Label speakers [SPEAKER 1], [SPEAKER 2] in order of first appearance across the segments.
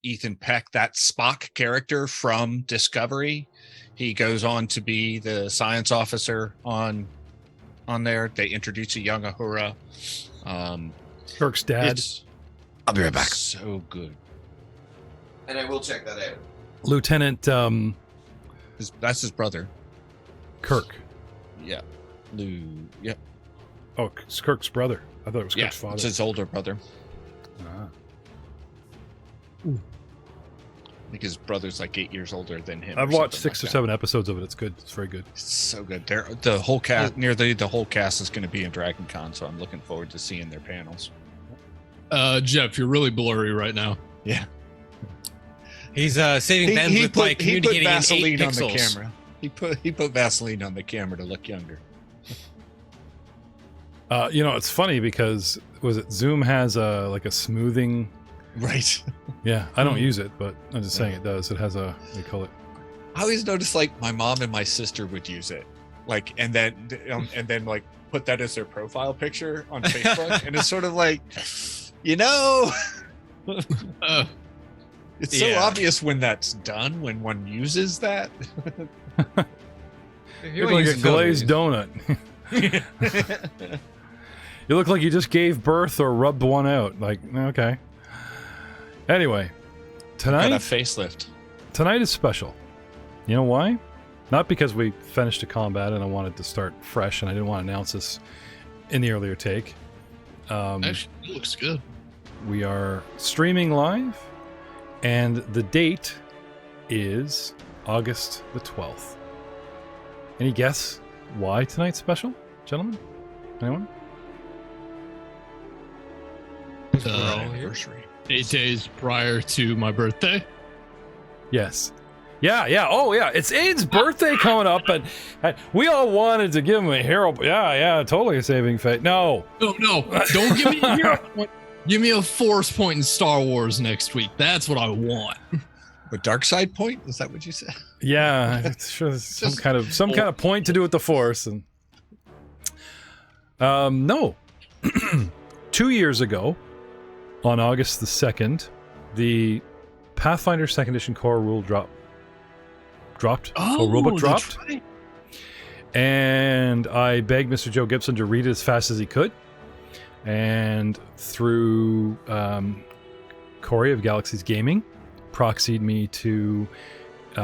[SPEAKER 1] Ethan Peck, that Spock character from Discovery. He goes on to be the science officer on there. They introduce a young Uhura.
[SPEAKER 2] Kirk's dad.
[SPEAKER 3] I'll be right back.
[SPEAKER 1] So good.
[SPEAKER 3] And I will check that out.
[SPEAKER 2] Lieutenant
[SPEAKER 1] That's his brother.
[SPEAKER 2] Kirk.
[SPEAKER 1] Yeah. Yep.
[SPEAKER 2] Oh, it's Kirk's brother. I thought it was Kirk's father.
[SPEAKER 1] It's his older brother.
[SPEAKER 2] Ah.
[SPEAKER 1] I think his brother's like 8 years older than him.
[SPEAKER 2] I've watched 6 or 7 episodes of it. It's good. It's very good.
[SPEAKER 1] It's so good. The whole cast, nearly the whole cast, is going to be in Dragon Con, so I'm looking forward to seeing their panels.
[SPEAKER 4] Jeff, you're really blurry right now.
[SPEAKER 1] Yeah.
[SPEAKER 5] He's saving bandwidth by communicating in 8
[SPEAKER 1] Vaseline on the
[SPEAKER 5] pixels.
[SPEAKER 1] camera. He put Vaseline on the camera to look younger.
[SPEAKER 2] It's funny because Zoom has a smoothing.
[SPEAKER 1] Right.
[SPEAKER 2] Yeah, I don't use it, but I'm just saying it does. It has a, what do you call it?
[SPEAKER 1] I always noticed like my mom and my sister would use it, like, and then like put that as their profile picture on Facebook, and it's sort of like, it's so obvious when that's done, when one uses that.
[SPEAKER 2] You look like a glazed donut. You look like you just gave birth or rubbed one out. Like, okay. Anyway,
[SPEAKER 1] Got a facelift.
[SPEAKER 2] Tonight is special. You know why? Not because we finished a combat and I wanted to start fresh and I didn't want to announce this in the earlier take.
[SPEAKER 4] Actually, it looks good.
[SPEAKER 2] We are streaming live, and the date is August the 12th. Any guess why tonight's special, gentlemen? Anyone?
[SPEAKER 1] Anniversary.
[SPEAKER 4] 8 days prior to my birthday.
[SPEAKER 2] Yes. Yeah. Oh, yeah. It's Aiden's birthday coming up, and we all wanted to give him a hero. Yeah. Totally a saving fate. No.
[SPEAKER 4] No. Don't give me a hero point. Give me a force point in Star Wars next week. That's what I want.
[SPEAKER 1] A dark side point? Is that what you said?
[SPEAKER 2] Yeah. It's sure some kind of point to do with the force. And no. 2 years ago, on August the 2nd, the Pathfinder 2nd Edition core rule dropped. Rulebook dropped.
[SPEAKER 4] Right.
[SPEAKER 2] And I begged Mr. Joe Gibson to read it as fast as he could. And through Corey of Galaxies Gaming, proxied me to...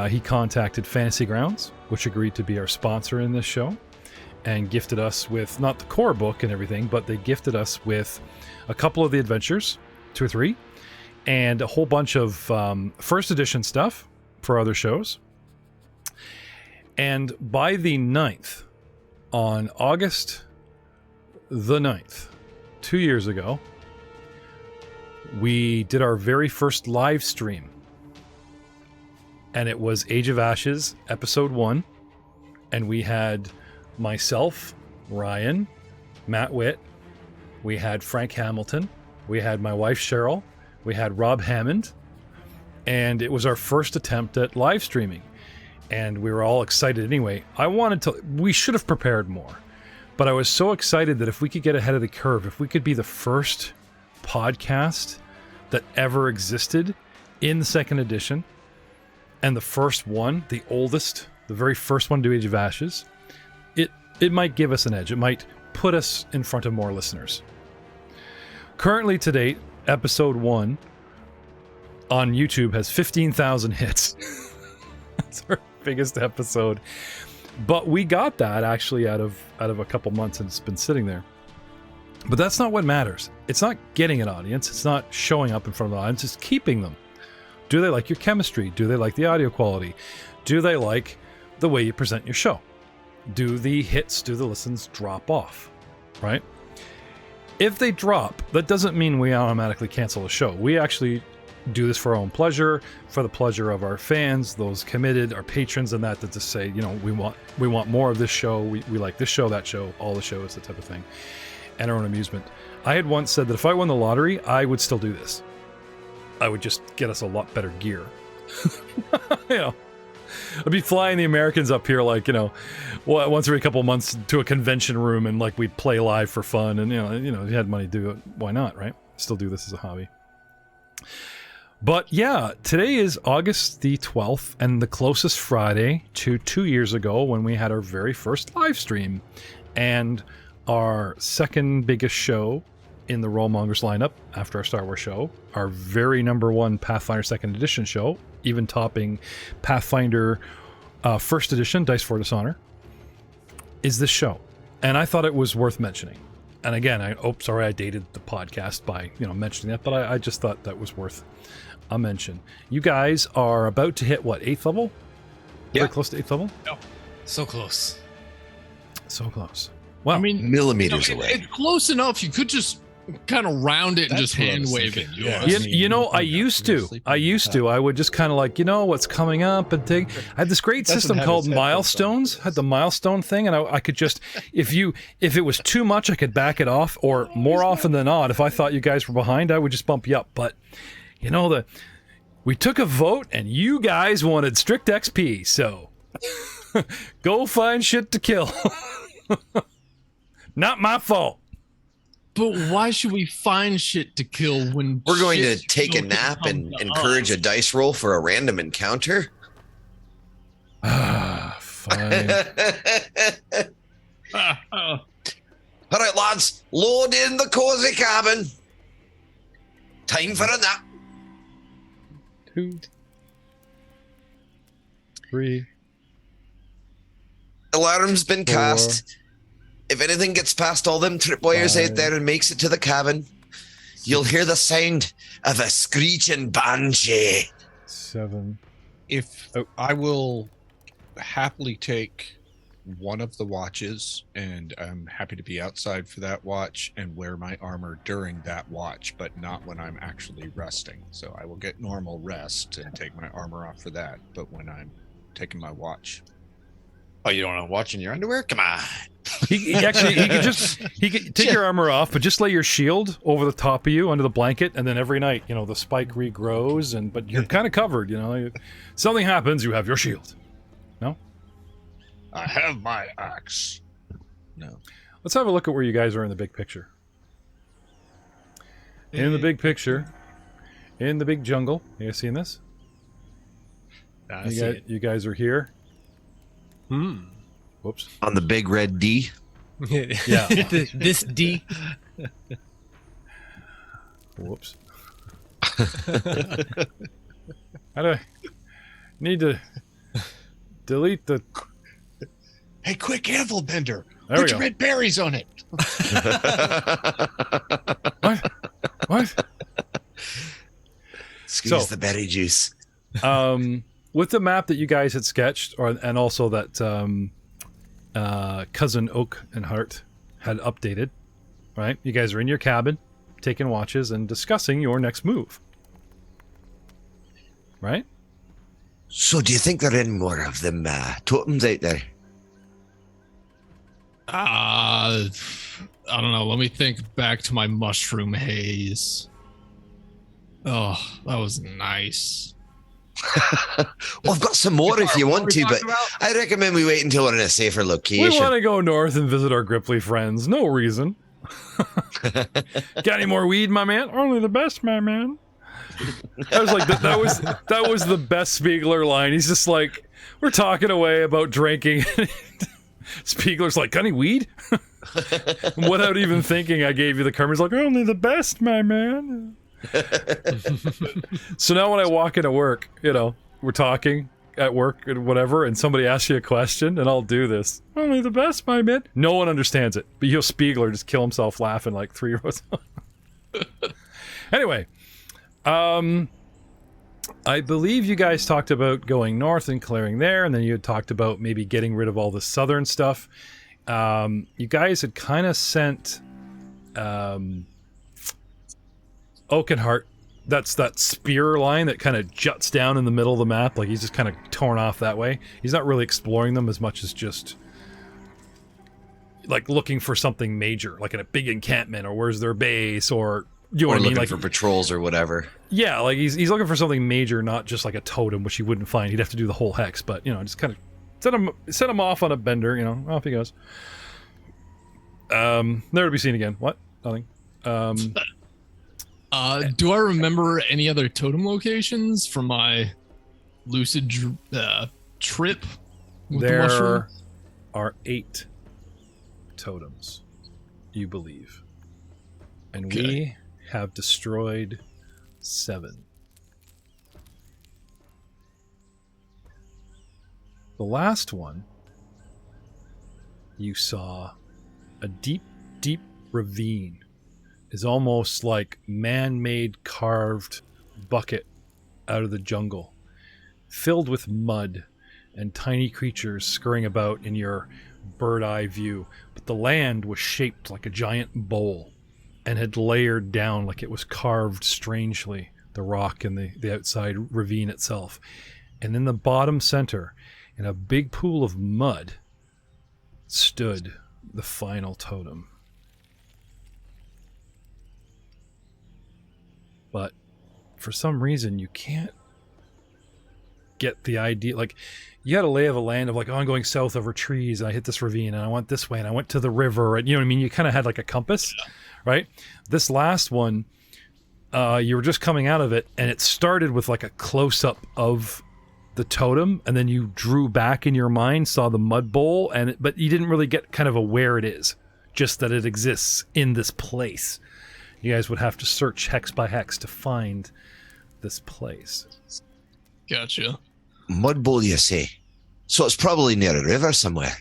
[SPEAKER 2] he contacted Fantasy Grounds, which agreed to be our sponsor in this show, and gifted us with, not the core book and everything, but they gifted us with a couple of the adventures, 2 or 3, and a whole bunch of first edition stuff for other shows. And by the 9th, on August the 9th, 2 years ago, we did our very first live stream. And it was Age of Ashes, Episode 1. And we had myself, Ryan, Matt Witt, we had Frank Hamilton, we had my wife Cheryl, we had Rob Hammond, and it was our first attempt at live streaming. And we were all excited anyway. We should have prepared more, but I was so excited that if we could get ahead of the curve, if we could be the first podcast that ever existed in the 2nd edition, and the first one, the oldest, the very first one to Age of Ashes, it might give us an edge. It might put us in front of more listeners. Currently to date, episode 1 on YouTube has 15,000 hits. That's our biggest episode. But we got that actually out of a couple months, and it's been sitting there. But that's not what matters. It's not getting an audience. It's not showing up in front of the audience. It's keeping them. Do they like your chemistry? Do they like the audio quality? Do they like the way you present your show? Do the hits, do the listens drop off? Right? If they drop, that doesn't mean we automatically cancel the show. We actually do this for our own pleasure, for the pleasure of our fans, those committed, our patrons, and that just say, we want more of this show. We like this show, that show, all the shows, that type of thing, and our own amusement. I had once said that if I won the lottery, I would still do this. I would just get us a lot better gear. I'd be flying the Americans up here, once every couple of months to a convention room, and we'd play live for fun. And if you had money to do it, why not, right? Still do this as a hobby. But yeah, today is August the 12th, and the closest Friday to 2 years ago when we had our very first live stream. And our second biggest show in the Mongers lineup after our Star Wars show, our very number one Pathfinder 2nd Edition show, even topping Pathfinder 1st Edition, Dice for Dishonor, is this show. And I thought it was worth mentioning. And again, I dated the podcast by mentioning that, but I just thought that was worth a mention. You guys are about to hit what, 8th level?
[SPEAKER 5] Yeah.
[SPEAKER 2] Very close to 8th level?
[SPEAKER 5] No. So close.
[SPEAKER 2] So close. Well,
[SPEAKER 4] I mean,
[SPEAKER 3] millimeters away.
[SPEAKER 4] It's close enough. You could just kind of round it and just hand wave it.
[SPEAKER 2] I used to. I would just kind of what's coming up and think. I had this great system called Milestones. Had the milestone thing, and I could just, if it was too much, I could back it off, or more often than not, if I thought you guys were behind, I would just bump you up. But we took a vote, and you guys wanted strict XP, so go find shit to kill. Not my fault.
[SPEAKER 4] But why should we find shit to kill when
[SPEAKER 3] we're going to take a nap and encourage a dice roll for a random encounter?
[SPEAKER 2] Fine.
[SPEAKER 3] All right, lads, load in the cozy cabin. Time for a nap.
[SPEAKER 2] 2, 3.
[SPEAKER 3] Alarm's been
[SPEAKER 2] 4.
[SPEAKER 3] cast. If anything gets past all them tripwires
[SPEAKER 2] 5.
[SPEAKER 3] out there and makes it to the cabin, you'll hear the sound of a screeching banshee.
[SPEAKER 2] 7.
[SPEAKER 1] I will happily take one of the watches, and I'm happy to be outside for that watch and wear my armor during that watch, but not when I'm actually resting. So I will get normal rest and take my armor off for that, but when I'm taking my watch.
[SPEAKER 6] Oh, you don't want to watch in your underwear? Come on.
[SPEAKER 2] He could take your armor off, but just lay your shield over the top of you under the blanket, and then every night, the spike regrows, but you're kind of covered. Something happens, you have your shield. No,
[SPEAKER 1] I have my axe. No.
[SPEAKER 2] Let's have a look at where you guys are in the big picture. In the big picture, in the big jungle. You guys seeing this? You guys are here. Whoops.
[SPEAKER 3] On the big red D.
[SPEAKER 2] Yeah.
[SPEAKER 5] This D.
[SPEAKER 2] Whoops. How do I need to delete the...
[SPEAKER 1] Hey, quick, anvil bender.
[SPEAKER 2] There
[SPEAKER 1] Put
[SPEAKER 2] we
[SPEAKER 1] your
[SPEAKER 2] go.
[SPEAKER 1] red berries on it.
[SPEAKER 2] What?
[SPEAKER 3] Squeeze the berry juice.
[SPEAKER 2] With the map that you guys had sketched, and also that Cousin Oak and Hart had updated, right? You guys are in your cabin, taking watches and discussing your next move. Right?
[SPEAKER 3] So do you think there are any more of them totems out there?
[SPEAKER 4] I don't know. Let me think back to my mushroom haze. Oh, that was nice.
[SPEAKER 3] Well, I've got some more if you want to, but I recommend we wait until we're in a safer location.
[SPEAKER 2] We want to go north and visit our Gripply friends. No reason. Got any more weed, my man? Only the best, my man. That was like that was the best Spiegler line. He's just like, we're talking away about drinking. Spiegler's like, got any weed? Without even thinking, I gave you the card. He's like, only the best, my man. So now when I walk into work, we're talking at work and whatever, and somebody asks you a question, and I'll do this. Only the best, my man. No one understands it, but Spiegler just kill himself laughing like 3 rows. Anyway, I believe you guys talked about going north and clearing there, and then you had talked about maybe getting rid of all the southern stuff. You guys had kind of sent Oakenheart, that's that spear line that kind of juts down in the middle of the map. Like, he's just kind of torn off that way. He's not really exploring them as much as just like looking for something major, like in a big encampment, or where's their base, or you know what I mean, like
[SPEAKER 3] for patrols or whatever.
[SPEAKER 2] Yeah, like he's looking for something major, not just like a totem, which he wouldn't find. He'd have to do the whole hex, but just kind of set him off on a bender. Off he goes. Never to be seen again. What? Nothing.
[SPEAKER 4] Do I remember any other totem locations from my lucid trip with the mushroom?
[SPEAKER 2] There are 8 totems, you believe. And we have destroyed 7. The last one, you saw a deep, deep ravine. Is almost like man-made carved bucket out of the jungle, filled with mud and tiny creatures scurrying about in your bird-eye view. But the land was shaped like a giant bowl and had layered down like it was carved strangely, the rock and the outside ravine itself. And in the bottom center, in a big pool of mud, stood the final totem. But for some reason, you can't get the idea. Like, you had a lay of a land of like, oh, I'm going south over trees, and I hit this ravine, and I went this way, and I went to the river, and you know what I mean? You kind of had like a compass, right? This last one, you were just coming out of it, and it started with like a close-up of the totem, and then you drew back in your mind, saw the mud bowl, but you didn't really get kind of a where it is, just that it exists in this place. You guys would have to search hex by hex to find this place.
[SPEAKER 4] Gotcha.
[SPEAKER 3] Mud bowl, you say? So it's probably near a river somewhere.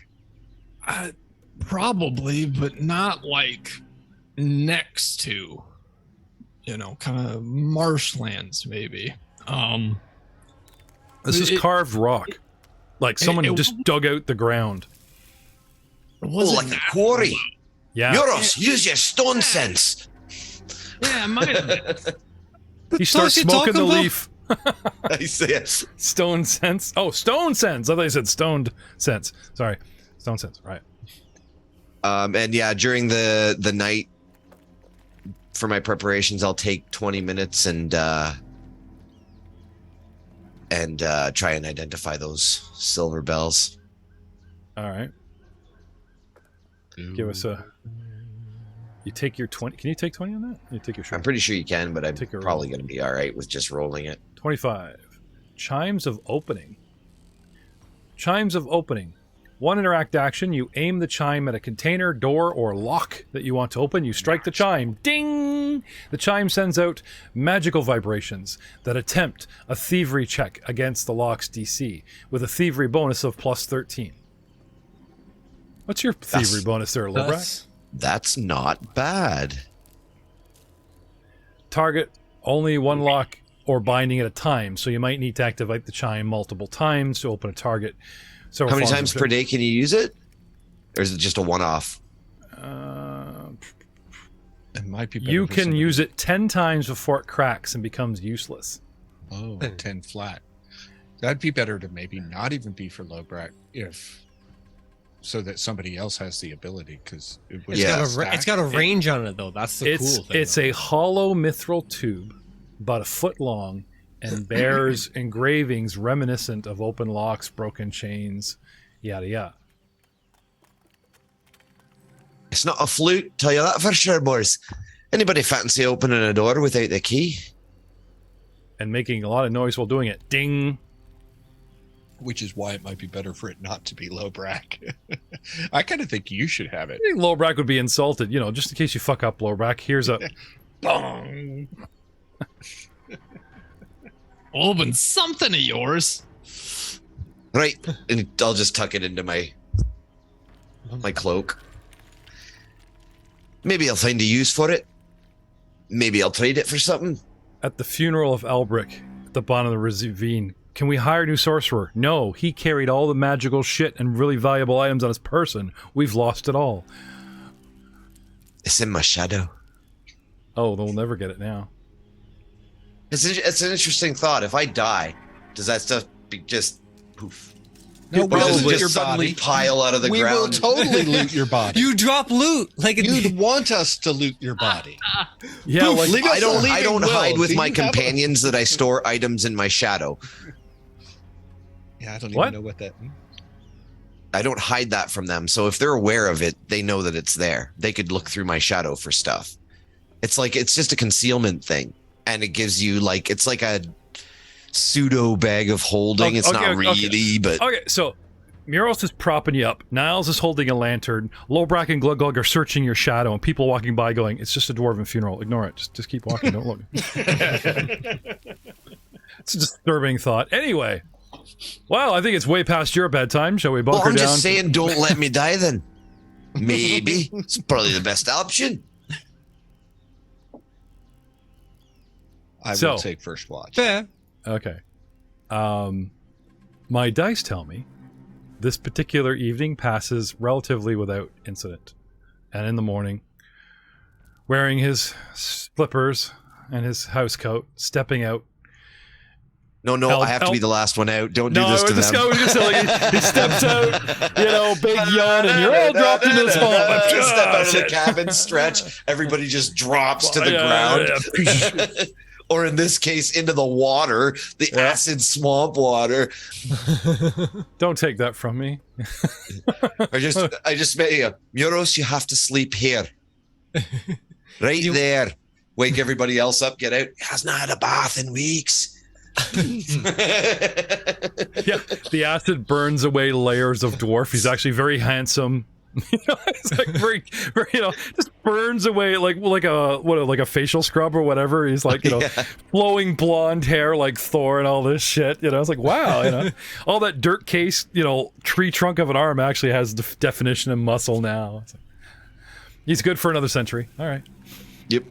[SPEAKER 4] Probably, but not like next to, kind of marshlands, maybe.
[SPEAKER 2] This is carved rock. Like someone just dug out the ground.
[SPEAKER 3] Like a quarry.
[SPEAKER 2] Yeah.
[SPEAKER 3] Euros, use your stone sense.
[SPEAKER 4] Yeah, it might have been.
[SPEAKER 2] He starts smoking the leaf.
[SPEAKER 3] I say it.
[SPEAKER 2] Stone sense. Oh, stone sense. I thought you said stoned sense. Sorry. Stone sense. Right.
[SPEAKER 3] And yeah, during the night for my preparations, I'll take 20 minutes and try and identify those silver bells.
[SPEAKER 2] All right. Give us a... You take your 20... Can you take 20 on that? You take your shot.
[SPEAKER 3] I'm pretty sure you can, but I'm
[SPEAKER 2] Take
[SPEAKER 3] probably going to be all right with just rolling it.
[SPEAKER 2] 25. Chimes of Opening. Chimes of Opening. One interact action. You aim the chime at a container, door, or lock that you want to open. You strike the chime. Ding! The chime sends out magical vibrations that attempt a thievery check against the lock's DC with a thievery bonus of plus 13. What's your thievery bonus there, Lobrak?
[SPEAKER 3] That's not bad.
[SPEAKER 2] Target only one lock or binding at a time, so you might need to activate the chime multiple times to open a target. So
[SPEAKER 3] how many times per day can you use it? Or is it just a one-off?
[SPEAKER 1] It might be better
[SPEAKER 2] you
[SPEAKER 1] for
[SPEAKER 2] can
[SPEAKER 1] somebody.
[SPEAKER 2] use it 10 times before it cracks and becomes useless.
[SPEAKER 1] Oh, 10 flat. That'd be better to maybe not even be for Lobrak so that somebody else has the ability, because
[SPEAKER 5] it's got a range on it though. That's the cool thing.
[SPEAKER 2] It's a hollow mithril tube, about a foot long, and bears engravings reminiscent of open locks, broken chains, yada yada.
[SPEAKER 3] It's not a flute, tell you that for sure, boys. Anybody fancy opening a door without the key?
[SPEAKER 2] And making a lot of noise while doing it. Ding!
[SPEAKER 1] which is why it might be better for it not to be Lobrak. I kind of think you should have it.
[SPEAKER 2] I think Lobrak would be insulted, you know, just in case you fuck up, Lobrak. Here's a
[SPEAKER 1] Bong.
[SPEAKER 4] Open something of yours.
[SPEAKER 3] Right, and I'll just tuck it into my cloak. Maybe I'll find a use for it. Maybe I'll trade it for something.
[SPEAKER 2] At the funeral of Elbrick, at the bottom of the ravine, can we hire a new sorcerer? No, he carried all the magical shit and really valuable items on his person. We've lost it all.
[SPEAKER 3] It's in my shadow.
[SPEAKER 2] Oh, they'll never get it now.
[SPEAKER 3] It's an interesting thought. If I die, does that stuff be just poof?
[SPEAKER 1] No,
[SPEAKER 3] Or
[SPEAKER 1] we'll
[SPEAKER 3] does it
[SPEAKER 1] loot
[SPEAKER 3] just
[SPEAKER 1] your
[SPEAKER 3] suddenly
[SPEAKER 1] body.
[SPEAKER 3] pile out of the
[SPEAKER 1] We will
[SPEAKER 3] ground?
[SPEAKER 1] totally loot your body.
[SPEAKER 5] You drop loot like
[SPEAKER 1] You'd want us to loot your body.
[SPEAKER 2] Yeah,
[SPEAKER 1] Poof,
[SPEAKER 2] like
[SPEAKER 1] leave us
[SPEAKER 3] I don't
[SPEAKER 1] leaving will.
[SPEAKER 3] hide with
[SPEAKER 1] Do
[SPEAKER 3] my
[SPEAKER 1] you have a-
[SPEAKER 3] companions that I store items in my shadow.
[SPEAKER 1] Yeah, I don't
[SPEAKER 2] What?
[SPEAKER 1] even know what that means.
[SPEAKER 3] I don't hide that from them. So if they're aware of it, they know that it's there. They could look through my shadow for stuff. it's just a concealment thing, and it gives you like it's like a pseudo bag of holding. It's not really, but
[SPEAKER 2] okay. So Muros is propping you up. Niles is holding a lantern. Lobrak and Glug are searching your shadow, and people walking by going, "It's just a dwarven funeral. Ignore it. Just keep walking. Don't look." It's a disturbing thought. Anyway, well, I think it's way past your bedtime. Shall we bunker
[SPEAKER 3] I'm
[SPEAKER 2] down?
[SPEAKER 3] just saying, don't let me die then. Maybe it's probably the best option.
[SPEAKER 1] I will take first watch.
[SPEAKER 5] Fair.
[SPEAKER 2] Okay. My dice tell me this particular evening passes relatively without incident. And in the morning, wearing his slippers and his house coat, stepping out.
[SPEAKER 3] No, I have to be the last one out. Don't do this to them.
[SPEAKER 2] I was just like, he steps out, big yawn, and you're all dropped into this hole.
[SPEAKER 3] Step out of the cabin, stretch. Everybody just drops to the ground. Or in this case, into the water, the acid swamp water.
[SPEAKER 2] Don't take that from me.
[SPEAKER 3] I just met you. Muros, you have to sleep here. Right there. Wake everybody else up, get out. He hasn't had a bath in weeks.
[SPEAKER 2] The acid burns away layers of dwarf. He's actually very handsome. It's like very, just burns away like a facial scrub or whatever. He's like, flowing blonde hair like Thor and all this shit. It's like, wow, all that dirt case, tree trunk of an arm actually has the definition of muscle now. Like, he's good for another century. All right.
[SPEAKER 3] Yep.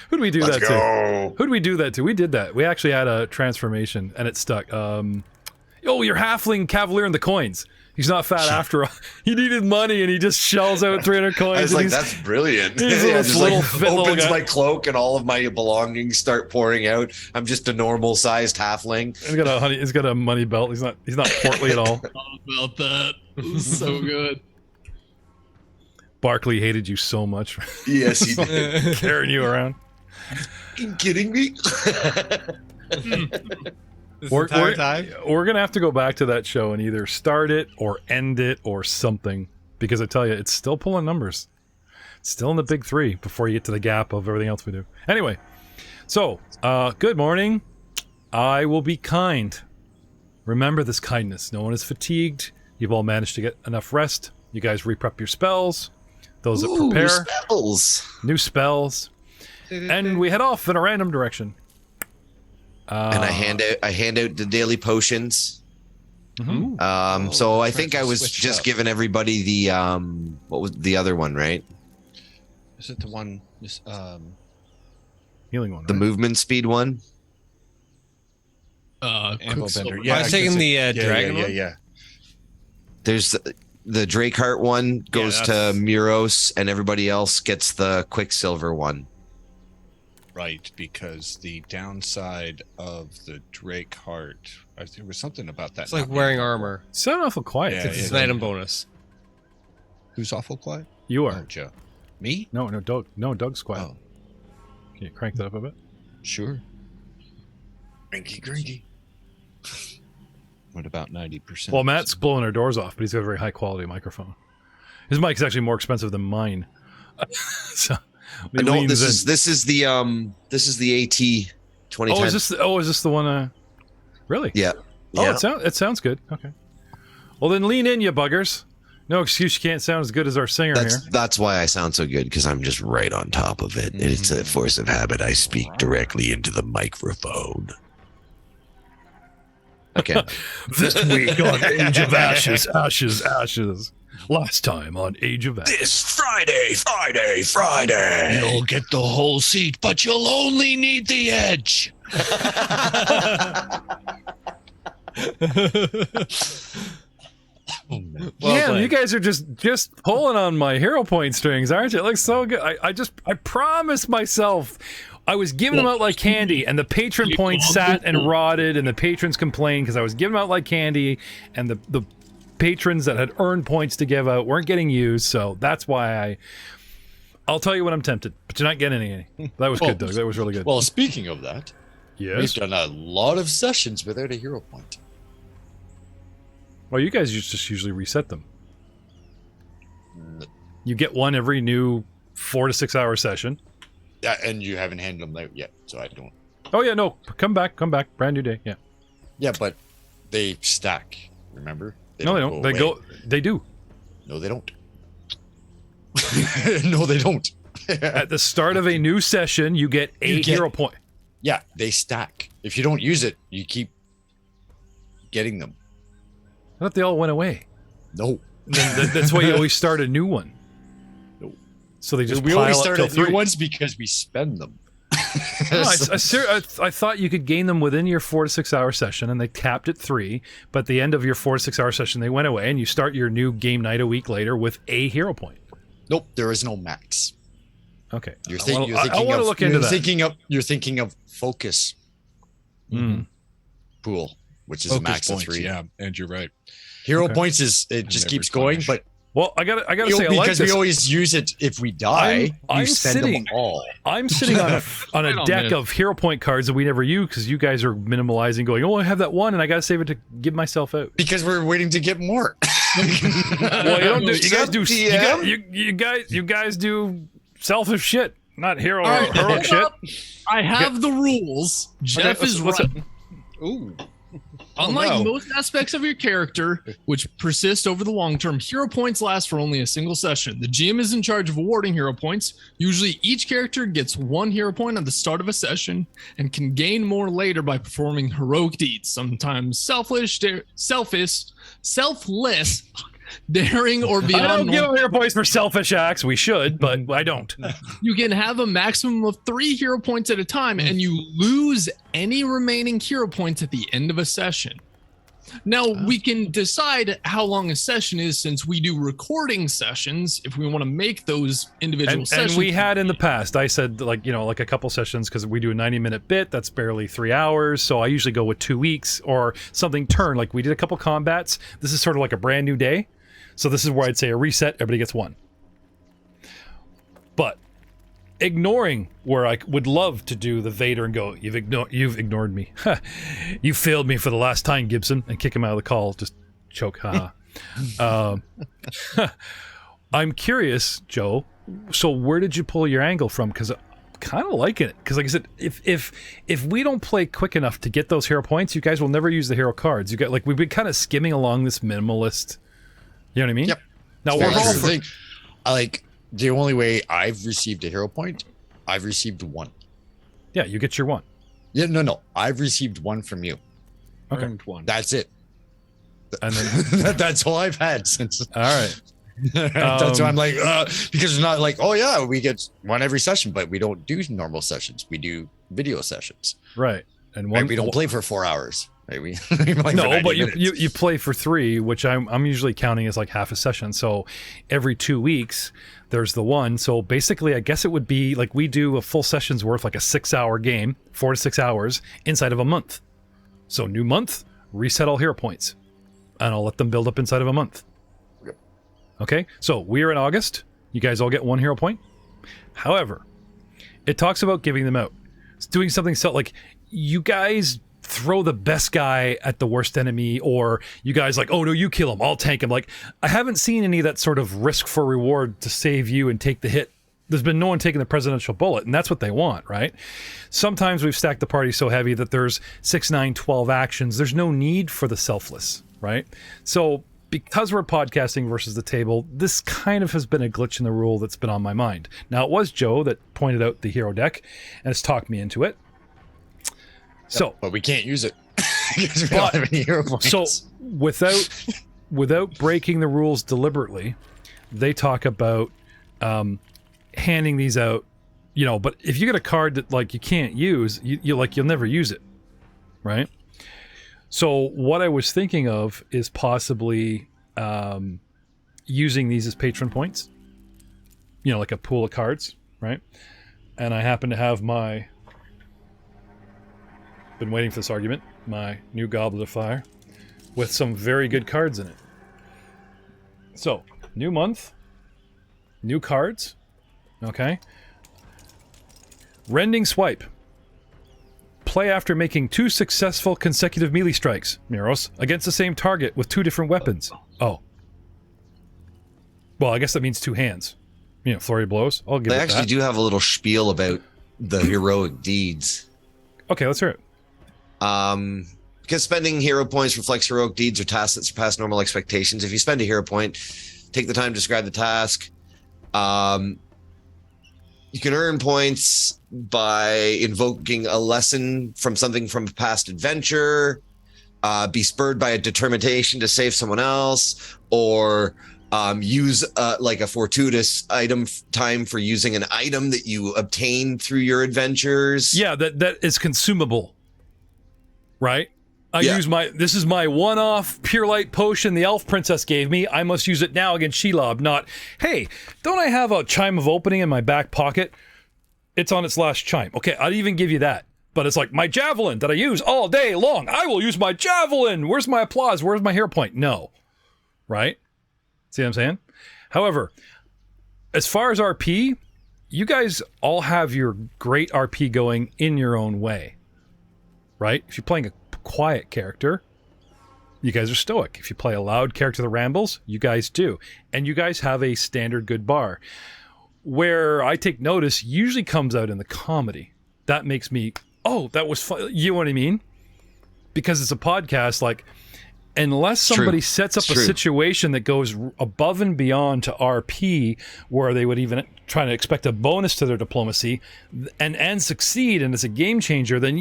[SPEAKER 2] Who'd we do
[SPEAKER 3] Let's
[SPEAKER 2] that
[SPEAKER 3] go.
[SPEAKER 2] to? Who'd we do that to? We did that. We actually had a transformation and it stuck. Your halfling cavalier in the coins. He's not fat after all. He needed money and he just shells out 300 coins.
[SPEAKER 3] I was like, that's brilliant.
[SPEAKER 2] He's
[SPEAKER 3] just opens
[SPEAKER 2] guy.
[SPEAKER 3] my cloak and all of my belongings start pouring out. I'm just a normal sized halfling.
[SPEAKER 2] He's got a money belt. He's not portly at all.
[SPEAKER 4] About that. It was so good.
[SPEAKER 2] Barkley hated you so much.
[SPEAKER 3] Yes, he did.
[SPEAKER 2] Carrying you around.
[SPEAKER 3] You kidding me?
[SPEAKER 2] We're gonna have to go back to that show and either start it or end it or something, because I tell you, it's still pulling numbers. It's still in the big three before you get to the gap of everything else we do. Anyway, so good morning. I will be kind. Remember this kindness. No one is fatigued. You've all managed to get enough rest. You guys reprep your spells. Those that prepare new spells, and we head off in a random direction.
[SPEAKER 3] And I hand out the daily potions.
[SPEAKER 2] Mm-hmm.
[SPEAKER 3] So I think I was just giving everybody the what was the other one, right?
[SPEAKER 1] Is it the one
[SPEAKER 2] healing one?
[SPEAKER 3] The movement speed one?
[SPEAKER 1] Ambo Bender.
[SPEAKER 5] Yeah, I was taking the dragon one.
[SPEAKER 1] Yeah.
[SPEAKER 3] There's the Drakeheart one goes to Muros, and everybody else gets the Quicksilver one.
[SPEAKER 1] Right, because the downside of the Drakeheart, there was something about that.
[SPEAKER 5] It's like wearing armor.
[SPEAKER 2] Sound awful quiet.
[SPEAKER 1] Yeah,
[SPEAKER 5] It's an item bonus.
[SPEAKER 1] Who's awful quiet?
[SPEAKER 2] You are.
[SPEAKER 1] Oh, Joe. Me?
[SPEAKER 2] No, Doug. No, Doug's quiet.
[SPEAKER 1] Oh,
[SPEAKER 2] Can you crank that up a bit?
[SPEAKER 1] sure.
[SPEAKER 6] Grinky.
[SPEAKER 1] What about 90%?
[SPEAKER 2] Well, Matt's blowing our doors off, but he's got a very high quality microphone. His mic is actually more expensive than mine. So
[SPEAKER 3] I know this is the AT 2010.
[SPEAKER 2] Is this the one? Really?
[SPEAKER 3] Yeah.
[SPEAKER 2] Oh, it sounds good. Okay. Well, then lean in, you buggers. No excuse you can't sound as good as our singer here.
[SPEAKER 3] That's why I sound so good, because I'm just right on top of it. It's a force of habit. I speak directly into the microphone. Okay.
[SPEAKER 2] This week on Age of Ashes. Last time on Age of Ashes.
[SPEAKER 6] This Friday. You'll get the whole seat, but you'll only need the edge.
[SPEAKER 2] You guys are just pulling on my hero point strings, aren't you? It looks so good. I promised myself I was giving them out like candy, and the patron points sat and rotted, and the patrons complained because I was giving them out like candy, and the patrons that had earned points to give out weren't getting used, so that's why I'll tell you when I'm tempted, but you're not getting any. That was good, Doug. That was really good.
[SPEAKER 6] Well, speaking of that,
[SPEAKER 2] yes,
[SPEAKER 6] we've done a lot of sessions without a hero point.
[SPEAKER 2] Well, you guys just usually reset them. You get one every new 4 to 6 hour session.
[SPEAKER 3] Yeah, and you haven't handed them out yet, so I don't.
[SPEAKER 2] Oh yeah, no, come back, brand new day. Yeah.
[SPEAKER 3] Yeah, but they stack. Remember?
[SPEAKER 2] No, they don't. They go. They do.
[SPEAKER 3] No, they don't. No, they don't.
[SPEAKER 2] At the start of a new session, you get a hero point.
[SPEAKER 3] Yeah, they stack. If you don't use it, you keep getting them.
[SPEAKER 2] I thought they all went away.
[SPEAKER 3] No.
[SPEAKER 2] That's why you always start a new one.
[SPEAKER 3] No.
[SPEAKER 2] So they just
[SPEAKER 3] we
[SPEAKER 2] pile
[SPEAKER 3] always
[SPEAKER 2] up
[SPEAKER 3] start
[SPEAKER 2] till
[SPEAKER 3] at new
[SPEAKER 2] 3.
[SPEAKER 3] ones because we spend them.
[SPEAKER 2] No, I thought you could gain them within your 4 to 6 hour session, and they capped at 3. But at the end of your 4 to 6 hour session, they went away, and you start your new game night a week later with a hero point.
[SPEAKER 3] Nope, there is no max.
[SPEAKER 2] Okay,
[SPEAKER 3] You're
[SPEAKER 2] I want to look into that.
[SPEAKER 3] You're thinking of focus pool, which is
[SPEAKER 1] Focus
[SPEAKER 3] a max
[SPEAKER 1] points,
[SPEAKER 3] of 3.
[SPEAKER 1] Yeah, and you're right.
[SPEAKER 3] Hero
[SPEAKER 2] Okay.
[SPEAKER 3] points just keeps going,
[SPEAKER 1] replenish.
[SPEAKER 3] but
[SPEAKER 2] Well, I gotta say, I like
[SPEAKER 3] because
[SPEAKER 2] this.
[SPEAKER 3] we always use it if we die.
[SPEAKER 2] I'm
[SPEAKER 3] you spend
[SPEAKER 2] sitting-
[SPEAKER 3] them all.
[SPEAKER 2] I'm sitting on a
[SPEAKER 4] Right on,
[SPEAKER 2] deck
[SPEAKER 4] man.
[SPEAKER 2] of hero point cards that we never use because you guys are minimalizing, going, "Oh, I have that one, and I gotta save it to give myself out."
[SPEAKER 3] Because we're waiting to get more.
[SPEAKER 2] Well, you don't do. You guys do.
[SPEAKER 3] DM?
[SPEAKER 2] You guys do selfish shit, not hero
[SPEAKER 4] All right,
[SPEAKER 2] heroic
[SPEAKER 4] hold
[SPEAKER 2] shit.
[SPEAKER 4] up. I have the rules. Jeff
[SPEAKER 2] Okay,
[SPEAKER 4] is
[SPEAKER 2] what's
[SPEAKER 4] right.
[SPEAKER 1] Ooh.
[SPEAKER 4] Unlike
[SPEAKER 1] no.
[SPEAKER 4] most aspects of your character, which persist over the long term, hero points last for only a single session. The GM is in charge of awarding hero points. Usually, each character gets 1 hero point at the start of a session and can gain more later by performing heroic deeds, sometimes selfless, daring, or
[SPEAKER 2] I
[SPEAKER 4] beyond.
[SPEAKER 2] don't give them hero points for selfish acts. We should, but I don't.
[SPEAKER 4] You can have a maximum of 3 hero points at a time, and you lose any remaining hero points at the end of a session. Now, we can decide how long a session is since we do recording sessions if we want to make those individual sessions.
[SPEAKER 2] And we had in the past, I said, like a couple sessions because we do a 90-minute bit. That's barely 3 hours. So I usually go with 2 weeks or something turn. Like we did a couple combats. This is sort of like a brand new day. So this is where I'd say a reset, everybody gets 1. But ignoring where I would love to do the Vader and go, you've ignored me. You failed me for the last time, Gibson, and kick him out of the call. Just choke, haha. I'm curious, Joe. So where did you pull your angle from? Because I'm kind of liking it. Because like I said, if we don't play quick enough to get those hero points, you guys will never use the hero cards. You got we've been kind of skimming along this minimalist. You know what I mean?
[SPEAKER 3] Yep.
[SPEAKER 2] Now
[SPEAKER 3] Well,
[SPEAKER 2] we're all
[SPEAKER 3] that's the thing. The only way I've received a hero point, I've received 1.
[SPEAKER 2] yeah, you get your 1.
[SPEAKER 3] Yeah, no. I've received 1 from you.
[SPEAKER 2] Okay.
[SPEAKER 1] Earned one.
[SPEAKER 3] That's it.
[SPEAKER 2] And then
[SPEAKER 3] That's all I've had since.
[SPEAKER 2] all right.
[SPEAKER 3] That's why I'm like, because it's not like, oh yeah, we get 1 every session, but we don't do normal sessions. We do video sessions.
[SPEAKER 2] Right. And
[SPEAKER 3] Right? We don't play for 4 hours. Right? We play for
[SPEAKER 2] No,
[SPEAKER 3] 90
[SPEAKER 2] but you
[SPEAKER 3] minutes.
[SPEAKER 2] play for 3, which I'm usually counting as like half a session. So every 2 weeks there's the 1. So basically, I guess it would be like we do a full session's worth, like a 6-hour game, 4 to 6 hours inside of a month. So new month, reset all hero points, and I'll let them build up inside of a month. Okay, so we are in August. You guys all get 1 hero point. However, it talks about giving them out. It's doing something so like you guys throw the best guy at the worst enemy, or you guys like, oh no, you kill him, I'll tank him. Like, I haven't seen any of that sort of risk for reward to save you and take the hit. There's been no one taking the presidential bullet, and that's what they want, right? Sometimes we've stacked the party so heavy that there's 6, 9, 12 actions. There's no need for the selfless, right? So because we're podcasting versus the table, this kind of has been a glitch in the rule that's been on my mind. Now, it was Joe that pointed out the hero deck, and it's talked me into it. So,
[SPEAKER 3] but we can't use it because we don't have any hero points.
[SPEAKER 2] so without breaking the rules deliberately, they talk about handing these out, but if you get a card that like you can't use, you'll never use it, right? So what I was thinking of is possibly using these as patron points, like a pool of cards, right? And I happen to have been waiting for this argument, my new Goblet of Fire, with some very good cards in it. So, new month, new cards, okay? Rending Swipe. Play after making 2 successful consecutive melee strikes, Miros, against the same target with 2 different weapons. Oh. Well, I guess that means 2 hands. flurry of blows. I'll give
[SPEAKER 3] They
[SPEAKER 2] it
[SPEAKER 3] actually
[SPEAKER 2] that.
[SPEAKER 3] do have a little spiel about the heroic deeds.
[SPEAKER 2] Okay, let's hear it.
[SPEAKER 3] Because spending hero points reflects heroic deeds or tasks that surpass normal expectations. If you spend a hero point, take the time to describe the task. You can earn points by invoking a lesson from something from a past adventure, be spurred by a determination to save someone else, or use like a fortuitous item time for using an item that you obtain through your adventures.
[SPEAKER 2] Yeah, that is consumable, right? This is my one-off pure light potion the elf princess gave me. I must use it now against Shelob, not, hey, don't I have a chime of opening in my back pocket? It's on its last chime. Okay, I'd even give you that. But it's like, my javelin that I use all day long. I will use my javelin. Where's my applause? Where's my hero point? No. Right? See what I'm saying? However, as far as RP, you guys all have your great RP going in your own way. Right? If you're playing a quiet character, you guys are stoic. If you play a loud character that rambles, you guys do. And you guys have a standard good bar. Where I take notice usually comes out in the comedy. That makes me, oh, that was fun. You know what I mean? Because it's a podcast, like, unless somebody sets up a situation that goes above and beyond to RP, where they would even try to expect a bonus to their diplomacy and succeed, and it's a game changer, then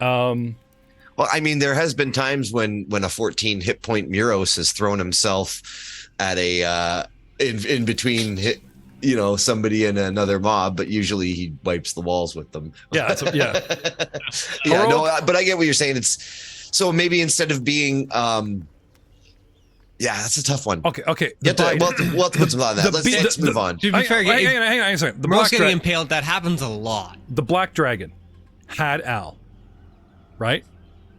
[SPEAKER 3] Well, I mean, there has been times when a 14 hit point Muros has thrown himself at a in between somebody and another mob, but usually he wipes the walls with them.
[SPEAKER 2] Yeah,
[SPEAKER 3] but I get what you're saying. It's so maybe instead of being that's a tough one.
[SPEAKER 2] Okay.
[SPEAKER 3] We'll have to put some thought on that. Let's move on.
[SPEAKER 5] To be fair,
[SPEAKER 2] hang on a second. The
[SPEAKER 5] Black
[SPEAKER 2] Black
[SPEAKER 5] getting impaled, that happens a lot.
[SPEAKER 2] The Black Dragon had Al, right?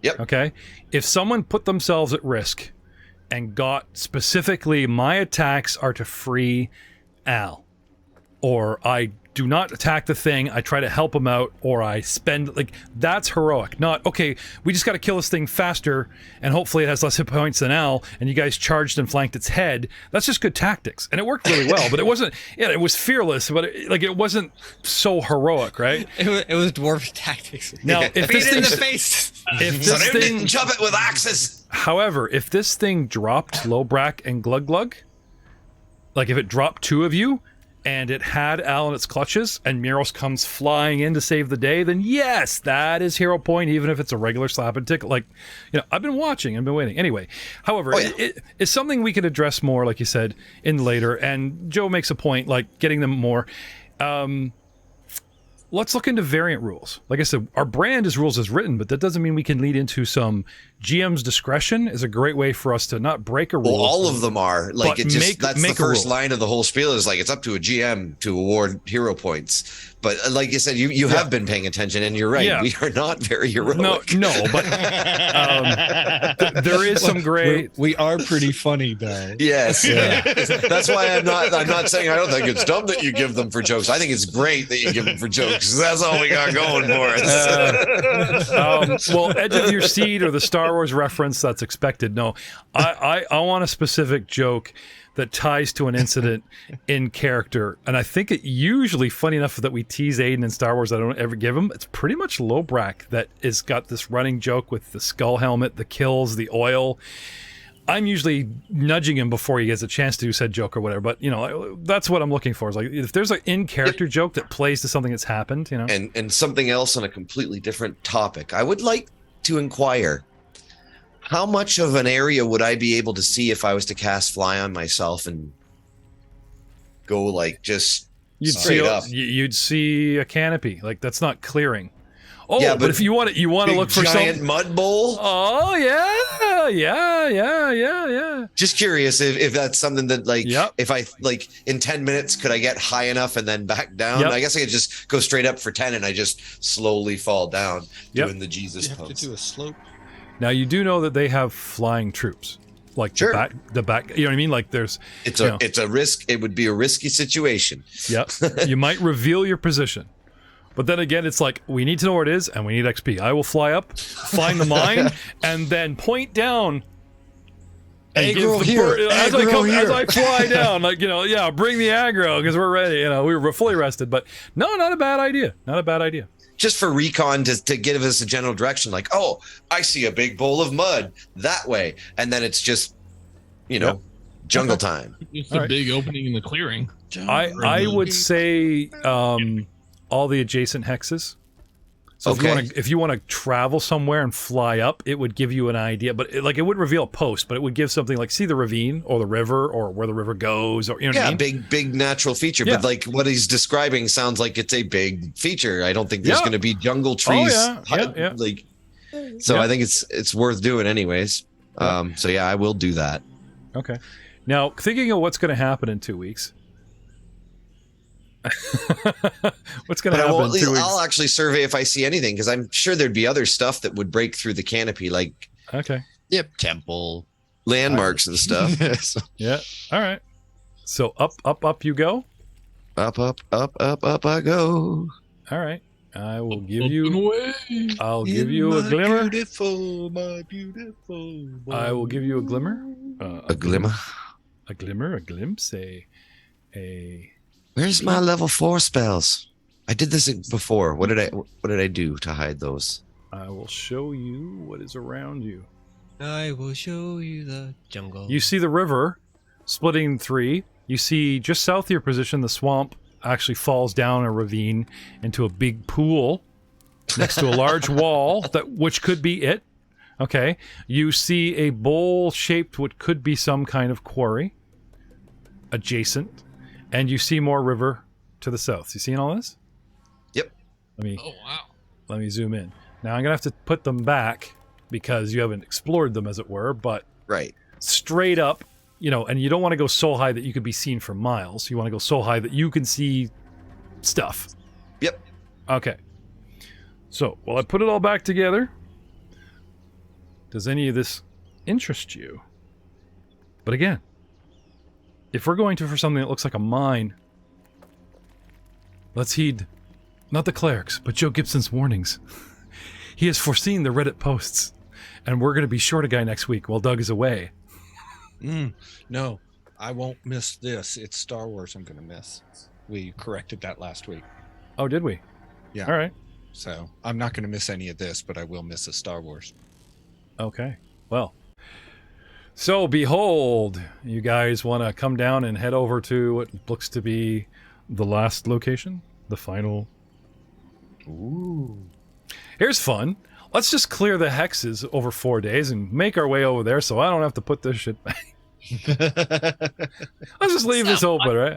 [SPEAKER 3] Yep.
[SPEAKER 2] Okay. If someone put themselves at risk and got specifically, my attacks are to free Al, or I do not attack the thing, I try to help him out, or I spend, like, that's heroic. Not, okay, we just got to kill this thing faster, and hopefully it has less hit points than Al, and you guys charged and flanked its head. That's just good tactics, and it worked really well, but it wasn't, it was fearless, but it wasn't so heroic, right?
[SPEAKER 5] It was dwarf tactics.
[SPEAKER 2] Now, if
[SPEAKER 5] Beat
[SPEAKER 2] this
[SPEAKER 5] it in
[SPEAKER 2] thing,
[SPEAKER 5] the face.
[SPEAKER 2] if this thing,
[SPEAKER 3] chop it with axes.
[SPEAKER 2] however, if this thing dropped Lobrak and Glug Glug, like if it dropped two of you, and it had Al in its clutches, and Muros comes flying in to save the day, then yes, that is hero point, even if it's a regular slap and tickle. Like, I've been watching and been waiting. Anyway, however, it's something we could address more, like you said, in later. And Joe makes a point, like getting them more. Let's look into variant rules. Like I said, our brand is rules as written, but that doesn't mean we can lead into some GM's discretion is a great way for us to not break a rule.
[SPEAKER 3] Well, all of them are. Like,
[SPEAKER 2] but
[SPEAKER 3] that's the first line of the whole spiel is like, it's up to a GM to award hero points. But like you said, you have been paying attention, and you're right. Yeah. We are not very heroic.
[SPEAKER 2] No, but there is some great.
[SPEAKER 1] We are pretty funny, though.
[SPEAKER 3] Yes, yeah. That's why I'm not saying I don't think it's dumb that you give them for jokes. I think it's great that you give them for jokes. That's all we got going for us.
[SPEAKER 2] Well, edge of your seat or the Star Wars reference, that's expected. No, I want a specific joke that ties to an incident in character. And I think it usually, funny enough that we tease Aiden in Star Wars, I don't ever give him, it's pretty much Lobrak that is got this running joke with the skull helmet, the kills, the oil. I'm usually nudging him before he gets a chance to do said joke or whatever. But, that's what I'm looking for. Is like, if there's an in-character joke that plays to something that's happened,
[SPEAKER 3] And something else on a completely different topic. I would like to inquire, how much of an area would I be able to see if I was to cast Fly on myself and go like just straight up?
[SPEAKER 2] You'd see a canopy. Like, that's not clearing. Oh, yeah, but if you want to look for
[SPEAKER 3] giant mud bowl.
[SPEAKER 2] Oh yeah.
[SPEAKER 3] Just curious if that's something that if I in 10 minutes could I get high enough and then back down? Yep. I guess I could just go straight up for 10 and I just slowly fall down doing the Jesus pose.
[SPEAKER 1] You have to do a slope.
[SPEAKER 2] Now you do know that they have flying troops, like the back. You know what I mean? Like there's
[SPEAKER 3] it's a risk. It would be a risky situation.
[SPEAKER 2] Yep. You might reveal your position, but then again, it's like we need to know where it is and we need XP. I will fly up, find the mine, and then point down And
[SPEAKER 3] Aggro
[SPEAKER 2] gives the
[SPEAKER 3] here,
[SPEAKER 2] bird-
[SPEAKER 3] aggro here.
[SPEAKER 2] as I fly down, like, bring the aggro because we're ready. We were fully rested, but no, not a bad idea. Not a bad idea.
[SPEAKER 3] Just for recon to give us a general direction, like, oh, I see a big bowl of mud that way, and then it's just, jungle time.
[SPEAKER 4] It's a big opening in the clearing.
[SPEAKER 2] I would say all the adjacent hexes. So if you want to travel somewhere and fly up, it would give you an idea, but it wouldn't reveal a post, but it would give something like see the ravine or the river or where the river goes, or what I mean?
[SPEAKER 3] big natural feature.
[SPEAKER 2] Yeah.
[SPEAKER 3] But like what he's describing sounds like it's a big feature. I don't think there's going to be jungle trees.
[SPEAKER 2] Oh, yeah.
[SPEAKER 3] I think it's worth doing anyways. I will do that.
[SPEAKER 2] Okay. Now, thinking of what's going to happen in 2 weeks. What's going to happen in 2 weeks?
[SPEAKER 3] I'll actually survey if I see anything, because I'm sure there'd be other stuff that would break through the canopy, like
[SPEAKER 5] temple
[SPEAKER 3] landmarks and stuff.
[SPEAKER 2] Yeah. All right. So up you go.
[SPEAKER 3] Up I go.
[SPEAKER 2] All right. I will give you. I'll give you a glimmer.
[SPEAKER 1] My beautiful.
[SPEAKER 2] I will give you a glimmer.
[SPEAKER 3] A glimmer.
[SPEAKER 2] A glimmer. A glimpse. A.
[SPEAKER 3] Where's my level 4 spells? I did this before. What did I do to hide those?
[SPEAKER 2] I will show you what is around you.
[SPEAKER 5] I will show you the jungle.
[SPEAKER 2] You see the river splitting in 3. You see just south of your position, the swamp actually falls down a ravine into a big pool next to a large wall which could be it. Okay. You see a bowl shaped what could be some kind of quarry adjacent. And you see more river to the south. You seeing all this?
[SPEAKER 3] Yep.
[SPEAKER 2] Let me zoom in. Now I'm gonna have to put them back because you haven't explored them, as it were. But straight up, and you don't want to go so high that you could be seen for miles. You want to go so high that you can see stuff.
[SPEAKER 3] Yep.
[SPEAKER 2] Okay. So while I put it all back together, does any of this interest you? But again, if we're going for something that looks like a mine, let's heed not the clerics, but Joe Gibson's warnings. He has foreseen the Reddit posts, and we're going to be short a guy next week while Doug is away.
[SPEAKER 1] No, I won't miss this. It's Star Wars I'm going to miss. We corrected that last week.
[SPEAKER 2] Oh, did we?
[SPEAKER 1] Yeah.
[SPEAKER 2] All right.
[SPEAKER 1] So I'm not going to miss any of this, but I will miss a Star Wars.
[SPEAKER 2] Okay. Well. So, behold, you guys want to come down and head over to what looks to be the last location? The final... Ooh. Here's fun. Let's just clear the hexes over 4 days and make our way over there so I don't have to put this shit back. Let's just leave this open, right?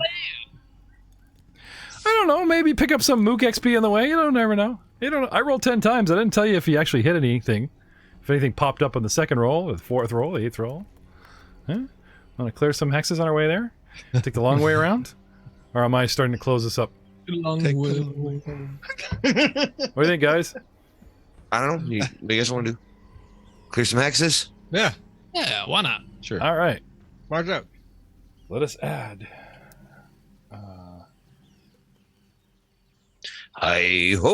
[SPEAKER 2] I don't know. Maybe pick up some Mook XP on the way. You don't never know. I rolled 10 times. I didn't tell you if you actually hit anything. If anything popped up on the second roll, or the fourth roll, the eighth roll. Huh? Want to clear some hexes on our way there? Take the long way around? Or am I starting to close this up?
[SPEAKER 4] Long
[SPEAKER 1] Take
[SPEAKER 4] way.
[SPEAKER 2] What do you think, guys?
[SPEAKER 3] I don't know. What do you guys want to do? Clear some hexes?
[SPEAKER 1] Yeah,
[SPEAKER 4] Yeah, why not?
[SPEAKER 1] sure.
[SPEAKER 2] All right.
[SPEAKER 1] Mark up.
[SPEAKER 2] Let us add.
[SPEAKER 3] Hi ho!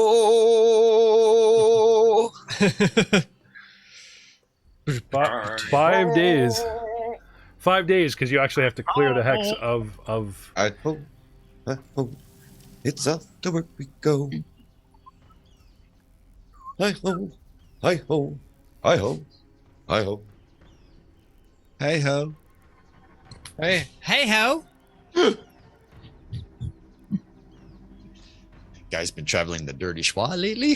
[SPEAKER 2] 5 days. 5 days, because you actually have to clear the hex of
[SPEAKER 3] Hi ho! Hi ho! It's off to work we go. Hi ho! Hi ho! Hi ho! Hi ho!
[SPEAKER 1] Hey ho.
[SPEAKER 5] Hey ho!
[SPEAKER 6] Guys been traveling the dirty schwa lately?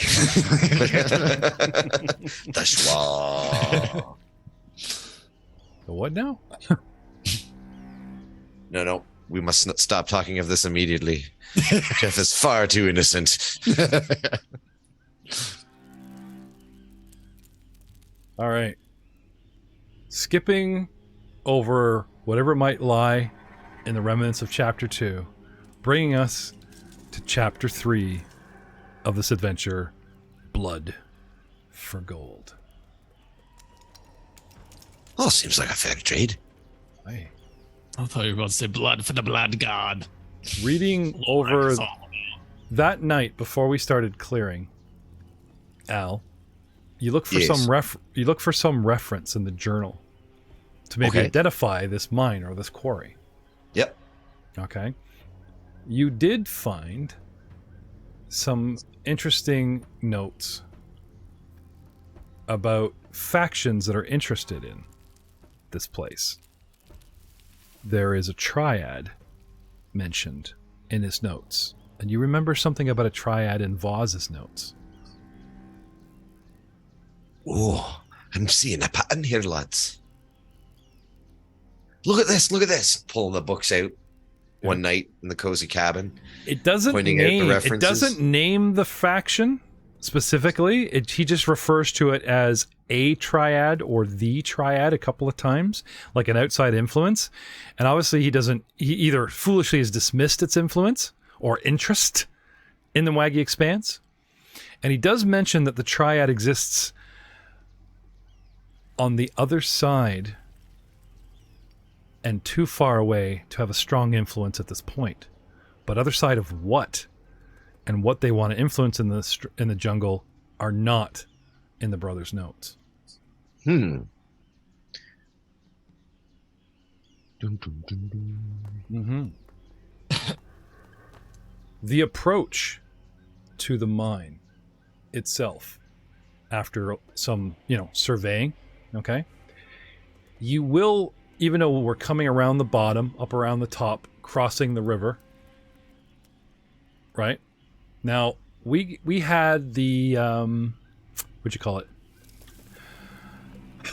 [SPEAKER 3] The schwa.
[SPEAKER 2] the what now?
[SPEAKER 3] No. We must not stop talking of this immediately. Jeff is far too innocent.
[SPEAKER 2] All right. Skipping over whatever might lie in the remnants of Chapter 2, bringing us to Chapter 3 of this adventure, Blood for Gold.
[SPEAKER 3] Oh, seems like a fair trade.
[SPEAKER 2] Hey.
[SPEAKER 4] I thought you were about to say blood for the blood god.
[SPEAKER 2] Reading over that night before we started clearing, Al, you look for
[SPEAKER 3] Yes.
[SPEAKER 2] some reference in the journal to maybe
[SPEAKER 3] Okay.
[SPEAKER 2] identify this mine or this quarry.
[SPEAKER 3] Yep.
[SPEAKER 2] Okay. You did find some interesting notes about factions that are interested in this place. There is a triad mentioned in his notes. And you remember something about a triad in Voz's notes.
[SPEAKER 3] Oh, I'm seeing a pattern here, lads. Look at this, look at this. Pulling the books out one night in the cozy cabin.
[SPEAKER 2] It doesn't
[SPEAKER 3] Pointing out the
[SPEAKER 2] name. It
[SPEAKER 3] references.
[SPEAKER 2] doesn't name the faction specifically. He just refers to it as a triad or the triad a couple of times, like an outside influence. And obviously, he doesn't. He either foolishly has dismissed its influence or interest in the Waggy Expanse, and he does mention that the triad exists on the other side and too far away to have a strong influence at this point. But other side of what? And what they want to influence in the jungle are not in the brothers' notes.
[SPEAKER 3] Dun,
[SPEAKER 2] The approach to the mine itself, after some, surveying, okay, you will, even though we're coming around the bottom, up around the top, crossing the river, right? Now, we had the, what'd you call it?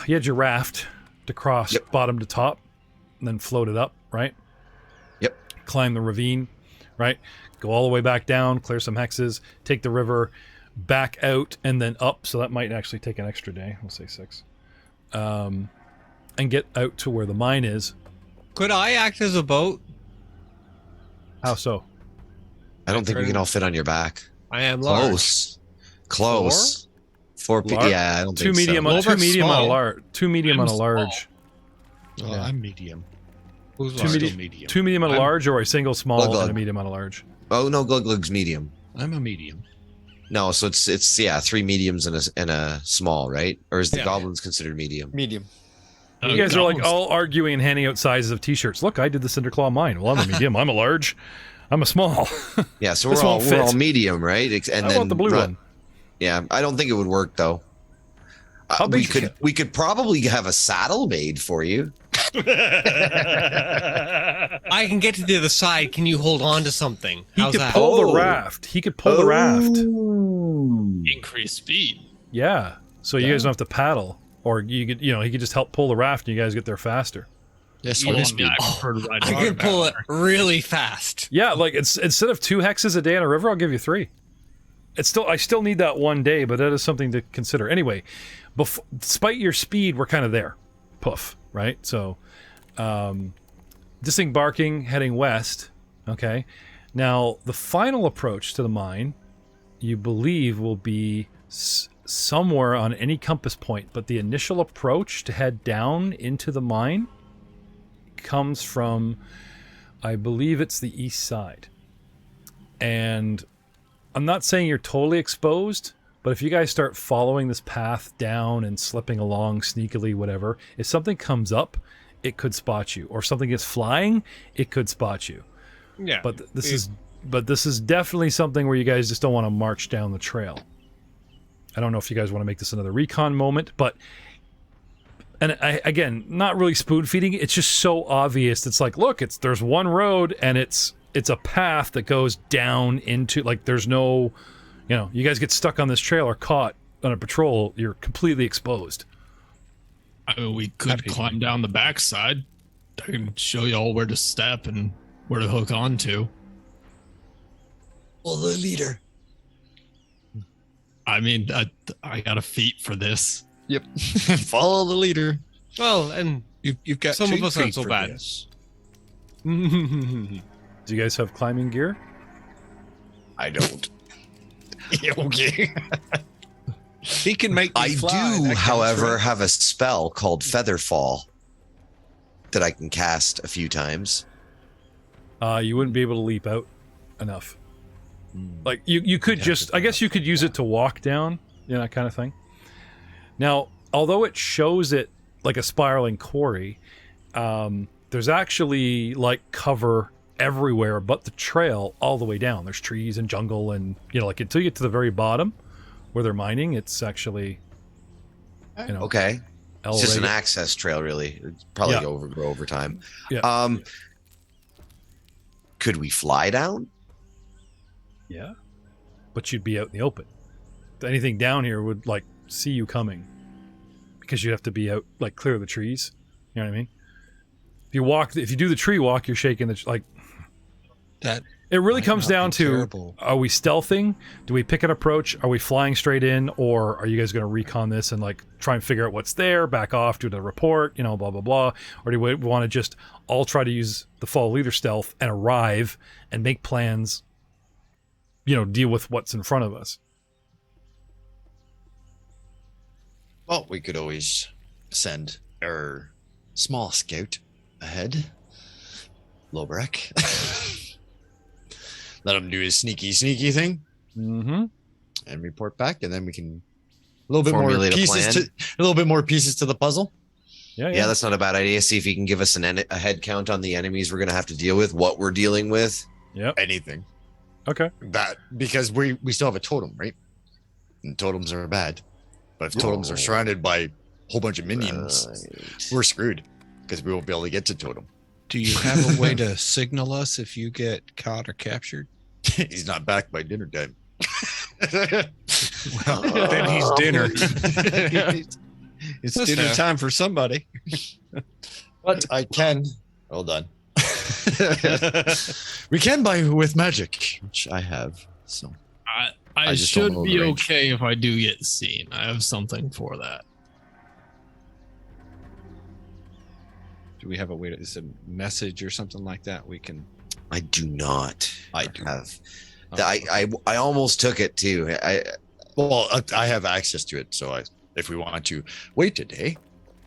[SPEAKER 2] You had your raft to cross bottom to top, and then float it up, right?
[SPEAKER 3] Yep.
[SPEAKER 2] Climb the ravine, right? Go all the way back down, clear some hexes, take the river back out, and then up. So that might actually take an extra day. We'll say 6. And get out to where the mine is.
[SPEAKER 5] Could I act as a boat?
[SPEAKER 2] How so?
[SPEAKER 3] I don't think we can all fit on your back.
[SPEAKER 5] I am large.
[SPEAKER 3] Close. 4 people.
[SPEAKER 2] Large?
[SPEAKER 3] Yeah, I don't
[SPEAKER 2] Two
[SPEAKER 3] think
[SPEAKER 2] medium,
[SPEAKER 3] so.
[SPEAKER 2] two medium on a
[SPEAKER 5] small.
[SPEAKER 2] large. Two medium
[SPEAKER 4] I'm
[SPEAKER 2] on a large.
[SPEAKER 1] Oh,
[SPEAKER 2] Yeah.
[SPEAKER 1] I'm medium.
[SPEAKER 5] Who's
[SPEAKER 2] Two,
[SPEAKER 5] large?
[SPEAKER 2] medium. Two medium on a
[SPEAKER 1] I'm-
[SPEAKER 2] large, or a single small
[SPEAKER 3] Glug, glug.
[SPEAKER 2] and a medium on a large.
[SPEAKER 3] Oh no, Glug's medium.
[SPEAKER 1] I'm a medium.
[SPEAKER 3] No, so it's 3 mediums and a small, right? Or is the
[SPEAKER 5] Yeah.
[SPEAKER 3] goblins considered medium?
[SPEAKER 5] Medium.
[SPEAKER 2] You guys are like all arguing and handing out sizes of t-shirts. Look, I did the Cinderclaw mine. Well, I'm a medium. I'm a large. I'm a small.
[SPEAKER 3] Yeah, so
[SPEAKER 2] This
[SPEAKER 3] we're
[SPEAKER 2] won't fit.
[SPEAKER 3] all medium, right? And
[SPEAKER 2] How
[SPEAKER 3] then
[SPEAKER 2] about the blue one?
[SPEAKER 3] Yeah, I don't think it would work though.
[SPEAKER 2] How
[SPEAKER 3] we
[SPEAKER 2] big-
[SPEAKER 3] could probably have a saddle made for you.
[SPEAKER 5] I can get to the other side. Can you hold on to something?
[SPEAKER 2] He
[SPEAKER 5] How's
[SPEAKER 2] could
[SPEAKER 5] that?
[SPEAKER 2] pull
[SPEAKER 3] Oh.
[SPEAKER 2] the raft. He could pull the raft.
[SPEAKER 4] Increase speed.
[SPEAKER 2] Yeah. So you guys don't have to paddle, or you could, he could just help pull the raft, and you guys get there faster.
[SPEAKER 1] Yes,
[SPEAKER 4] Hold
[SPEAKER 1] what
[SPEAKER 4] on,
[SPEAKER 1] is
[SPEAKER 4] yeah, I prefer to ride
[SPEAKER 5] I
[SPEAKER 4] water
[SPEAKER 5] can pull it
[SPEAKER 4] back.
[SPEAKER 5] really fast.
[SPEAKER 2] Yeah, like instead of 2 hexes a day on a river, I'll give you 3. I still need that one day, but that is something to consider. Anyway, despite your speed, we're kind of there. Poof, right? So, disembarking, heading west. Okay. Now, the final approach to the mine, you believe, will be somewhere on any compass point, but the initial approach to head down into the mine comes from, I believe it's the east side. And I'm not saying you're totally exposed, but if you guys start following this path down and slipping along sneakily, whatever, if something comes up, it could spot you. Or if something is flying, it could spot you.
[SPEAKER 5] Yeah.
[SPEAKER 2] But this is definitely something where you guys just don't want to march down the trail. I don't know if you guys want to make this another recon moment, but again, not really spoon feeding. It's just so obvious. It's like, look, there's one road and it's a path that goes down into, like, there's no, you guys get stuck on this trail or caught on a patrol, you're completely exposed.
[SPEAKER 4] I mean, we could climb down the backside. I can show you all where to step and where to hook onto.
[SPEAKER 3] Well, the leader.
[SPEAKER 4] I mean, I got a feat for this.
[SPEAKER 1] Yep.
[SPEAKER 4] Follow the leader.
[SPEAKER 5] Well, and
[SPEAKER 1] You've got
[SPEAKER 5] Some of
[SPEAKER 1] 2
[SPEAKER 5] us aren't
[SPEAKER 1] feet
[SPEAKER 5] so
[SPEAKER 1] for
[SPEAKER 5] bad.
[SPEAKER 1] this.
[SPEAKER 2] Do you guys have climbing gear?
[SPEAKER 3] I don't.
[SPEAKER 4] Okay.
[SPEAKER 1] He can make me
[SPEAKER 3] I
[SPEAKER 1] fly,
[SPEAKER 3] do,
[SPEAKER 1] that
[SPEAKER 3] however,
[SPEAKER 1] cantrip.
[SPEAKER 3] have a spell called Featherfall that I can cast a few times.
[SPEAKER 2] You wouldn't be able to leap out enough. Like you could just, I guess you could use it to walk down, that kind of thing. Now, although it shows it like a spiraling quarry. There's actually like cover everywhere but the trail all the way down. There's trees and jungle, and like until you get to the very bottom where they're mining, it's actually
[SPEAKER 3] Okay. It's just an access trail, really. It's probably grow over time.
[SPEAKER 2] Yeah.
[SPEAKER 3] Could we fly down?
[SPEAKER 2] Yeah. But you'd be out in the open. Anything down here would like see you coming, because you have to be out, like clear the trees. You know what I mean? If you do the tree walk, you're shaking
[SPEAKER 1] That
[SPEAKER 2] it really comes down to,
[SPEAKER 1] terrible.
[SPEAKER 2] Are we stealthing? Do we pick an approach? Are we flying straight in? Or are you guys going to recon this and like try and figure out what's there, back off, do the report, blah, blah, blah? Or do we want to just all try to use the fall leader stealth and arrive and make plans, deal with what's in front of us?
[SPEAKER 7] Well, we could always send our small scout ahead. Lobrak. Let him do his sneaky thing.
[SPEAKER 2] Mm-hmm.
[SPEAKER 7] And report back, and then we can a little bit more pieces to the puzzle.
[SPEAKER 3] Yeah, that's not a bad idea. See if he can give us a head count on the enemies we're going to have to deal with, what we're dealing with.
[SPEAKER 2] Yep.
[SPEAKER 7] Anything.
[SPEAKER 2] Okay.
[SPEAKER 7] That, because we still have a totem, right? And totems are bad. But if totems are surrounded by a whole bunch of minions, we're screwed, because we won't be able to get to totem.
[SPEAKER 1] Do you have a way to signal us if you get caught or captured?
[SPEAKER 7] He's not back by dinner time.
[SPEAKER 1] Well, then he's dinner. It's dinner time for somebody.
[SPEAKER 7] But I can. Hold on. We can buy with magic, which I have. So
[SPEAKER 4] I
[SPEAKER 7] just don't
[SPEAKER 4] should
[SPEAKER 7] know
[SPEAKER 4] be
[SPEAKER 7] the range.
[SPEAKER 4] okay if I do get seen. I have something for that.
[SPEAKER 1] Do we have a way to? Is a message or something like that we can?
[SPEAKER 3] I do not.
[SPEAKER 7] I do.
[SPEAKER 3] Have. I almost took it too.
[SPEAKER 7] I have access to it, so if we want to wait a day,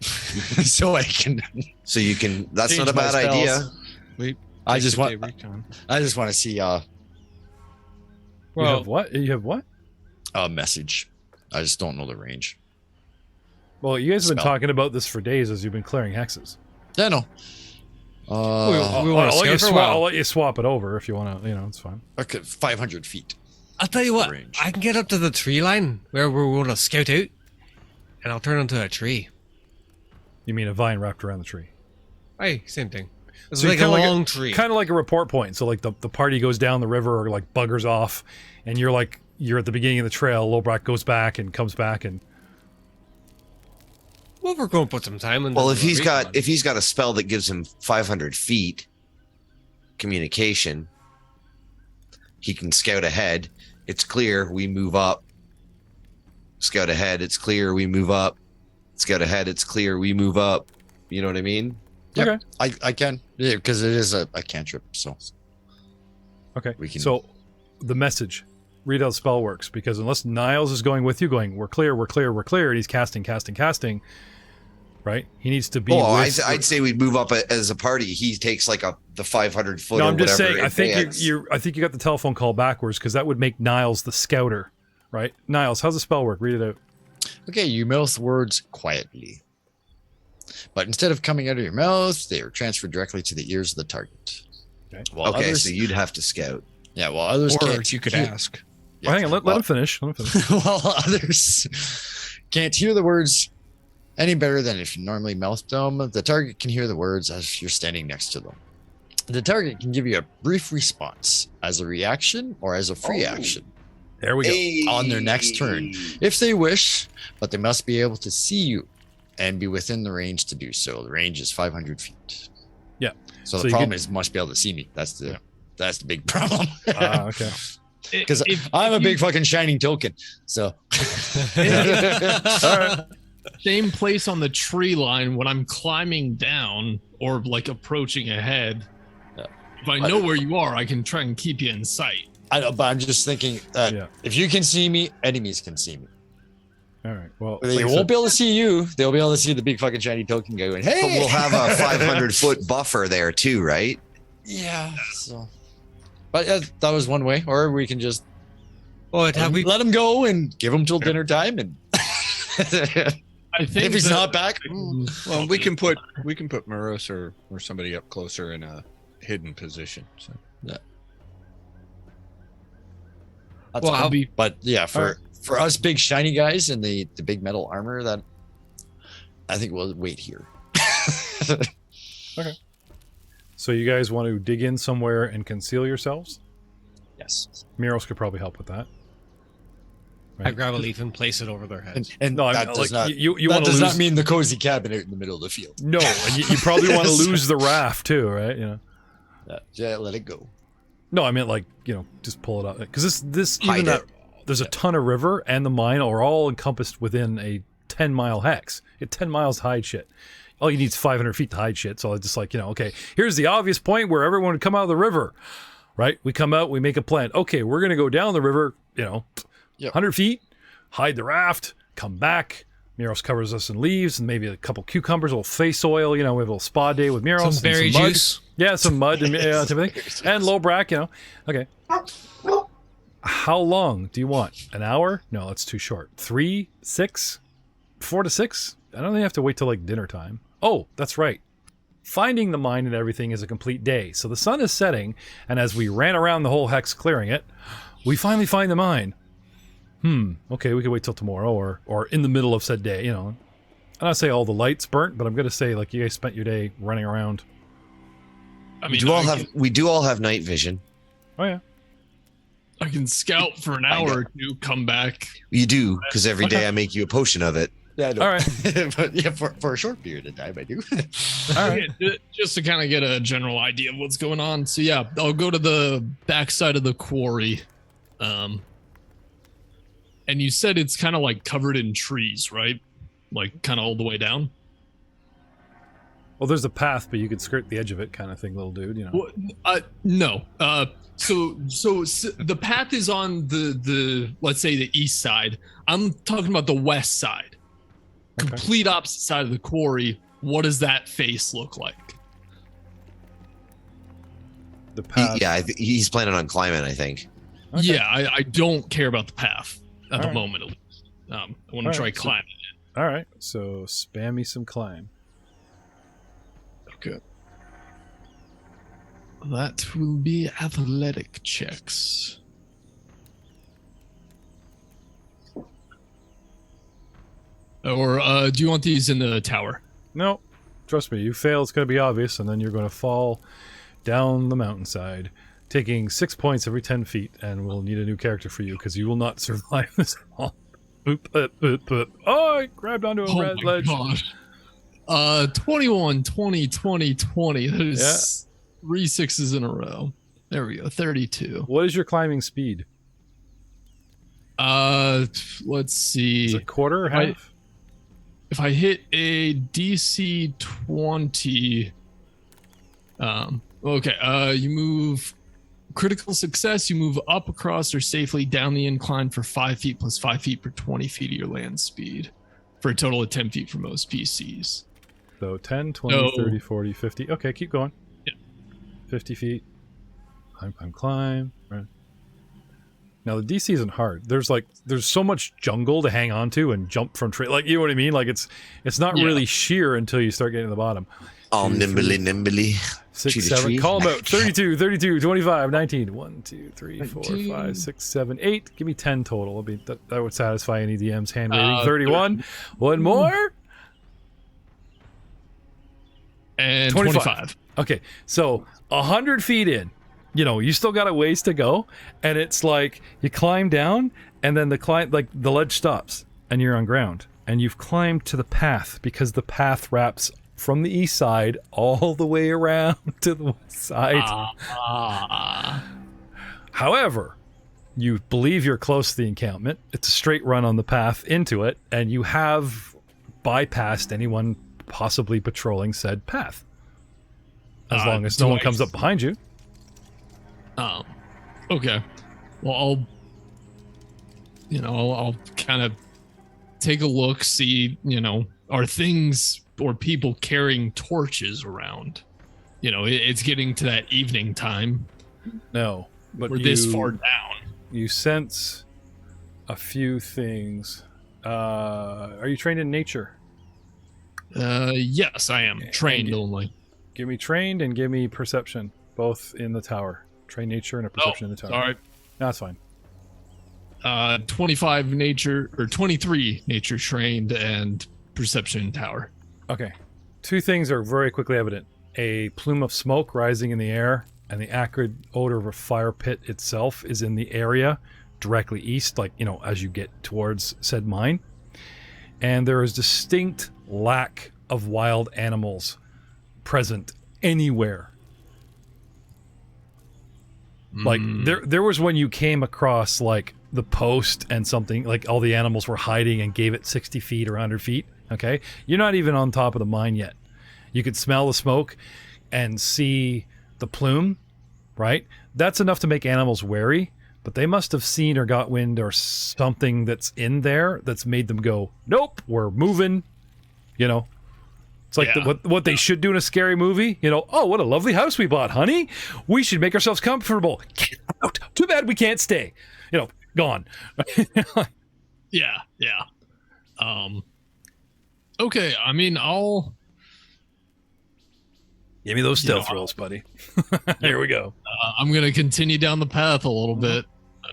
[SPEAKER 7] so I can.
[SPEAKER 3] So you can. That's
[SPEAKER 7] Change
[SPEAKER 3] not a
[SPEAKER 7] my
[SPEAKER 3] bad
[SPEAKER 7] spells.
[SPEAKER 3] idea.
[SPEAKER 7] I just want.
[SPEAKER 1] Recon.
[SPEAKER 7] I just want to see
[SPEAKER 2] You have what? You have what?
[SPEAKER 7] a message. I just don't know the range.
[SPEAKER 2] Well, you guys have been
[SPEAKER 7] Spell.
[SPEAKER 2] talking about this for days as you've been clearing hexes.
[SPEAKER 7] Yeah, no.
[SPEAKER 5] we want
[SPEAKER 2] I'll
[SPEAKER 5] to
[SPEAKER 2] let you
[SPEAKER 5] scout for a while.
[SPEAKER 2] I'll let you swap it over if you want to. It's fine.
[SPEAKER 7] Okay, 500 feet.
[SPEAKER 5] I'll tell you what,
[SPEAKER 7] range.
[SPEAKER 5] I can get up to the tree line where we're going to scout out, and I'll turn into a tree.
[SPEAKER 2] You mean a vine wrapped around the tree?
[SPEAKER 5] Hey, same thing. It's
[SPEAKER 2] So
[SPEAKER 5] like a
[SPEAKER 2] kinda
[SPEAKER 5] long tree.
[SPEAKER 2] Kind of like a report point. So like the party goes down the river or like buggers off, and you're at the beginning of the trail. Lobrak goes back and comes back, and
[SPEAKER 5] Well, we're going to put some time in.
[SPEAKER 3] Well, if he's got a spell that gives him 500 feet communication, he can scout ahead. It's clear, we move up. Scout ahead, it's clear, we move up. Scout ahead, it's clear, we move up. You know what I mean?
[SPEAKER 7] Yep.
[SPEAKER 2] Okay.
[SPEAKER 7] I can. Yeah, because it is a cantrip, so.
[SPEAKER 2] okay.
[SPEAKER 7] We can-
[SPEAKER 2] So the message, read how the spell works, because unless Niles is going with you, going we're clear, and he's casting, right? He needs to be.
[SPEAKER 3] Oh,
[SPEAKER 2] with,
[SPEAKER 3] I'd say we'd move up as a party. He takes like the 500 foot.
[SPEAKER 2] No,
[SPEAKER 3] or
[SPEAKER 2] I'm just
[SPEAKER 3] whatever
[SPEAKER 2] saying. I think
[SPEAKER 3] advance.
[SPEAKER 2] I think you got the telephone call backwards, because that would make Niles the scouter, right? Niles, how's the spell work? Read it out.
[SPEAKER 7] Okay, you mouth words quietly. But instead of coming out of your mouth, they are transferred directly to the ears of the target.
[SPEAKER 2] Okay.
[SPEAKER 7] While
[SPEAKER 3] Okay,
[SPEAKER 7] others,
[SPEAKER 3] so you'd have to scout.
[SPEAKER 7] yeah, while others
[SPEAKER 1] Or
[SPEAKER 7] can't
[SPEAKER 1] you could
[SPEAKER 7] hear-
[SPEAKER 1] ask.
[SPEAKER 7] Yeah,
[SPEAKER 2] Well, hang on, let him finish.
[SPEAKER 7] while others can't hear the words any better than if you normally mouth them, the target can hear the words as you're standing next to them. The target can give you a brief response as a reaction or as a free action
[SPEAKER 2] There we go.
[SPEAKER 7] on their next turn, if they wish, but they must be able to see you and be within the range to do so. The range is 500 feet.
[SPEAKER 2] Yeah.
[SPEAKER 7] So
[SPEAKER 2] So
[SPEAKER 7] the
[SPEAKER 2] you
[SPEAKER 7] problem
[SPEAKER 2] could-
[SPEAKER 7] is must be able to see me. That's the big problem.
[SPEAKER 2] Okay.
[SPEAKER 7] Because
[SPEAKER 4] If
[SPEAKER 7] I'm a
[SPEAKER 4] you-
[SPEAKER 7] big fucking shining token. So
[SPEAKER 4] same place on the tree line when I'm climbing down or like approaching ahead.
[SPEAKER 7] Yeah.
[SPEAKER 4] If I know where you are, I can try and keep you in sight.
[SPEAKER 7] I know, but I'm just thinking that
[SPEAKER 2] Yeah.
[SPEAKER 7] if you can see me, enemies can see me.
[SPEAKER 2] All right. Well,
[SPEAKER 7] They
[SPEAKER 2] like I
[SPEAKER 7] won't
[SPEAKER 2] said,
[SPEAKER 7] be able to see you. They'll be able to see the big fucking shiny token guy going, hey.
[SPEAKER 3] But we'll have a 500 foot buffer there too, right?
[SPEAKER 7] Yeah. So, but that was one way, or we can just
[SPEAKER 5] Oh, have we?
[SPEAKER 7] let them go and give them till dinner time, and
[SPEAKER 4] I think
[SPEAKER 7] If he's
[SPEAKER 4] that-
[SPEAKER 7] not back,
[SPEAKER 1] Well, we can put Muros or somebody up closer in a hidden position. So.
[SPEAKER 7] that's
[SPEAKER 5] Well, I'll
[SPEAKER 7] be. But yeah, for us big shiny guys in the big metal armor, that I think we'll wait here.
[SPEAKER 2] So you guys want to dig in somewhere and conceal yourselves?
[SPEAKER 7] Yes.
[SPEAKER 2] Miros could probably help with that.
[SPEAKER 5] I grab a leaf and place it over their heads.
[SPEAKER 7] And
[SPEAKER 2] No, I
[SPEAKER 7] that
[SPEAKER 2] mean,
[SPEAKER 7] does
[SPEAKER 2] like,
[SPEAKER 7] not.
[SPEAKER 2] you
[SPEAKER 7] that
[SPEAKER 2] want to
[SPEAKER 7] does
[SPEAKER 2] lose.
[SPEAKER 7] not mean the cozy cabin out in the middle of the field.
[SPEAKER 2] No, and you probably want to lose the raft too, right? You know.
[SPEAKER 7] Yeah, let it go.
[SPEAKER 2] No, I meant like just pull it up because this
[SPEAKER 3] Hide
[SPEAKER 2] even that
[SPEAKER 3] it.
[SPEAKER 2] there's a ton of river and the mine are all encompassed within a 10-mile hex. You have 10 miles to hide shit. All you need is 500 feet to hide shit. So I just like okay, here's the obvious point where everyone would come out of the river, right? We come out, we make a plan. Okay, we're gonna go down the river, 100 feet, hide the raft, come back. Miros covers us in leaves and maybe a couple cucumbers, a little face oil. We have a little spa day with Miros.
[SPEAKER 5] Some
[SPEAKER 2] and
[SPEAKER 5] berry
[SPEAKER 2] mud.
[SPEAKER 5] juice.
[SPEAKER 2] Yeah, some mud and everything. And low brack, Okay. How long do you want? An hour? No, that's too short. 3, 6, 4 to 6? I don't think you have to wait till like dinner time. Oh, that's right. Finding the mine and everything is a complete day. So the sun is setting, and as we ran around the whole hex clearing it, we finally find the mine. Okay, we could wait till tomorrow or in the middle of said day, I'm not say all the lights burnt, but I'm going to say like you guys spent your day running around.
[SPEAKER 4] I
[SPEAKER 3] We
[SPEAKER 4] mean,
[SPEAKER 3] do all have night vision.
[SPEAKER 2] Oh, yeah.
[SPEAKER 4] I can scout for an hour or two, come back.
[SPEAKER 3] You do, because every day I make you a potion of it.
[SPEAKER 7] Yeah, I know.
[SPEAKER 2] All right.
[SPEAKER 7] But yeah, for a short period of time, I do.
[SPEAKER 2] All right.
[SPEAKER 4] Just to kind of get a general idea of what's going on. So yeah, I'll go to the backside of the quarry. And you said it's kind of like covered in trees, right? Like kind of all the way down?
[SPEAKER 2] Well, there's a path, but you could skirt the edge of it kind of thing, little dude,
[SPEAKER 4] Well, no. So the path is on the let's say the east side. I'm talking about the west side.
[SPEAKER 2] Okay.
[SPEAKER 4] Complete opposite side of the quarry. What does that face look like?
[SPEAKER 2] The path.
[SPEAKER 3] He's planning on climbing, I think.
[SPEAKER 2] Okay.
[SPEAKER 4] Yeah, I don't care about the path at the
[SPEAKER 2] Alright.
[SPEAKER 4] moment, at least. I want to
[SPEAKER 2] Alright,
[SPEAKER 4] try
[SPEAKER 2] so-
[SPEAKER 4] climbing it.
[SPEAKER 2] All right. So spam me some climb.
[SPEAKER 4] Okay. That will be athletic checks. Or do you want these in the tower?
[SPEAKER 2] No, trust me. You fail, it's going to be obvious, and then you're going to fall down the mountainside, taking 6 points every 10 feet, and we'll need a new character for you because you will not survive this at all. Oh, I grabbed onto a red ledge.
[SPEAKER 4] God. 21, 20, 20, 20. That is 3 6s in a row. There we go. 32.
[SPEAKER 2] What is your climbing speed?
[SPEAKER 4] Let's see.
[SPEAKER 2] Is it quarter,
[SPEAKER 4] I-
[SPEAKER 2] half?
[SPEAKER 4] If I hit a DC 20, you move critical success, you move up across or safely down the incline for 5 feet plus 5 feet per 20 feet of your land speed for a total of 10 feet for most PCs.
[SPEAKER 2] So 10, 20,
[SPEAKER 4] No.
[SPEAKER 2] 30, 40, 50. Okay, keep going.
[SPEAKER 4] Yeah.
[SPEAKER 2] 50 feet. Climb. Right. Now the DC isn't hard. There's so much jungle to hang on to and jump from tree. Like, you know what I mean? Like it's not
[SPEAKER 4] Yeah.
[SPEAKER 2] really sheer until you start getting to the bottom.
[SPEAKER 3] All
[SPEAKER 2] 2, 3,
[SPEAKER 3] nimbly.
[SPEAKER 2] 6,
[SPEAKER 3] Tree to
[SPEAKER 2] 7.
[SPEAKER 3] tree.
[SPEAKER 2] Call them out. 32, 32, 25, 19. 1, 2, 3, 4, 5, 6, 7, 8. Give me 10 total. I mean, that would satisfy any DM's hand rating. 31. One more.
[SPEAKER 4] And
[SPEAKER 2] 25.
[SPEAKER 4] 25.
[SPEAKER 2] Okay, so 100 feet in, you still got a ways to go, and it's like you climb down, and then the ledge stops, and you're on ground, and you've climbed to the path because the path wraps from the east side all the way around to the west side. However, you believe you're close to the encampment. It's a straight run on the path into it, and you have bypassed anyone possibly patrolling said path. As long as no one comes up behind you.
[SPEAKER 4] Okay. Well, I'll kind of take a look, see, are things or people carrying torches around? It's getting to that evening time.
[SPEAKER 2] No, but
[SPEAKER 4] We're this far down.
[SPEAKER 2] You sense a few things. Are you trained in nature?
[SPEAKER 4] Yes, I am trained
[SPEAKER 2] And
[SPEAKER 4] only.
[SPEAKER 2] give me trained and give me perception, both in the tower. Trained nature and a perception in the tower.
[SPEAKER 4] Sorry.
[SPEAKER 2] No, that's fine.
[SPEAKER 4] 25 nature or 23 nature trained and perception tower.
[SPEAKER 2] Okay. Two things are very quickly evident. A plume of smoke rising in the air, and the acrid odor of a fire pit itself is in the area directly east, like, as you get towards said mine. And there is distinct lack of wild animals present anywhere. Like, there was when you came across, like, the post and something, like, all the animals were hiding and gave it 60 feet or 100 feet, okay? You're not even on top of the mine yet. You could smell the smoke and see the plume, right? That's enough to make animals wary, but they must have seen or got wind or something that's in there that's made them go, nope, we're moving, It's like what they should do in a scary movie, oh, what a lovely house we bought, honey. We should make ourselves comfortable. Get out. Too bad we can't stay. Gone.
[SPEAKER 4] Yeah. Okay, I mean, I'll...
[SPEAKER 2] Give me those stealth rolls, buddy. Here we go.
[SPEAKER 4] I'm going to continue down the path a little bit.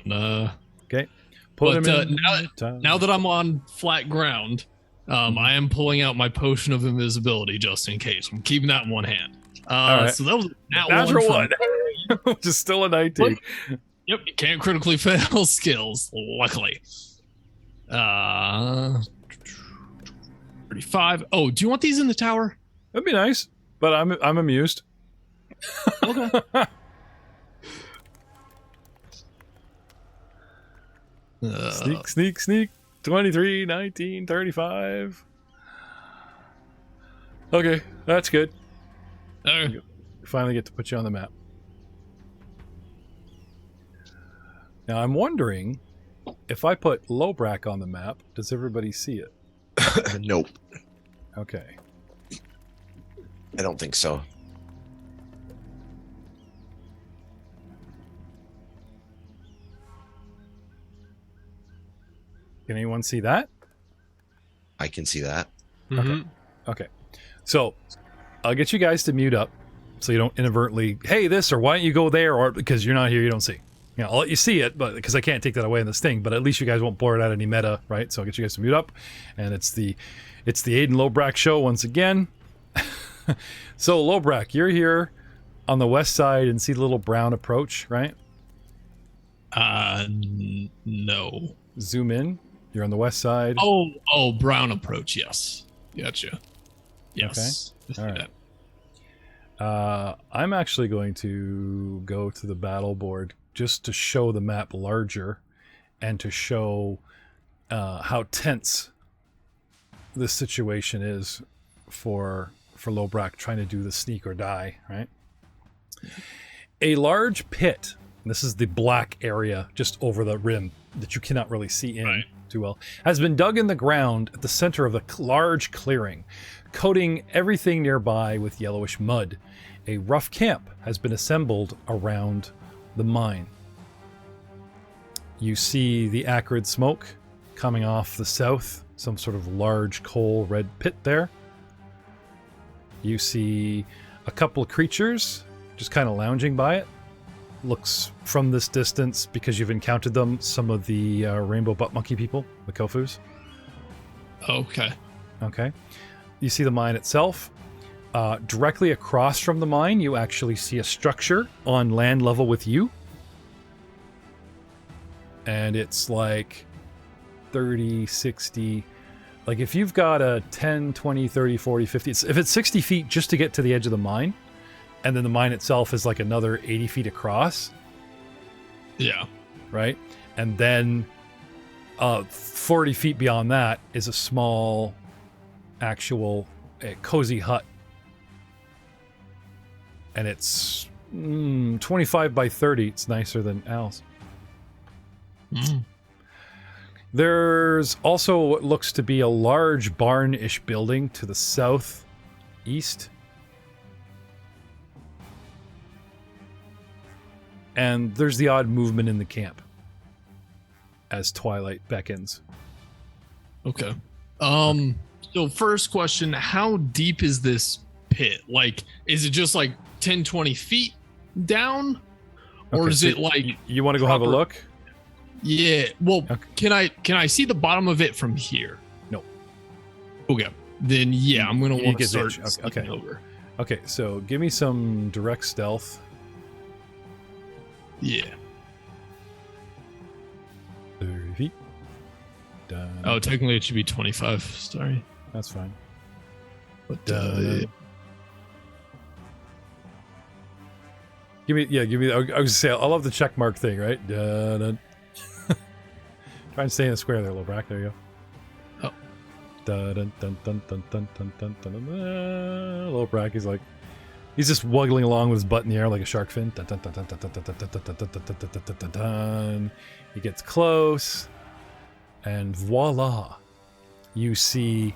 [SPEAKER 4] And,
[SPEAKER 2] okay.
[SPEAKER 4] But now that I'm on flat ground, I am pulling out my potion of invisibility just in case. I'm keeping that in one hand.
[SPEAKER 2] Right.
[SPEAKER 4] So that was
[SPEAKER 2] natural one. Which is still a 19.
[SPEAKER 4] Yep, you can't critically fail skills, luckily. 35. Oh, do you want these in the tower?
[SPEAKER 2] That'd be nice, but I'm amused.
[SPEAKER 4] Okay.
[SPEAKER 2] Sneak. 23, 19, 35. Okay, that's good.
[SPEAKER 4] Okay.
[SPEAKER 2] Finally get to put you on the map. Now I'm wondering, if I put Lobrak on the map, does everybody see it?
[SPEAKER 3] Nope.
[SPEAKER 2] Okay.
[SPEAKER 3] I don't think so.
[SPEAKER 2] Can anyone see that?
[SPEAKER 3] I can see that.
[SPEAKER 2] Okay. So I'll get you guys to mute up so you don't inadvertently, hey, this, or why don't you go there, or because you're not here, you don't see. I'll let you see it, but because I can't take that away in this thing, but at least you guys won't blur it out any meta, right? So I'll get you guys to mute up. And it's the Aiden Lobrak show once again. So Lobrak, you're here on the west side and see the little brown approach, right?
[SPEAKER 4] No.
[SPEAKER 2] Zoom in. You're on the west side.
[SPEAKER 4] Oh, brown approach. Yes. Gotcha. Yes.
[SPEAKER 2] Okay. All right. I'm actually going to go to the battle board just to show the map larger and to show how tense this situation is for Lobrak trying to do the sneak or die, right? A large pit, and this is the black area just over the rim that you cannot really see in too well, has been dug in the ground at the center of a large clearing, coating everything nearby with yellowish mud. A rough camp has been assembled around the mine. You see the acrid smoke coming off the south, some sort of large coal red pit there. You see a couple of creatures just kind of lounging by it. Looks from this distance, because you've encountered them, some of the rainbow butt monkey people, the Kofus.
[SPEAKER 4] Okay.
[SPEAKER 2] You see the mine itself. Directly across from the mine, you actually see a structure on land level with you. And it's like 30, 60... Like if you've got a 10, 20, 30, 40, 50... if it's 60 feet just to get to the edge of the mine, and then the mine itself is like another 80 feet across.
[SPEAKER 4] Yeah.
[SPEAKER 2] Right? And then 40 feet beyond that is a small, actual cozy hut. And it's 25 by 30. It's nicer than Al's. There's also what looks to be a large barn-ish building to the southeast. And there's the odd movement in the camp as twilight beckons.
[SPEAKER 4] Okay. So first question, how deep is this pit? Like, is it just like 10, 20 feet down? Or
[SPEAKER 2] Okay,
[SPEAKER 4] is
[SPEAKER 2] so
[SPEAKER 4] it like
[SPEAKER 2] you want to go have a
[SPEAKER 4] proper-
[SPEAKER 2] look?
[SPEAKER 4] Yeah. Well,
[SPEAKER 2] Okay.
[SPEAKER 4] can I see the bottom of it from here?
[SPEAKER 2] No.
[SPEAKER 4] Okay. Then yeah, I'm gonna
[SPEAKER 2] You
[SPEAKER 4] want to
[SPEAKER 2] get
[SPEAKER 4] start
[SPEAKER 2] rich. Okay,
[SPEAKER 4] sneaking
[SPEAKER 2] okay.
[SPEAKER 4] over.
[SPEAKER 2] Okay, so give me some direct stealth.
[SPEAKER 4] Yeah.
[SPEAKER 2] 30 feet. Done.
[SPEAKER 4] Oh, technically it should be 25. Sorry.
[SPEAKER 2] That's fine.
[SPEAKER 4] But
[SPEAKER 2] Done. Give me. I was gonna say, I love the check mark thing, right? Dun. Try and stay in the square there, little Brack. There you go.
[SPEAKER 4] Oh.
[SPEAKER 2] Dun, dun, dun, dun, dun, dun, dun, dun, dun, dun. Little Brack, he's just waggling along with his butt in the air like a shark fin. Dun, dun, dun, dun, dun, dun, dun, dun, dun, dun, dun, dun, dun, dun, dun, dun. He gets close, and voila, you see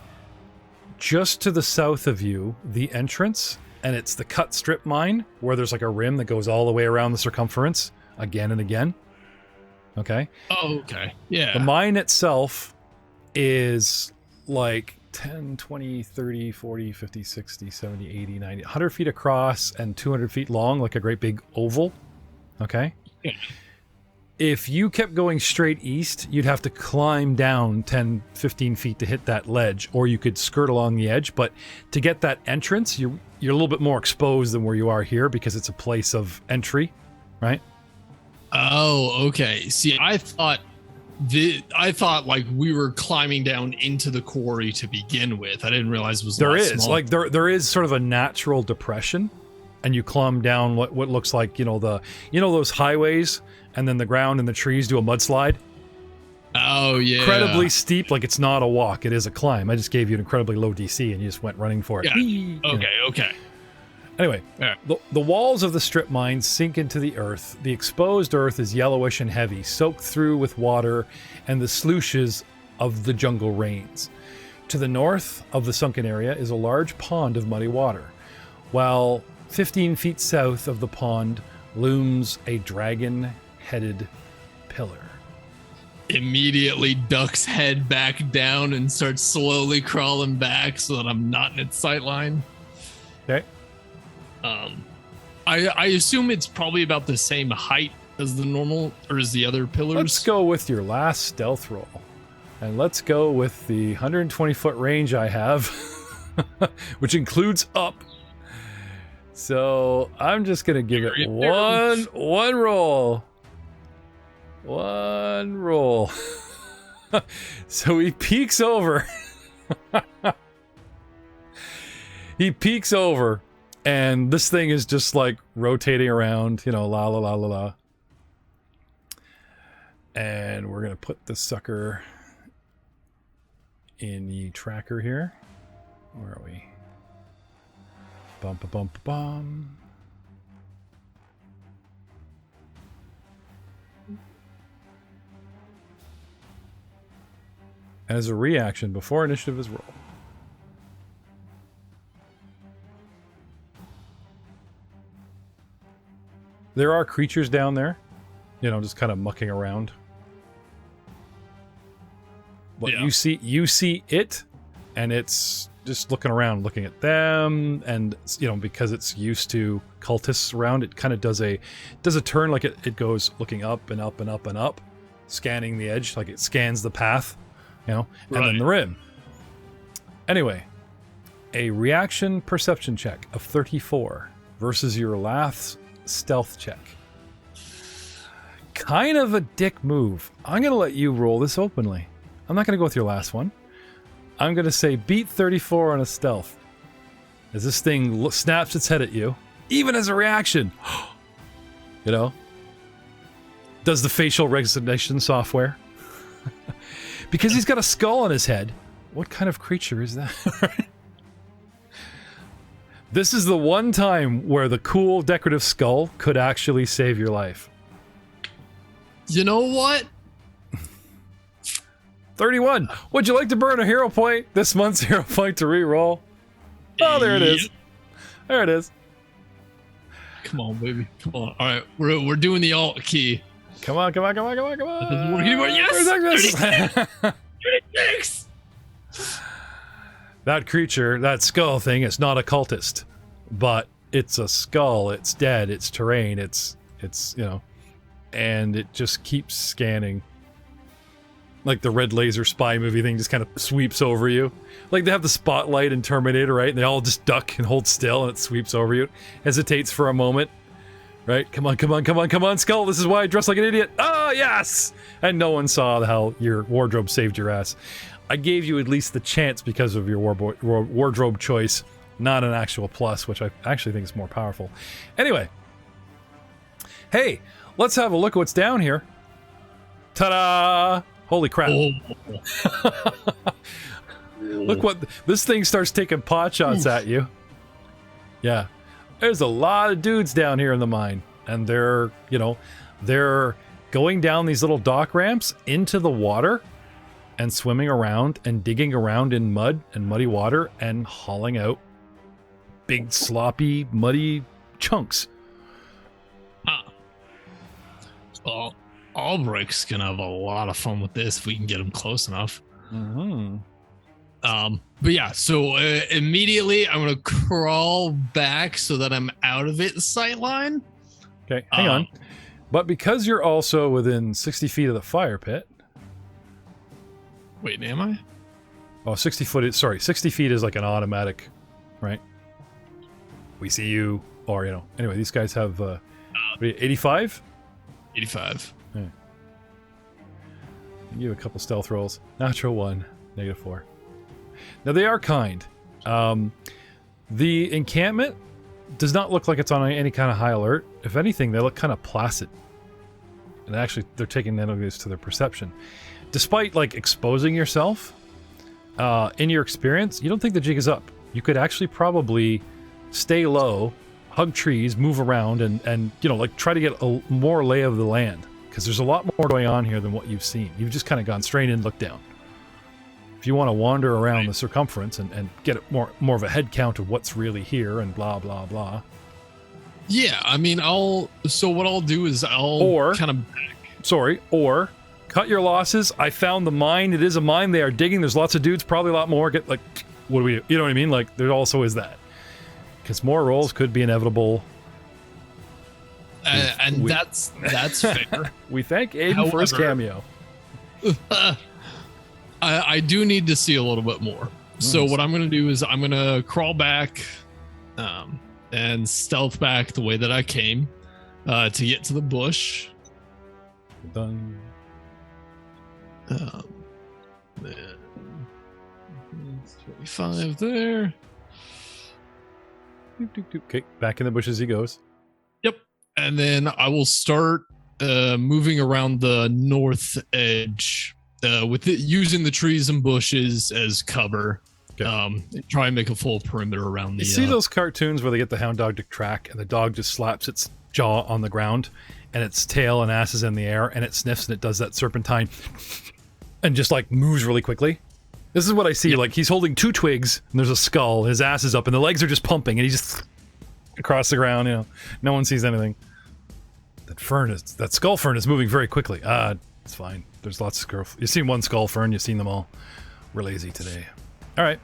[SPEAKER 2] just to the south of you the entrance, and it's the cut strip mine where there's like a rim that goes all the way around the circumference again and again. Okay.
[SPEAKER 4] Oh, okay. Yeah.
[SPEAKER 2] The mine itself is like 10, 20, 30, 40, 50, 60, 70, 80, 90, 100 feet across and 200 feet long, like a great big oval. Okay.
[SPEAKER 4] Yeah.
[SPEAKER 2] If you kept going straight east, you'd have to climb down 10, 15 feet to hit that ledge, or you could skirt along the edge. But to get that entrance, you're a little bit more exposed than where you are here because it's a place of entry, right?
[SPEAKER 4] Oh, okay. See, I thought like we were climbing down into the quarry to begin with. I didn't realize it was
[SPEAKER 2] There
[SPEAKER 4] that
[SPEAKER 2] is
[SPEAKER 4] small.
[SPEAKER 2] like there is sort of a natural depression, and you climb down what looks like those highways, and then the ground and the trees do a mudslide.
[SPEAKER 4] Oh yeah.
[SPEAKER 2] Incredibly steep, like it's not a walk, it is a climb. I just gave you an incredibly low DC, and you just went running for it.
[SPEAKER 4] Yeah.
[SPEAKER 2] Whee!
[SPEAKER 4] Okay.
[SPEAKER 2] Anyway,
[SPEAKER 4] Yeah.
[SPEAKER 2] the walls of the strip mines sink into the earth. The exposed earth is yellowish and heavy, soaked through with water and the sluices of the jungle rains. To the north of the sunken area is a large pond of muddy water, while 15 feet south of the pond looms a dragon-headed pillar.
[SPEAKER 4] Immediately ducks head back down and starts slowly crawling back so that I'm not in its sight line.
[SPEAKER 2] Okay.
[SPEAKER 4] I assume it's probably about the same height as the normal or as the other pillars.
[SPEAKER 2] Let's go with your last stealth roll. And let's go with the 120-foot range I have, which includes up. So I'm just going to give it one roll. One roll. So he peeks over. He peeks over, and this thing is just like rotating around, la la la la la. And we're going to put the sucker in the tracker here. Where are we? Bum ba bum ba bum. As a reaction before initiative is rolled. There are creatures down there, just kind of mucking around. But
[SPEAKER 4] Yeah.
[SPEAKER 2] you see it, and it's just looking around, looking at them, and because it's used to cultists around, it kind of does a turn, like it goes looking up and up and up and up, scanning the edge, like it scans the path, and then the rim. Anyway, a reaction perception check of 34 versus your last stealth check. Kind of a dick move. I'm going to let you roll this openly. I'm not going to go with your last one. I'm going to say beat 34 on a stealth. As this thing snaps its head at you, even as a reaction. Does the facial recognition software. Because he's got a skull on his head. What kind of creature is that? This is the one time where the cool decorative skull could actually save your life.
[SPEAKER 4] You know what?
[SPEAKER 2] 31. Would you like to burn a hero point? This month's hero point to re-roll. Oh, there it is. There it is.
[SPEAKER 4] Come on, baby. Come on. All right, we're doing the alt key.
[SPEAKER 2] Come on.
[SPEAKER 4] Yes! 36!
[SPEAKER 2] that creature, that skull thing, is not a cultist, but it's a skull. It's dead. It's terrain. It's and it just keeps scanning. Like the red laser spy movie thing just kind of sweeps over you. Like they have the spotlight in Terminator, right? And they all just duck and hold still and it sweeps over you. Hesitates for a moment. Right? Come on, skull. This is why I dress like an idiot. Oh, yes! And no one saw how your wardrobe saved your ass. I gave you at least the chance because of your wardrobe choice, not an actual plus, which I actually think is more powerful. Anyway. Hey, let's have a look at what's down here. Ta-da! Holy crap.
[SPEAKER 4] Oh.
[SPEAKER 2] Look what... This thing starts taking pot shots at you. Yeah. There's a lot of dudes down here in the mine. And they're, they're going down these little dock ramps into the water and swimming around and digging around in mud and muddy water and hauling out big, sloppy, muddy chunks.
[SPEAKER 4] Well, Albrecht's gonna have a lot of fun with this if we can get him close enough.
[SPEAKER 2] Mm-hmm.
[SPEAKER 4] But yeah, so immediately I'm gonna crawl back so that I'm out of its sight line.
[SPEAKER 2] Okay, hang on. But because you're also within 60 feet of the fire pit.
[SPEAKER 4] Wait, am I?
[SPEAKER 2] Oh, 60 feet is like an automatic, right? We see you, or, anyway, these guys have 85?
[SPEAKER 4] 85.
[SPEAKER 2] Yeah. Give you a couple stealth rolls. Natural 1, -4. Now they are kind. The encampment does not look like it's on any kind of high alert. If anything, they look kind of placid. And actually, they're taking negatives to their perception. Despite, exposing yourself, in your experience, you don't think the jig is up. You could actually probably stay low, hug trees, move around, and try to get a more lay of the land. Because there's a lot more going on here than what you've seen. You've just kind of gone straight in, looked down. If you want to wander around the circumference and get more of a head count of what's really here and blah, blah, blah.
[SPEAKER 4] Yeah, I mean, so what I'll do is I'll kind of back.
[SPEAKER 2] Or cut your losses. I found the mine. It is a mine. They are digging. There's lots of dudes, probably a lot more. What do we do? You know what I mean? There also is that. Because more rolls could be inevitable.
[SPEAKER 4] And that's fair.
[SPEAKER 2] We thank Aiden for his cameo.
[SPEAKER 4] I do need to see a little bit more. So what I'm going to do is I'm going to crawl back and stealth back the way that I came to get to the bush.
[SPEAKER 2] Done.
[SPEAKER 4] Then 25 there.
[SPEAKER 2] Okay, back in the bushes he goes.
[SPEAKER 4] Yep. And then I will start moving around the north edge with using the trees and bushes as cover. Okay. Try and make a full perimeter around the...
[SPEAKER 2] You see those cartoons where they get the hound dog to track and the dog just slaps its jaw on the ground and its tail and ass is in the air and it sniffs and it does that serpentine and just moves really quickly? This is what I see. Yep. He's holding 2 twigs and there's a skull, his ass is up and the legs are just pumping and he's just across the ground, no one sees anything. That skull fern is moving very quickly. It's fine. There's lots of skull. You've seen one skull fern, you've seen them all. We're lazy today. All right.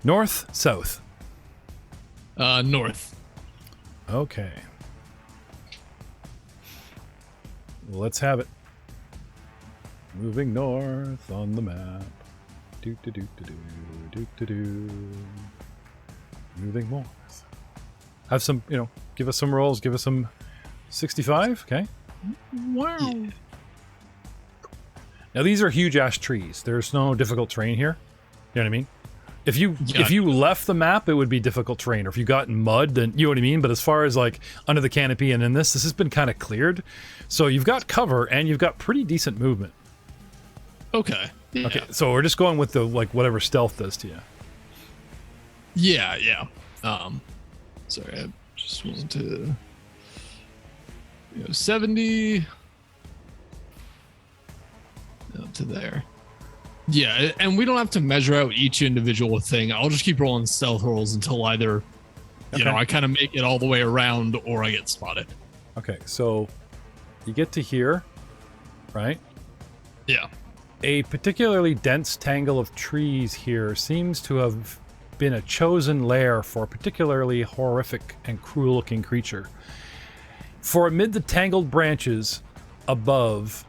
[SPEAKER 2] North, south.
[SPEAKER 4] North.
[SPEAKER 2] Okay. Well, let's have it. Moving north on the map. Moving north. Have some, give us some rolls. Give us some 65. Okay.
[SPEAKER 4] Wow. Yeah.
[SPEAKER 2] Now these are huge ash trees. There's no difficult terrain here. You know what I mean? If you left the map, it would be difficult terrain. Or if you got in mud, then you know what I mean? But as far as under the canopy and in this has been kind of cleared. So you've got cover and you've got pretty decent movement.
[SPEAKER 4] Okay. Yeah.
[SPEAKER 2] Okay, so we're just going with the whatever stealth does to you.
[SPEAKER 4] Yeah. Sorry, I just wanted to 70 up to there. Yeah, and we don't have to measure out each individual thing. I'll just keep rolling stealth rolls until either, I kind of make it all the way around or I get spotted.
[SPEAKER 2] Okay, so you get to here, right?
[SPEAKER 4] Yeah.
[SPEAKER 2] A particularly dense tangle of trees here seems to have been a chosen lair for a particularly horrific and cruel-looking creature. For amid the tangled branches above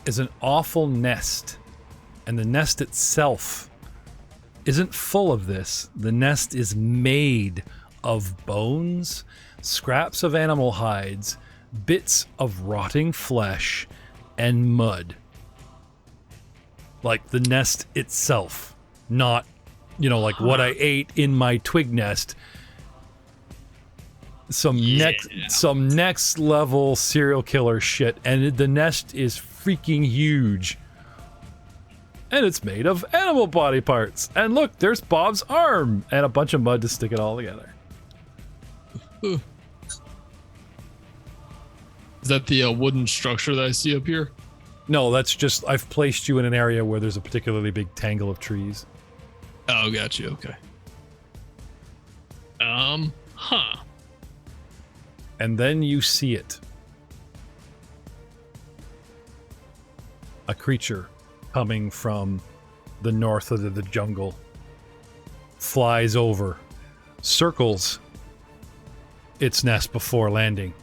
[SPEAKER 2] is an awful nest, and the nest itself isn't full of this. The nest is made of bones, scraps of animal hides, bits of rotting flesh, and mud. Like the nest itself, not, like what I ate in my twig nest. Some next level serial killer shit, and the nest is freaking huge. And it's made of animal body parts. And look, there's Bob's arm and a bunch of mud to stick it all together.
[SPEAKER 4] Is that the wooden structure that I see up here?
[SPEAKER 2] No, that's just, I've placed you in an area where there's a particularly big tangle of trees.
[SPEAKER 4] Oh, got you. Okay.
[SPEAKER 2] And then you see it. A creature coming from the north of the jungle. Flies over. Circles its nest before landing.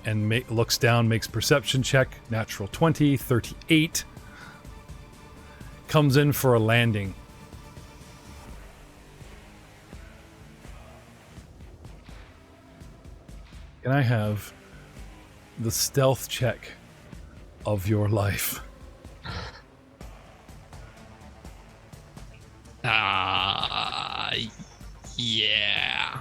[SPEAKER 2] And looks down, makes perception check. Natural 20, 38. Comes in for a landing. Can I have the stealth check of your life?
[SPEAKER 4] Yeah.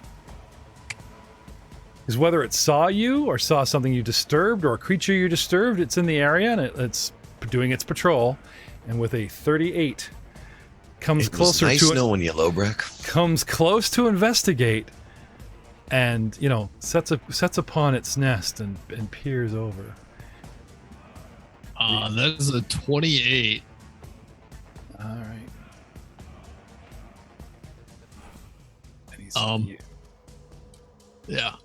[SPEAKER 2] Because whether it saw you or saw something you disturbed or a creature you disturbed, it's in the area and it's doing its patrol. And with a 38, comes closer
[SPEAKER 3] nice
[SPEAKER 2] to
[SPEAKER 3] knowing you, Lobrecht.
[SPEAKER 2] comes close to investigate, and sets upon its nest and peers over.
[SPEAKER 4] That is a 28.
[SPEAKER 2] All right. And he's
[SPEAKER 4] Yeah.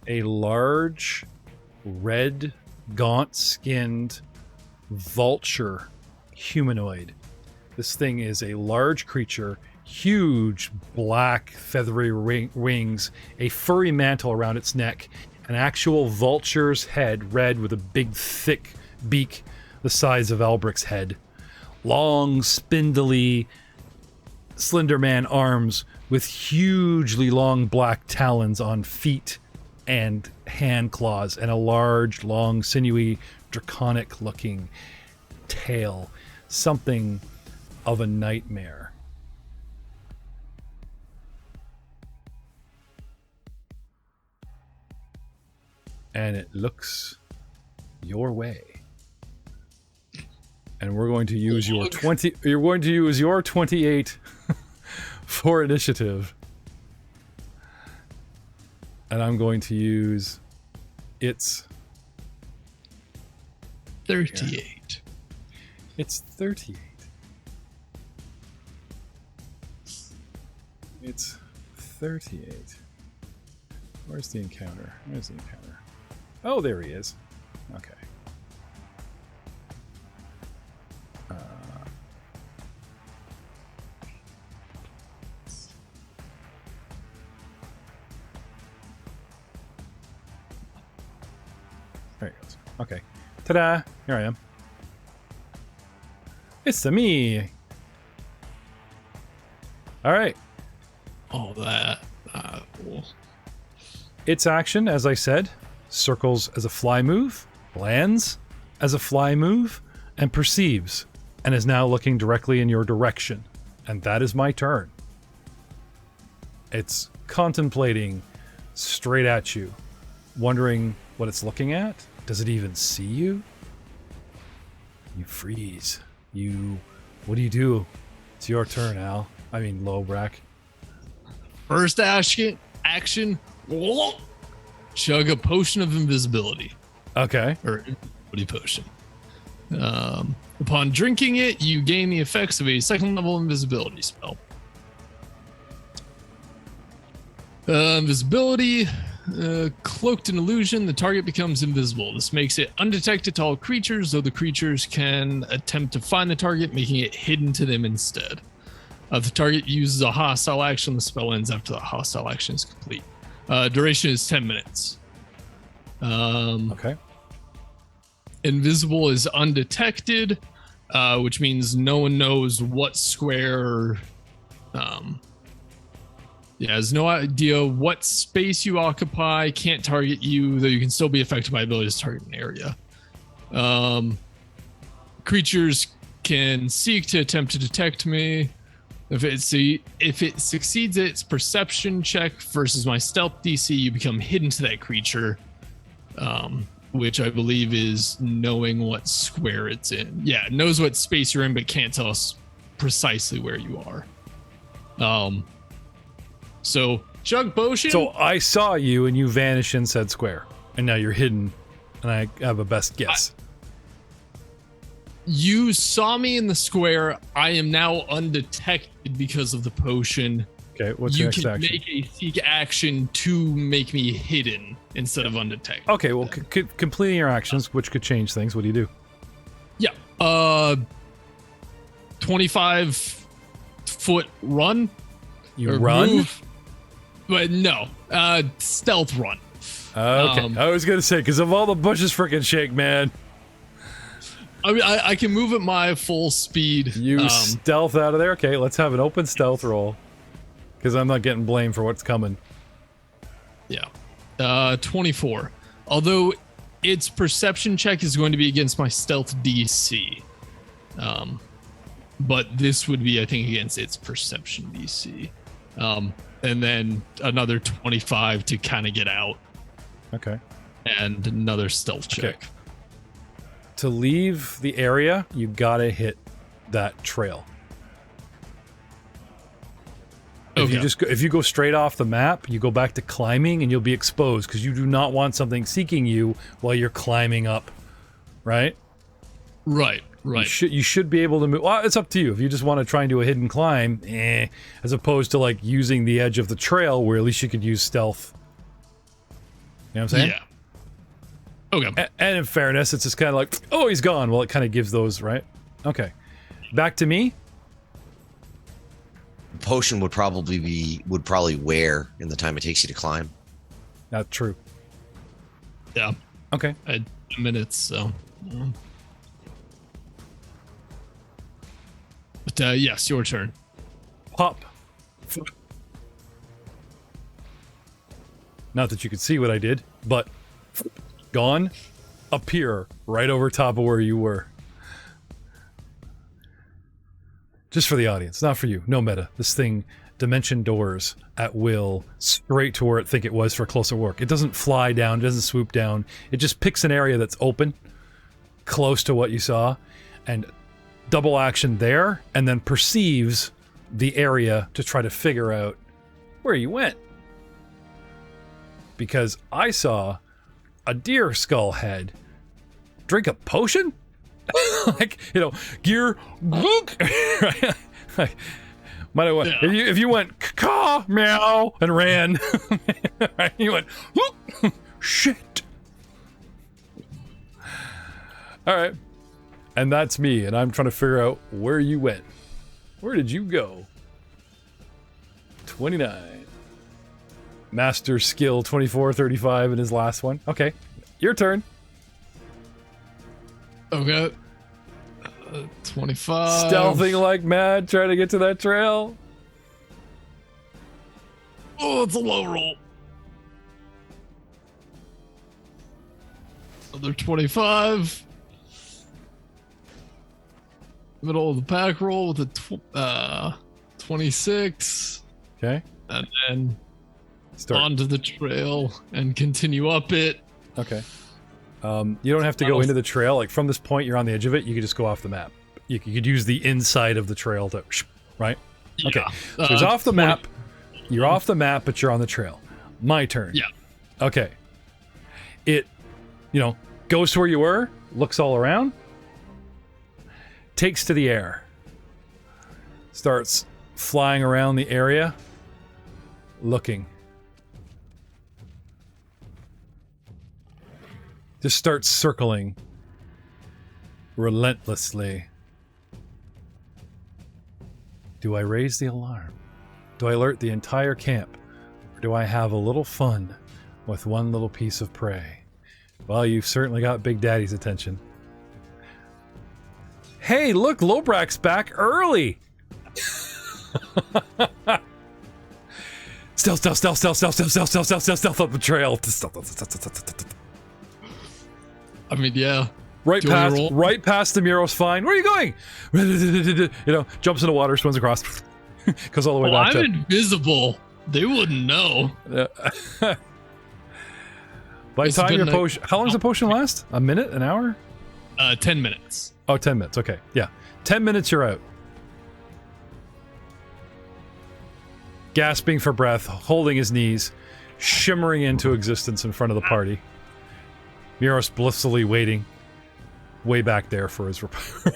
[SPEAKER 2] a large, red, gaunt-skinned vulture humanoid. This thing is a large creature, huge black feathery wings, a furry mantle around its neck, an actual vulture's head, red with a big thick beak the size of Albric's head. Long, spindly, Slenderman arms with hugely long black talons on feet and hand claws, and a large, long, sinewy, draconic-looking tail. Something of a nightmare. And it looks your way. And we're going to use your 20. You're going to use your 28 for initiative. And I'm going to use its
[SPEAKER 4] 38.
[SPEAKER 2] Yeah. It's 38. It's 38. Where's the encounter? Where's the encounter? Oh, there he is. Okay. There he goes. Okay. Ta-da! Here I am. It's the me. All right.
[SPEAKER 4] Oh, that. Cool.
[SPEAKER 2] Its action, as I said, circles as a fly move, lands as a fly move, and perceives, and is now looking directly in your direction. And that is my turn. It's contemplating straight at you, wondering what it's looking at. Does it even see you? You freeze. What do you do? It's your turn, Al. I mean, Lobrecht.
[SPEAKER 4] First action. Chug a potion of invisibility.
[SPEAKER 2] Okay.
[SPEAKER 4] Or invisibility potion. Upon drinking it, you gain the effects of a second level invisibility spell. Invisibility. cloaked in illusion, the target becomes invisible. This makes it undetected to all creatures, though the creatures can attempt to find the target, making it hidden to them instead. If the target uses a hostile action, the spell ends after the hostile action is complete. Duration is 10 minutes.
[SPEAKER 2] Okay.
[SPEAKER 4] Invisible is undetected, which means no one knows what square. Has no idea what space you occupy. Can't target you, though you can still be affected by abilities to target an area. Creatures can seek to attempt to detect me. If it succeeds its perception check versus my stealth DC, you become hidden to that creature. Which I believe is knowing what square it's in. Yeah, it knows what space you're in, but can't tell us precisely where you are. So chug potion.
[SPEAKER 2] So I saw you and you vanished in said square, and now you're hidden, and I have a best guess.
[SPEAKER 4] You saw me in the square. I am now undetected because of the potion.
[SPEAKER 2] Okay, what's your next
[SPEAKER 4] You
[SPEAKER 2] action?
[SPEAKER 4] can make a seek action to make me hidden instead of undetected.
[SPEAKER 2] Okay, well, completing your actions, which could change things. What do you do?
[SPEAKER 4] Yeah. 25-foot run.
[SPEAKER 2] You
[SPEAKER 4] Or
[SPEAKER 2] run?
[SPEAKER 4] move. But no. Stealth run.
[SPEAKER 2] Okay, I was gonna say because of all the bushes, freaking shake, man.
[SPEAKER 4] I mean, I can move at my full speed.
[SPEAKER 2] You stealth out of there. Okay, let's have an open stealth roll. Because I'm not getting blamed for what's coming.
[SPEAKER 4] Yeah. 24. Although its perception check is going to be against my stealth DC. But this would be, I think, against its perception DC. And then another 25 to kind of get out.
[SPEAKER 2] Okay.
[SPEAKER 4] And another stealth check.
[SPEAKER 2] Okay. To leave the area, you gotta hit that trail. If you go straight off the map, you go back to climbing and you'll be exposed because you do not want something seeking you while you're climbing up, right?
[SPEAKER 4] Right.
[SPEAKER 2] You should be able to move. Well, it's up to you. If you just want to try and do a hidden climb, as opposed to like using the edge of the trail where at least you could use stealth. You know what I'm saying?
[SPEAKER 4] Yeah. Okay.
[SPEAKER 2] And in fairness, it's just kind of like, oh, he's gone. Well, it kind of gives those, right? Okay. Back to me.
[SPEAKER 3] Potion would probably wear in the time it takes you to climb.
[SPEAKER 2] That's true.
[SPEAKER 4] Yeah.
[SPEAKER 2] Okay.
[SPEAKER 4] I had 2 minutes, so. But yes, your turn.
[SPEAKER 2] Pop. Not that you could see what I did, but gone. Appear right over top of where you were. Just for the audience, not for you. No meta. This thing dimension doors at will straight to where it think it was for closer work. It doesn't fly down, it doesn't swoop down. It just picks an area that's open, close to what you saw, and double action there, and then perceives the area to try to figure out where you went. Because I saw a deer skull head drink a potion? Like, gear, right? Like, might have went, if you went caw, meow, and ran, right? You went, shit. All right. And that's me, and I'm trying to figure out where you went. Where did you go? 29. Master skill 24, 35 in his last one. Okay. Your turn.
[SPEAKER 4] Okay. 25.
[SPEAKER 2] Stealthing like mad, trying to get to that trail.
[SPEAKER 4] Oh, it's a low roll. Another 25. Middle of the pack roll with a 26.
[SPEAKER 2] Okay.
[SPEAKER 4] And then
[SPEAKER 2] Start.
[SPEAKER 4] onto the trail and continue up it.
[SPEAKER 2] Okay. You don't have to go into the trail. Like, from this point, you're on the edge of it. You could just go off the map. You could use the inside of the trail to, right? Okay.
[SPEAKER 4] Yeah.
[SPEAKER 2] So it's off the map. You're off the map, but you're on the trail. My turn.
[SPEAKER 4] Yeah.
[SPEAKER 2] Okay. It, goes to where you were, looks all around, takes to the air, starts flying around the area, looking. just starts circling relentlessly. Do I raise the alarm? Do I alert the entire camp? Or do I have a little fun with one little piece of prey? Well, you've certainly got Big Daddy's attention. Hey, look, Lobrak's back early! Stealth up the trail.
[SPEAKER 4] I mean, yeah.
[SPEAKER 2] Right
[SPEAKER 4] Do you want me to roll?
[SPEAKER 2] past the Muro's fine. Where are you going? You know, jumps in the water, swims across, goes all the way
[SPEAKER 4] Well,
[SPEAKER 2] back
[SPEAKER 4] I'm
[SPEAKER 2] to...
[SPEAKER 4] invisible. They wouldn't know.
[SPEAKER 2] By the
[SPEAKER 4] It's
[SPEAKER 2] time
[SPEAKER 4] been
[SPEAKER 2] your
[SPEAKER 4] like-
[SPEAKER 2] potion... How long does the potion last? A minute? An hour?
[SPEAKER 4] 10 minutes.
[SPEAKER 2] Oh, 10 minutes. Okay. Yeah. 10 minutes, you're out. Gasping for breath, holding his knees, shimmering into existence in front of the party. Muros blissfully waiting way back there for his report. 10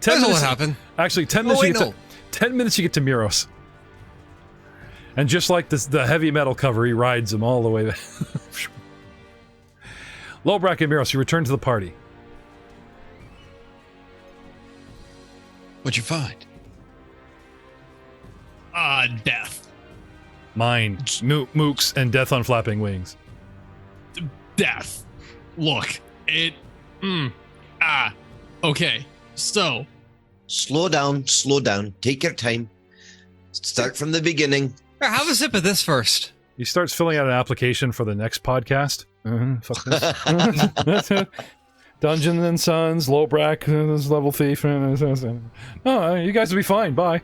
[SPEAKER 5] That's what
[SPEAKER 2] minutes.
[SPEAKER 5] happened.
[SPEAKER 2] Actually, 10
[SPEAKER 5] Oh,
[SPEAKER 2] minutes.
[SPEAKER 5] wait,
[SPEAKER 2] You get to, 10 minutes you get to Muros. And just like this, the heavy metal cover, he rides him all the way back. Lobrak and Muros, you return to the party.
[SPEAKER 6] What'd you find?
[SPEAKER 4] Death.
[SPEAKER 2] Mine, Mooks, and Death on Flapping Wings.
[SPEAKER 4] Death. Look, it. Okay, so.
[SPEAKER 3] Slow down. Take your time. Start from the beginning.
[SPEAKER 5] Here, have a sip of this first.
[SPEAKER 2] He starts filling out an application for the next podcast. Fuck this. Dungeon and Sons, Lobrak, this level thief. Oh, you guys will be fine. Bye.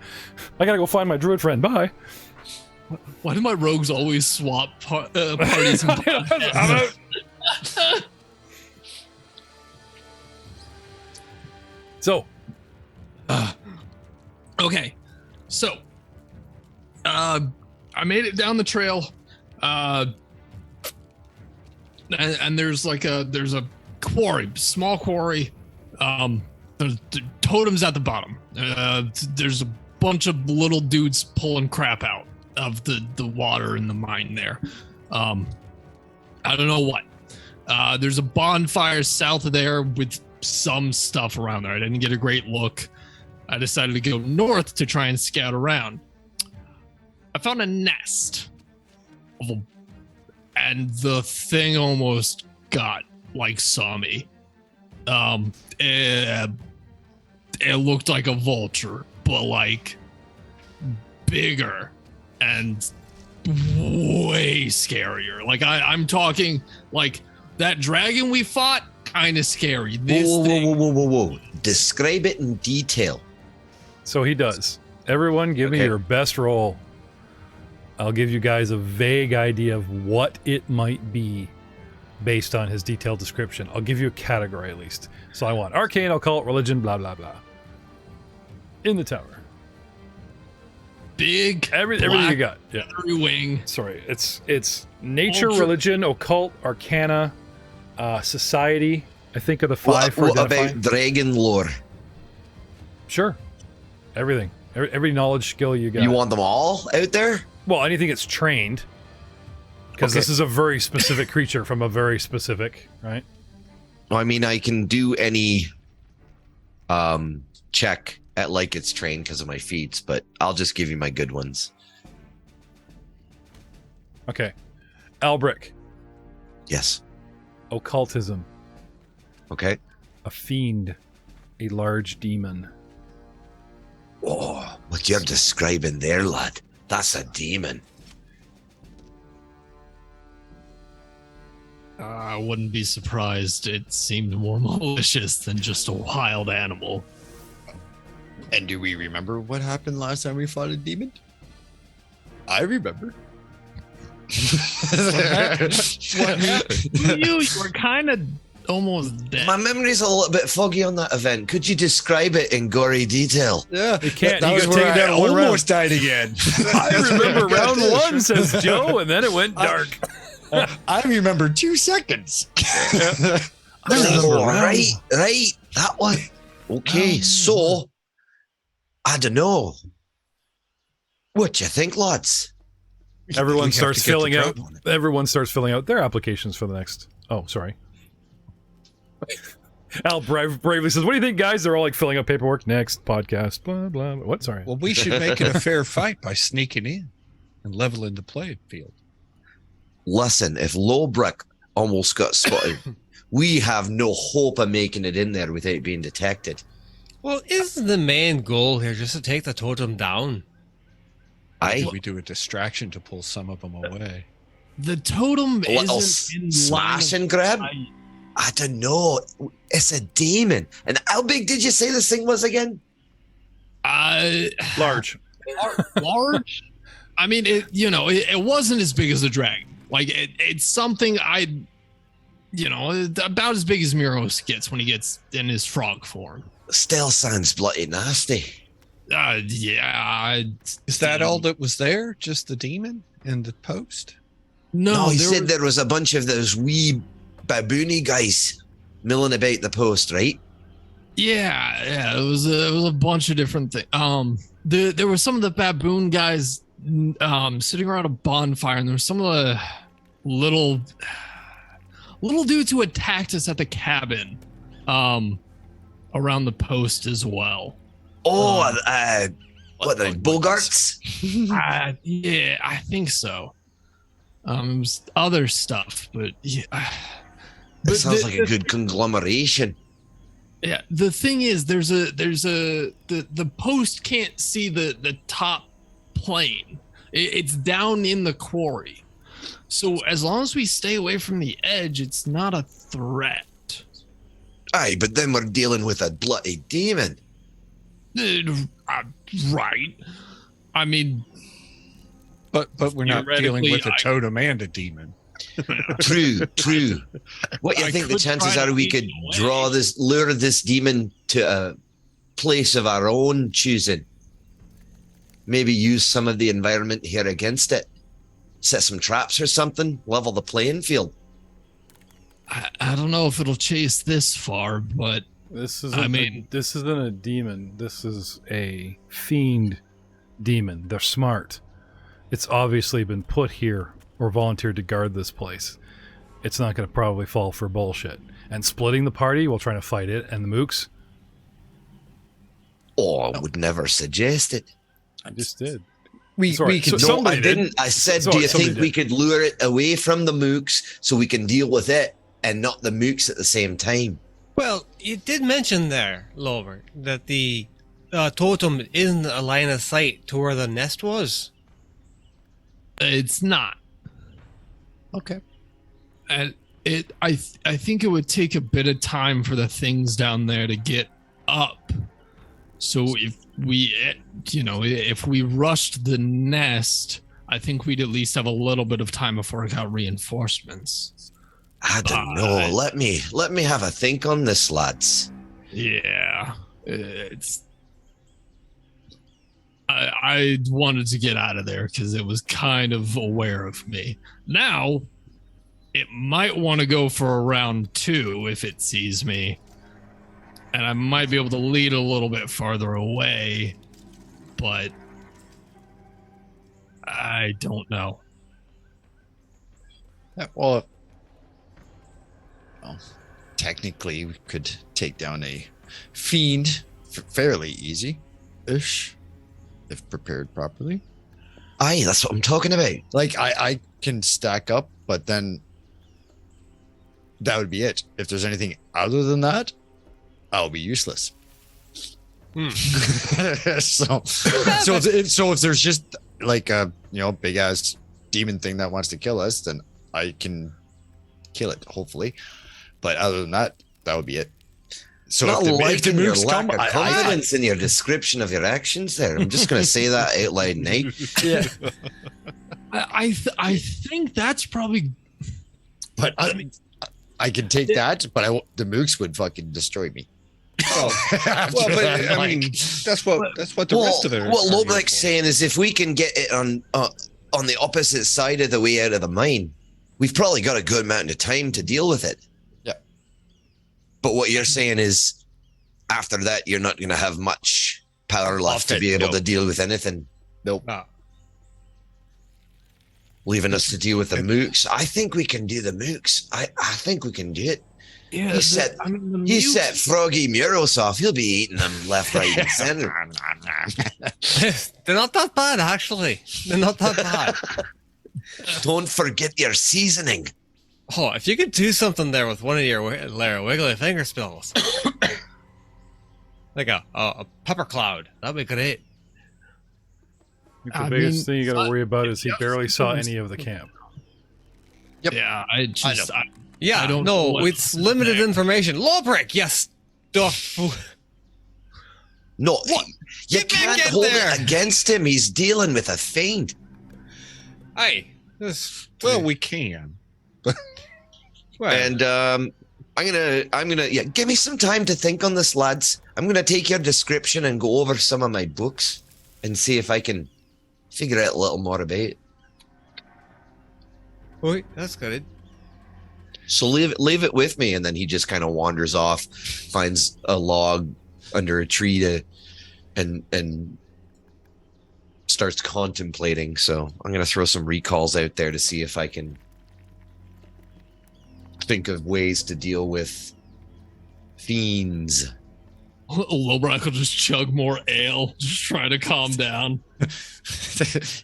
[SPEAKER 2] I gotta go find my druid friend. Bye.
[SPEAKER 4] Why do my rogues always swap parties?
[SPEAKER 2] I'm out. So,
[SPEAKER 4] Okay, so I made it down the trail, and there's like there's a quarry, small quarry. There's totems at the bottom. There's a bunch of little dudes pulling crap out of the water in the mine there. I don't know what. There's a bonfire south of there with some stuff around there. I didn't get a great look. I decided to go north to try and scout around. I found a nest. And the thing almost saw me. It looked like a vulture, but like bigger and way scarier. Like I'm talking like that dragon we fought, kind of scary. This thing,
[SPEAKER 3] Whoa. Describe it in detail.
[SPEAKER 2] so he does. Everyone, give me
[SPEAKER 3] Okay.
[SPEAKER 2] your best roll. I'll give you guys a vague idea of what it might be based on his detailed description. I'll give you a category at least. So I want arcane, occult, religion, blah, blah, blah. In the tower.
[SPEAKER 4] big,
[SPEAKER 2] Everything you got. Yeah.
[SPEAKER 4] feathery wing.
[SPEAKER 2] Sorry. It's nature,
[SPEAKER 4] Ultra-
[SPEAKER 2] religion, occult, arcana, society. I think are the five for
[SPEAKER 3] What
[SPEAKER 2] identifying.
[SPEAKER 3] about dragon lore?
[SPEAKER 2] Sure. Everything. Every knowledge skill you got.
[SPEAKER 3] You want them all out there?
[SPEAKER 2] Well, anything that's trained. Because
[SPEAKER 3] Okay.
[SPEAKER 2] this is a very specific creature from a very specific, right?
[SPEAKER 3] I mean, I can do any check at like it's trained because of my feats, but I'll just give you my good ones.
[SPEAKER 2] Okay. Albric.
[SPEAKER 3] Yes.
[SPEAKER 2] Occultism.
[SPEAKER 3] Okay.
[SPEAKER 2] A fiend. A large demon.
[SPEAKER 3] Oh, what you're describing there, lad. That's a demon.
[SPEAKER 4] I wouldn't be surprised. It seemed more malicious than just a wild animal.
[SPEAKER 7] And do we remember what happened last time we fought a demon? I remember.
[SPEAKER 4] You were kind of almost dead.
[SPEAKER 3] My memory's a little bit foggy on that event. Could you describe it in gory detail?
[SPEAKER 7] Yeah,
[SPEAKER 2] You can't.
[SPEAKER 7] That
[SPEAKER 2] You
[SPEAKER 7] was
[SPEAKER 2] got
[SPEAKER 7] where
[SPEAKER 2] taken
[SPEAKER 7] I
[SPEAKER 2] down one round.
[SPEAKER 7] almost died again.
[SPEAKER 2] I remember round one, says Joe, and then it went dark.
[SPEAKER 7] I remember 2 seconds.
[SPEAKER 2] I
[SPEAKER 3] Oh,
[SPEAKER 2] round-
[SPEAKER 3] right. That one. Okay, so I don't know. What you think, lads?
[SPEAKER 2] Everyone
[SPEAKER 1] We have
[SPEAKER 2] starts
[SPEAKER 1] to get the
[SPEAKER 2] filling out.
[SPEAKER 1] probe on it.
[SPEAKER 2] Everyone starts filling out their applications for the next. Oh, sorry. Al bravely says, "What do you think, guys?" They're all like filling out paperwork. Next podcast. Blah blah. What? Sorry.
[SPEAKER 1] Well, we should make it a fair fight by sneaking in and leveling the playing field.
[SPEAKER 3] Listen, if Lowbrick almost got spotted, we have no hope of making it in there without being detected.
[SPEAKER 5] Well, isn't the main goal here just to take the totem down?
[SPEAKER 3] Aye.
[SPEAKER 1] We do a distraction to pull some of them away.
[SPEAKER 4] The totem
[SPEAKER 3] A little
[SPEAKER 4] isn't in line
[SPEAKER 3] smash
[SPEAKER 4] of
[SPEAKER 3] and grab?
[SPEAKER 4] sight.
[SPEAKER 3] I don't know. It's a demon. And how big did you say this thing was again?
[SPEAKER 2] Large.
[SPEAKER 4] Large. I mean, it wasn't as big as a dragon. Like it's something about as big as Miros gets when he gets in his frog form.
[SPEAKER 3] Still sounds bloody nasty.
[SPEAKER 4] Yeah.
[SPEAKER 1] Is that all that was there? Just the demon and the post?
[SPEAKER 3] No, he said
[SPEAKER 4] was-
[SPEAKER 3] there was a bunch of those wee baboony guys milling about the post, right?
[SPEAKER 4] Yeah. It was a bunch of different things. There were some of the baboon guys sitting around a bonfire, and there were some of the little dudes who attacked us at the cabin, around the post as well.
[SPEAKER 3] Oh, what the Bogarts?
[SPEAKER 4] Yeah, I think so. It was other stuff, but yeah.
[SPEAKER 3] That sounds like a good conglomeration.
[SPEAKER 4] Yeah, the thing is, the post can't see the top plane. It's down in the quarry. So as long as we stay away from the edge, it's not a threat.
[SPEAKER 3] Aye, but then we're dealing with a bloody demon.
[SPEAKER 4] Right. I mean,
[SPEAKER 1] But we're not dealing with a
[SPEAKER 4] Theoretically,
[SPEAKER 1] totem and a demon.
[SPEAKER 3] True. What do you
[SPEAKER 4] I
[SPEAKER 3] think the
[SPEAKER 4] could
[SPEAKER 3] chances
[SPEAKER 4] try to
[SPEAKER 3] are we
[SPEAKER 4] lead
[SPEAKER 3] could
[SPEAKER 4] the way.
[SPEAKER 3] lure this demon to a place of our own choosing? Maybe use some of the environment here against it. Set some traps or something. Level the playing field.
[SPEAKER 4] I don't know if it'll chase this far, but
[SPEAKER 2] This isn't a demon. This is a fiend demon. They're smart. It's obviously been put here or volunteered to guard this place. It's not going to probably fall for bullshit. And splitting the party while trying to fight it and the mooks.
[SPEAKER 3] Oh, I would never suggest it.
[SPEAKER 2] I just did.
[SPEAKER 7] We
[SPEAKER 2] Sorry,
[SPEAKER 7] could
[SPEAKER 2] so-
[SPEAKER 3] No,
[SPEAKER 2] somebody
[SPEAKER 3] I
[SPEAKER 2] did.
[SPEAKER 3] didn't. I said,
[SPEAKER 2] Sorry,
[SPEAKER 3] do you
[SPEAKER 2] somebody
[SPEAKER 3] think we could lure it away from the mooks so we can deal with it and not the mooks at the same time?
[SPEAKER 5] Well, you did mention there, Lover, that the totem isn't a line of sight to where the nest was.
[SPEAKER 4] it's not.
[SPEAKER 7] Okay.
[SPEAKER 4] And I think it would take a bit of time for the things down there to get up. So if we rushed the nest, I think we'd at least have a little bit of time before it got reinforcements.
[SPEAKER 3] I don't know. Let me have a think on this, lads.
[SPEAKER 4] Yeah, it's. I wanted to get out of there because it was kind of aware of me. Now, it might want to go for a round 2 if it sees me. And I might be able to lead a little bit farther away, but I don't know.
[SPEAKER 7] Yeah, well, technically, we could take down a fiend fairly easy-ish if prepared properly.
[SPEAKER 3] Aye, that's what I'm talking about.
[SPEAKER 7] Like I can stack up, but then that would be it. If there's anything other than that, I'll be useless. so if there's just like a big ass demon thing that wants to kill us, then I can kill it, hopefully. But other than that, that would be it. So
[SPEAKER 3] Not
[SPEAKER 7] if the
[SPEAKER 3] liking your
[SPEAKER 7] mooks
[SPEAKER 3] lack
[SPEAKER 7] come,
[SPEAKER 3] of confidence in your description of your actions there. I'm just going to say that out loud now.
[SPEAKER 7] yeah.
[SPEAKER 4] I think that's probably.
[SPEAKER 7] But I can take that, but the mooks would fucking destroy me.
[SPEAKER 1] Well, but I mean, that's what the rest of their.
[SPEAKER 3] What Lobrik's saying is if we can get it on the opposite side of the way out of the mine, we've probably got a good amount of time to deal with it.
[SPEAKER 7] Yeah.
[SPEAKER 3] But what you're saying is after that, you're not going to have much power left to be able to deal with anything.
[SPEAKER 7] Nope.
[SPEAKER 3] leaving us to deal with the mooks. I think we can do the mooks. I think we can do it.
[SPEAKER 4] Yeah,
[SPEAKER 3] He set Froggy Muros off. He'll be eating them left, right, and center.
[SPEAKER 5] They're not that bad, actually. They're not that bad.
[SPEAKER 3] Don't forget your seasoning.
[SPEAKER 5] Oh, if you could do something there with one of your wiggly finger spells. Like a pepper cloud. That'd be great.
[SPEAKER 2] The biggest thing you got to worry about is he barely saw any of the camp.
[SPEAKER 7] Yep.
[SPEAKER 4] Yeah, I
[SPEAKER 5] don't know. It's limited information. Lawbreak, yes.
[SPEAKER 3] No,
[SPEAKER 5] What?
[SPEAKER 3] you can't hold it against him. He's dealing with a fiend.
[SPEAKER 5] Hey,
[SPEAKER 1] Well, we can.
[SPEAKER 3] And I'm gonna give me some time to think on this, lads. I'm gonna take your description and go over some of my books and see if I can figure out a little more about it.
[SPEAKER 5] wait, that's good.
[SPEAKER 3] So leave it with me, and then he just kind of wanders off, finds a log under a tree and starts contemplating. So I'm gonna throw some recalls out there to see if I can think of ways to deal with fiends.
[SPEAKER 4] Lowbrock will just chug more ale, just try to calm down.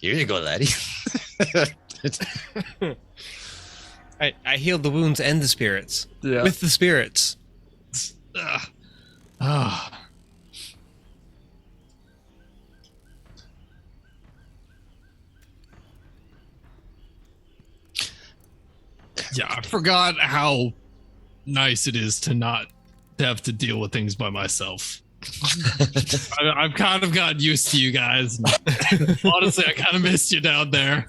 [SPEAKER 7] Here you go, laddie.
[SPEAKER 5] I healed the wounds and the spirits.
[SPEAKER 7] Yeah.
[SPEAKER 5] With the spirits.
[SPEAKER 4] Yeah, I forgot how nice it is to not have to deal with things by myself. I've kind of gotten used to you guys. Honestly, I kind of missed you down there.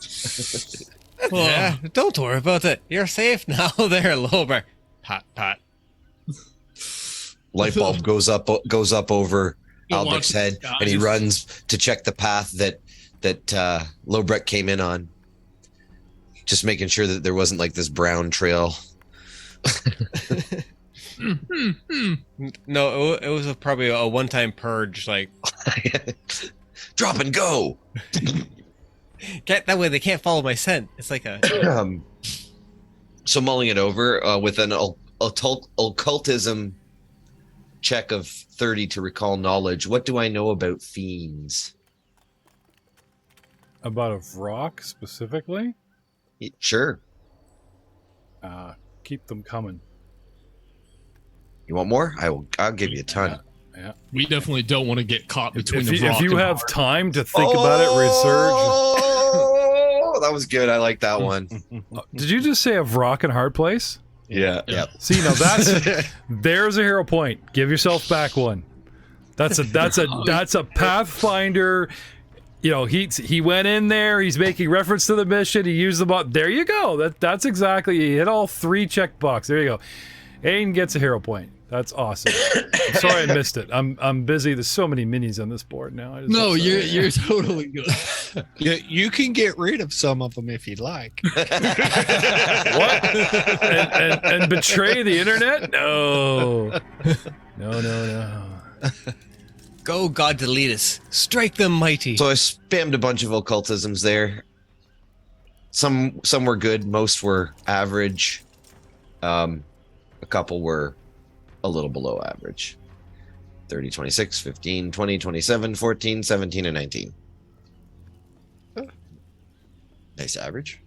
[SPEAKER 5] Yeah, don't worry about it. You're safe now there, Lowbreak. Pat.
[SPEAKER 3] Light bulb goes up over
[SPEAKER 4] Don't
[SPEAKER 3] Alberic's
[SPEAKER 4] watch
[SPEAKER 3] head,
[SPEAKER 4] this,
[SPEAKER 3] and he
[SPEAKER 4] guys.
[SPEAKER 3] runs to check the path that Lowbreck came in on. Just making sure that there wasn't like this brown trail.
[SPEAKER 5] No, it was probably a one-time purge. Like,
[SPEAKER 3] Drop and go.
[SPEAKER 5] that way they can't follow my scent. It's like a
[SPEAKER 3] So mulling it over with an occultism check of 30 to recall knowledge. What do I know about fiends?
[SPEAKER 2] About a Vrock specifically?
[SPEAKER 3] Sure.
[SPEAKER 2] Keep them coming.
[SPEAKER 3] You want more? I'll give you a ton.
[SPEAKER 2] Yeah.
[SPEAKER 4] We definitely don't want to get caught between
[SPEAKER 2] If
[SPEAKER 4] the
[SPEAKER 2] you,
[SPEAKER 4] rock
[SPEAKER 2] if you
[SPEAKER 4] and
[SPEAKER 2] have
[SPEAKER 4] hard.
[SPEAKER 2] time to think about it, research.
[SPEAKER 3] Oh, that was good. I like that one.
[SPEAKER 2] Did you just say a Vrock and hard place?
[SPEAKER 3] Yeah.
[SPEAKER 2] See, now there's a hero point. Give yourself back one. That's a Pathfinder. You know, he went in there. He's making reference to the mission. He used the bot. There you go. That's exactly. He hit all 3 check boxes. There you go. Aiden gets a hero point. That's awesome. I'm sorry I missed it. I'm busy. There's so many minis on this board now. I just
[SPEAKER 4] No,
[SPEAKER 2] have to-
[SPEAKER 4] you're totally good.
[SPEAKER 1] You can get rid of some of them if you'd like.
[SPEAKER 2] What? and betray the internet? No. No.
[SPEAKER 5] go God delete us. Strike them mighty.
[SPEAKER 3] So I spammed a bunch of occultisms there. Some were good. Most were average. A couple were a little below average. 30, 26, 15, 20, 27, 14, 17, and 19.
[SPEAKER 7] Nice average.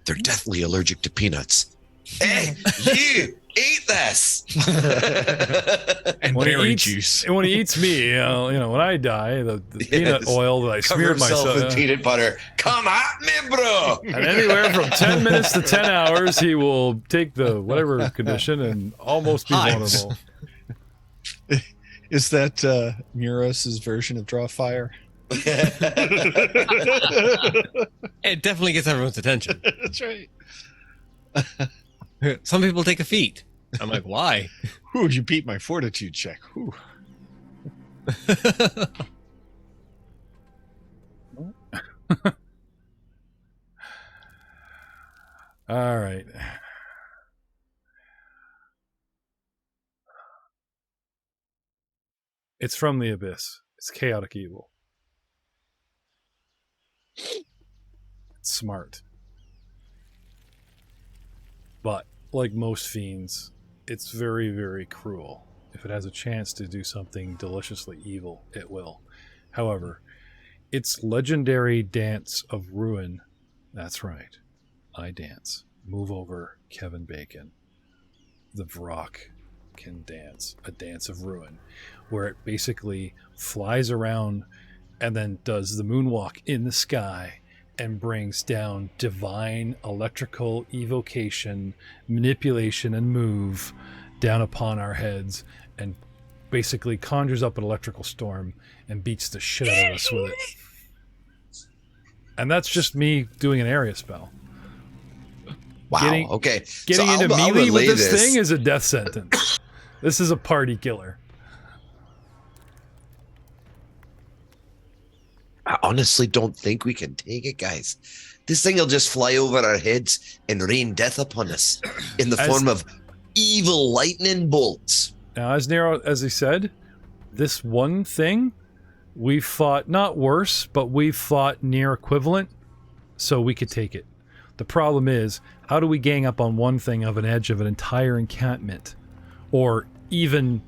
[SPEAKER 3] They're deathly allergic to peanuts. Hey, you eat this.
[SPEAKER 1] And
[SPEAKER 2] When he
[SPEAKER 1] berry
[SPEAKER 2] eats-
[SPEAKER 1] juice.
[SPEAKER 2] And when he eats me, when I die, the peanut
[SPEAKER 3] Yes.
[SPEAKER 2] oil that I
[SPEAKER 3] Cover
[SPEAKER 2] smeared
[SPEAKER 3] himself
[SPEAKER 2] myself.
[SPEAKER 3] with peanut butter. Come at me, bro.
[SPEAKER 2] And anywhere from 10 minutes to 10 hours, he will take the whatever condition and almost be
[SPEAKER 5] Hives.
[SPEAKER 2] vulnerable.
[SPEAKER 1] Is that Muros' version of draw fire?
[SPEAKER 5] It definitely gets everyone's attention.
[SPEAKER 1] That's right.
[SPEAKER 5] Some people take a feat. I'm like, why?
[SPEAKER 1] Ooh, you beat my fortitude check. Ooh.
[SPEAKER 2] All right. It's from the abyss. It's chaotic evil. It smart. But like most fiends, it's very, very cruel. If it has a chance to do something deliciously evil, it will. However, its legendary dance of ruin, that's right, I dance. Move over, Kevin Bacon. The Vrock can dance a dance of ruin, where it basically flies around and then does the moonwalk in the sky and brings down divine electrical evocation, manipulation, and move down upon our heads, and basically conjures up an electrical storm and beats the shit out of us with it. And that's just me doing an area spell.
[SPEAKER 3] Wow. Okay.
[SPEAKER 2] Getting
[SPEAKER 3] So
[SPEAKER 2] into
[SPEAKER 3] I'll
[SPEAKER 2] melee with
[SPEAKER 3] relay
[SPEAKER 2] this thing is a death sentence. This is a party killer.
[SPEAKER 3] I honestly don't think we can take it, guys. This thing will just fly over our heads and rain death upon us in the form of evil lightning bolts.
[SPEAKER 2] Now, as Nero, as he said, this one thing, we've fought not worse, but we've fought near equivalent, so we could take it. The problem is, how do we gang up on one thing of an edge of an entire encampment? Or even,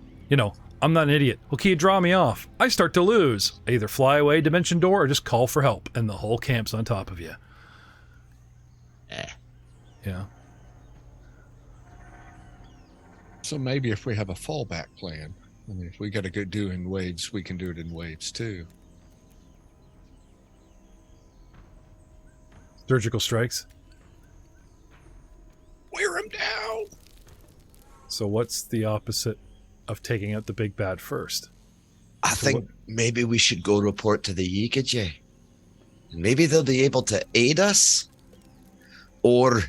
[SPEAKER 2] I'm not an idiot. Well, can you draw me off? I start to lose. I either fly away, dimension door, or just call for help, and the whole camp's on top of you. Yeah.
[SPEAKER 1] So maybe if we have a fallback plan, I mean, if we got to go do in waves, we can do it in waves too.
[SPEAKER 2] Surgical strikes.
[SPEAKER 1] Wear him down.
[SPEAKER 2] So what's the opposite of taking out the big bad first?
[SPEAKER 3] I think maybe we should go report to the Yikajay. Maybe they'll be able to aid us. Or,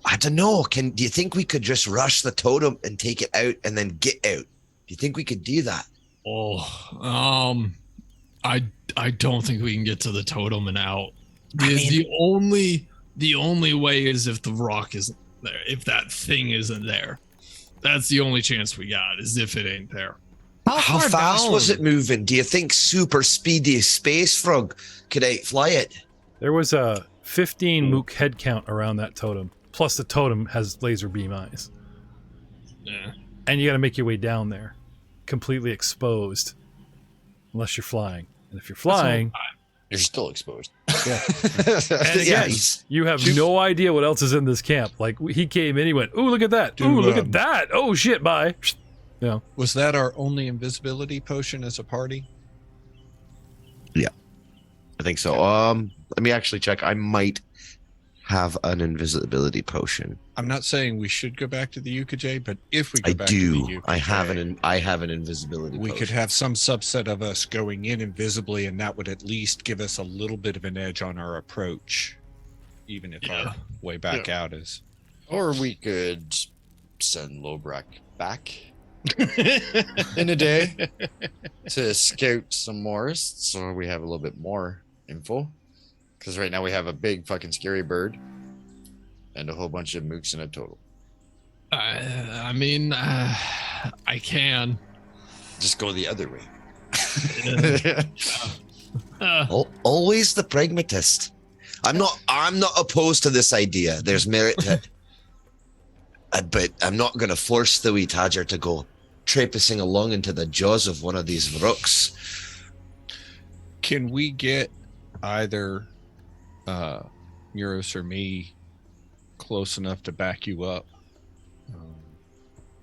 [SPEAKER 3] I don't know, do you think we could just rush the totem and take it out and then get out? Do you think we could do that?
[SPEAKER 4] I don't think we can get to the totem and out. The only way is if the rock isn't there, if that thing isn't there. That's the only chance we got, is if it ain't there.
[SPEAKER 3] How fast was it moving? Do you think super speedy space frog could outfly it?
[SPEAKER 2] There was a 15 mook head count around that totem. Plus the totem has laser beam eyes.
[SPEAKER 4] Yeah.
[SPEAKER 2] And you got to make your way down there. Completely exposed. Unless you're flying. And if you're flying...
[SPEAKER 7] You're still exposed.
[SPEAKER 2] Yeah. And again, you have no idea what else is in this camp. Like, he came in, he went, ooh, look at that. Ooh, look at that. Oh, shit, bye. Yeah.
[SPEAKER 1] Was that our only invisibility potion as a party?
[SPEAKER 3] Yeah. I think so. Let me actually check. I might have an invisibility potion.
[SPEAKER 1] I'm not saying we should go back to the Yukajay, but if we go back to the Yukajay,
[SPEAKER 3] I have an invisibility
[SPEAKER 1] we
[SPEAKER 3] potion.
[SPEAKER 1] could have some subset of us going in invisibly, and that would at least give us a little bit of an edge on our approach, even if our way back out is.
[SPEAKER 7] Or we could send Lobrak back in a day to scout some more, so we have a little bit more info. Because right now we have a big fucking scary bird and a whole bunch of mooks in a total.
[SPEAKER 4] I can.
[SPEAKER 7] Just go the other way.
[SPEAKER 3] Always the pragmatist. I'm not opposed to this idea. There's merit to it. But I'm not going to force the wee Tadger to go traipsing along into the jaws of one of these rooks.
[SPEAKER 1] Can we get either Neuros or me close enough to back you up?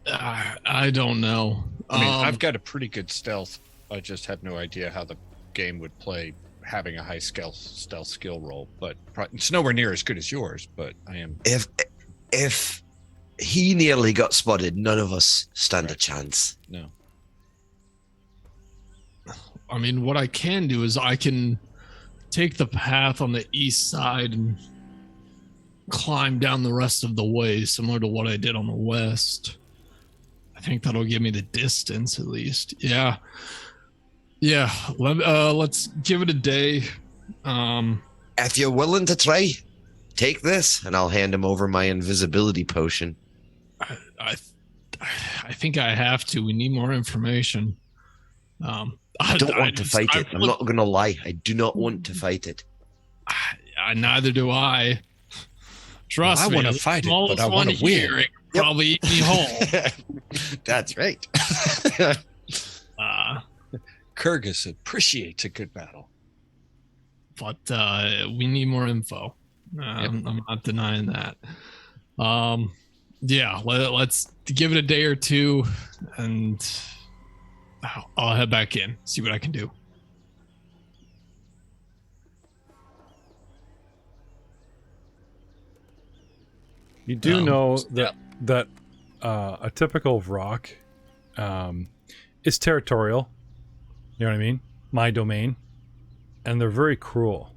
[SPEAKER 4] I don't know.
[SPEAKER 1] I mean, I've got a pretty good stealth. I just have no idea how the game would play having a high stealth skill roll, but it's nowhere near as good as yours. But I am.
[SPEAKER 3] If he nearly got spotted, none of us stand a chance.
[SPEAKER 1] No.
[SPEAKER 4] I mean, what I can do is I can take the path on the east side and climb down the rest of the way, similar to what I did on the west. I think that'll give me the distance at least. Yeah. Let's give it a day.
[SPEAKER 3] If you're willing to try, take this, and I'll hand him over my invisibility potion.
[SPEAKER 4] I think I have to. We need more information. I
[SPEAKER 3] don't want to fight it. I'm not going to lie. I do not want to fight it.
[SPEAKER 4] I Neither do I. Trust me.
[SPEAKER 1] I want to fight it, but I
[SPEAKER 4] want
[SPEAKER 1] want to win.
[SPEAKER 4] It probably eat me whole.
[SPEAKER 7] That's right.
[SPEAKER 1] Kyrgyz appreciates a good battle.
[SPEAKER 4] But we need more info. I'm not denying that. Yeah, let's give it a day or two, and I'll head back in, see what I can do.
[SPEAKER 2] You do know that a typical rock is territorial. You know what I mean? My domain. And they're very cruel.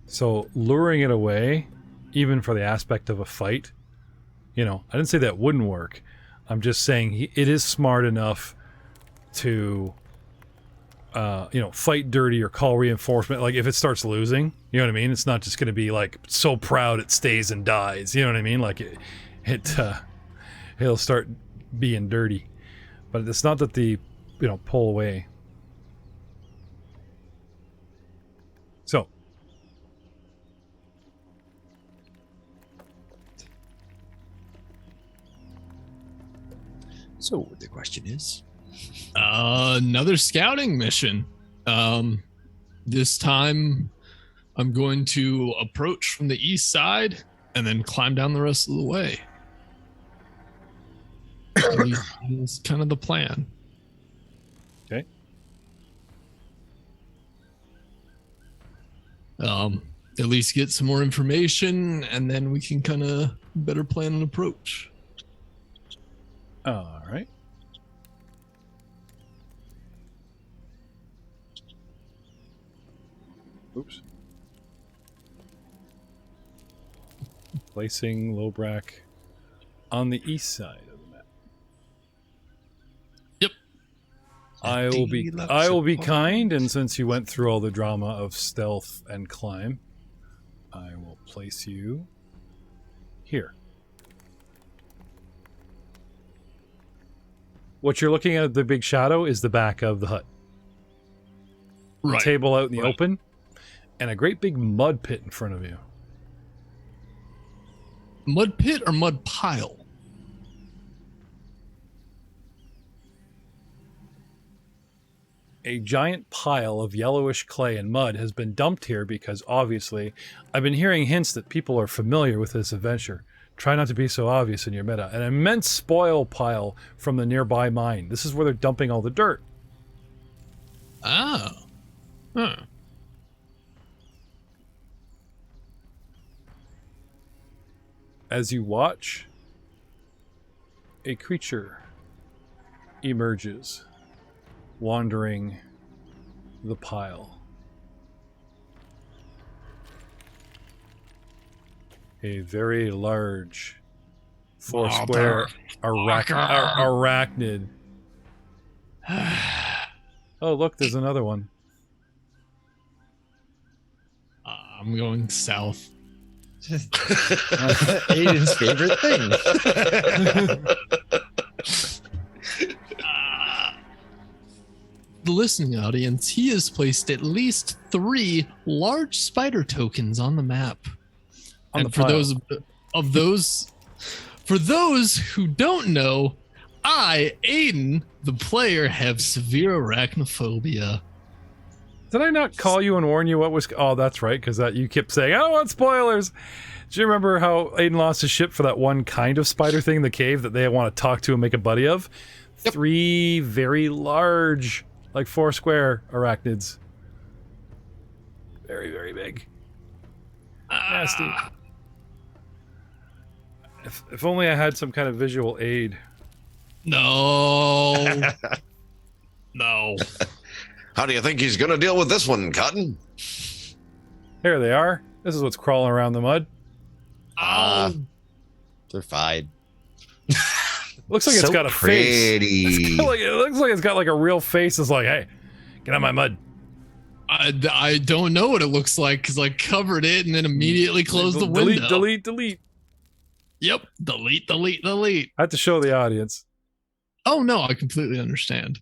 [SPEAKER 2] So luring it away, even for the aspect of a fight, I didn't say that wouldn't work. I'm just saying it is smart enough to, fight dirty or call reinforcement. Like if it starts losing, you know what I mean? It's not just going to be like so proud it stays and dies. You know what I mean? Like it'll start being dirty. But it's not that the, pull away.
[SPEAKER 7] So the question is,
[SPEAKER 4] another scouting mission. This time I'm going to approach from the east side and then climb down the rest of the way. That's kind of the plan.
[SPEAKER 2] Okay.
[SPEAKER 4] At least get some more information, and then we can kind of better plan an approach.
[SPEAKER 2] All right. Oops. Placing Lobrak on the east side of the map.
[SPEAKER 4] Yep.
[SPEAKER 2] I will be kind, and since you went through all the drama of stealth and climb, I will place you here. What you're looking at, the big shadow, is the back of the hut.
[SPEAKER 4] Right.
[SPEAKER 2] A table out in the open, and a great big mud pit in front of you.
[SPEAKER 4] Mud pit or mud pile?
[SPEAKER 2] A giant pile of yellowish clay and mud has been dumped here because, obviously, I've been hearing hints that people are familiar with this adventure. Try not to be so obvious in your meta. An immense spoil pile from the nearby mine. This is where they're dumping all the dirt.
[SPEAKER 4] Oh. Huh.
[SPEAKER 2] As you watch, a creature emerges, wandering the pile. A very large, four-square arachnid. Oh, look, there's another one.
[SPEAKER 4] I'm going south.
[SPEAKER 7] Aiden's favorite thing.
[SPEAKER 4] The listening audience, he has placed at least 3 large spider tokens on the map. And for those who don't know, I, Aiden, the player, have severe arachnophobia.
[SPEAKER 2] Did I not call you and warn you what was... Oh, that's right, because you kept saying, I don't want spoilers. Do you remember how Aiden lost his ship for that one kind of spider thing in the cave that they want to talk to and make a buddy of? Yep. 3 very large, like 4-square arachnids. Very, very big. Nasty. If only I had some kind of visual aid.
[SPEAKER 4] No. No.
[SPEAKER 3] How do you think he's going to deal with this one, Cotton?
[SPEAKER 2] Here they are. This is what's crawling around the mud.
[SPEAKER 7] They're fine.
[SPEAKER 2] Looks like it's got a face. It looks like it's got like a real face. It's like, hey, get out of my mud.
[SPEAKER 4] I don't know what it looks like because I covered it and then immediately closed the window.
[SPEAKER 2] Delete.
[SPEAKER 4] Yep. Delete. I
[SPEAKER 2] have to show the audience.
[SPEAKER 4] Oh, no. I completely understand.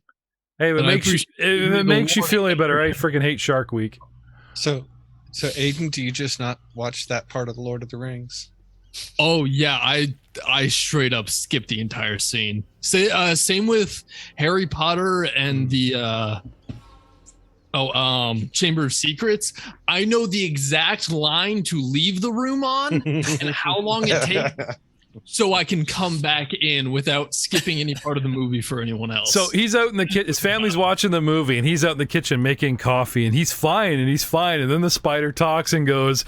[SPEAKER 2] Hey, if it makes you feel any better, I freaking hate Shark Week.
[SPEAKER 7] So
[SPEAKER 1] So, Aiden, do you just not watch that part of the Lord of the Rings?
[SPEAKER 4] Oh yeah, I straight up skipped the entire scene. Same with Harry Potter and the Chamber of Secrets. I know the exact line to leave the room on and how long it takes, so I can come back in without skipping any part of the movie for anyone else.
[SPEAKER 2] So he's out in the kitchen. His family's watching the movie, and he's out in the kitchen making coffee, and he's fine, And then the spider talks and goes,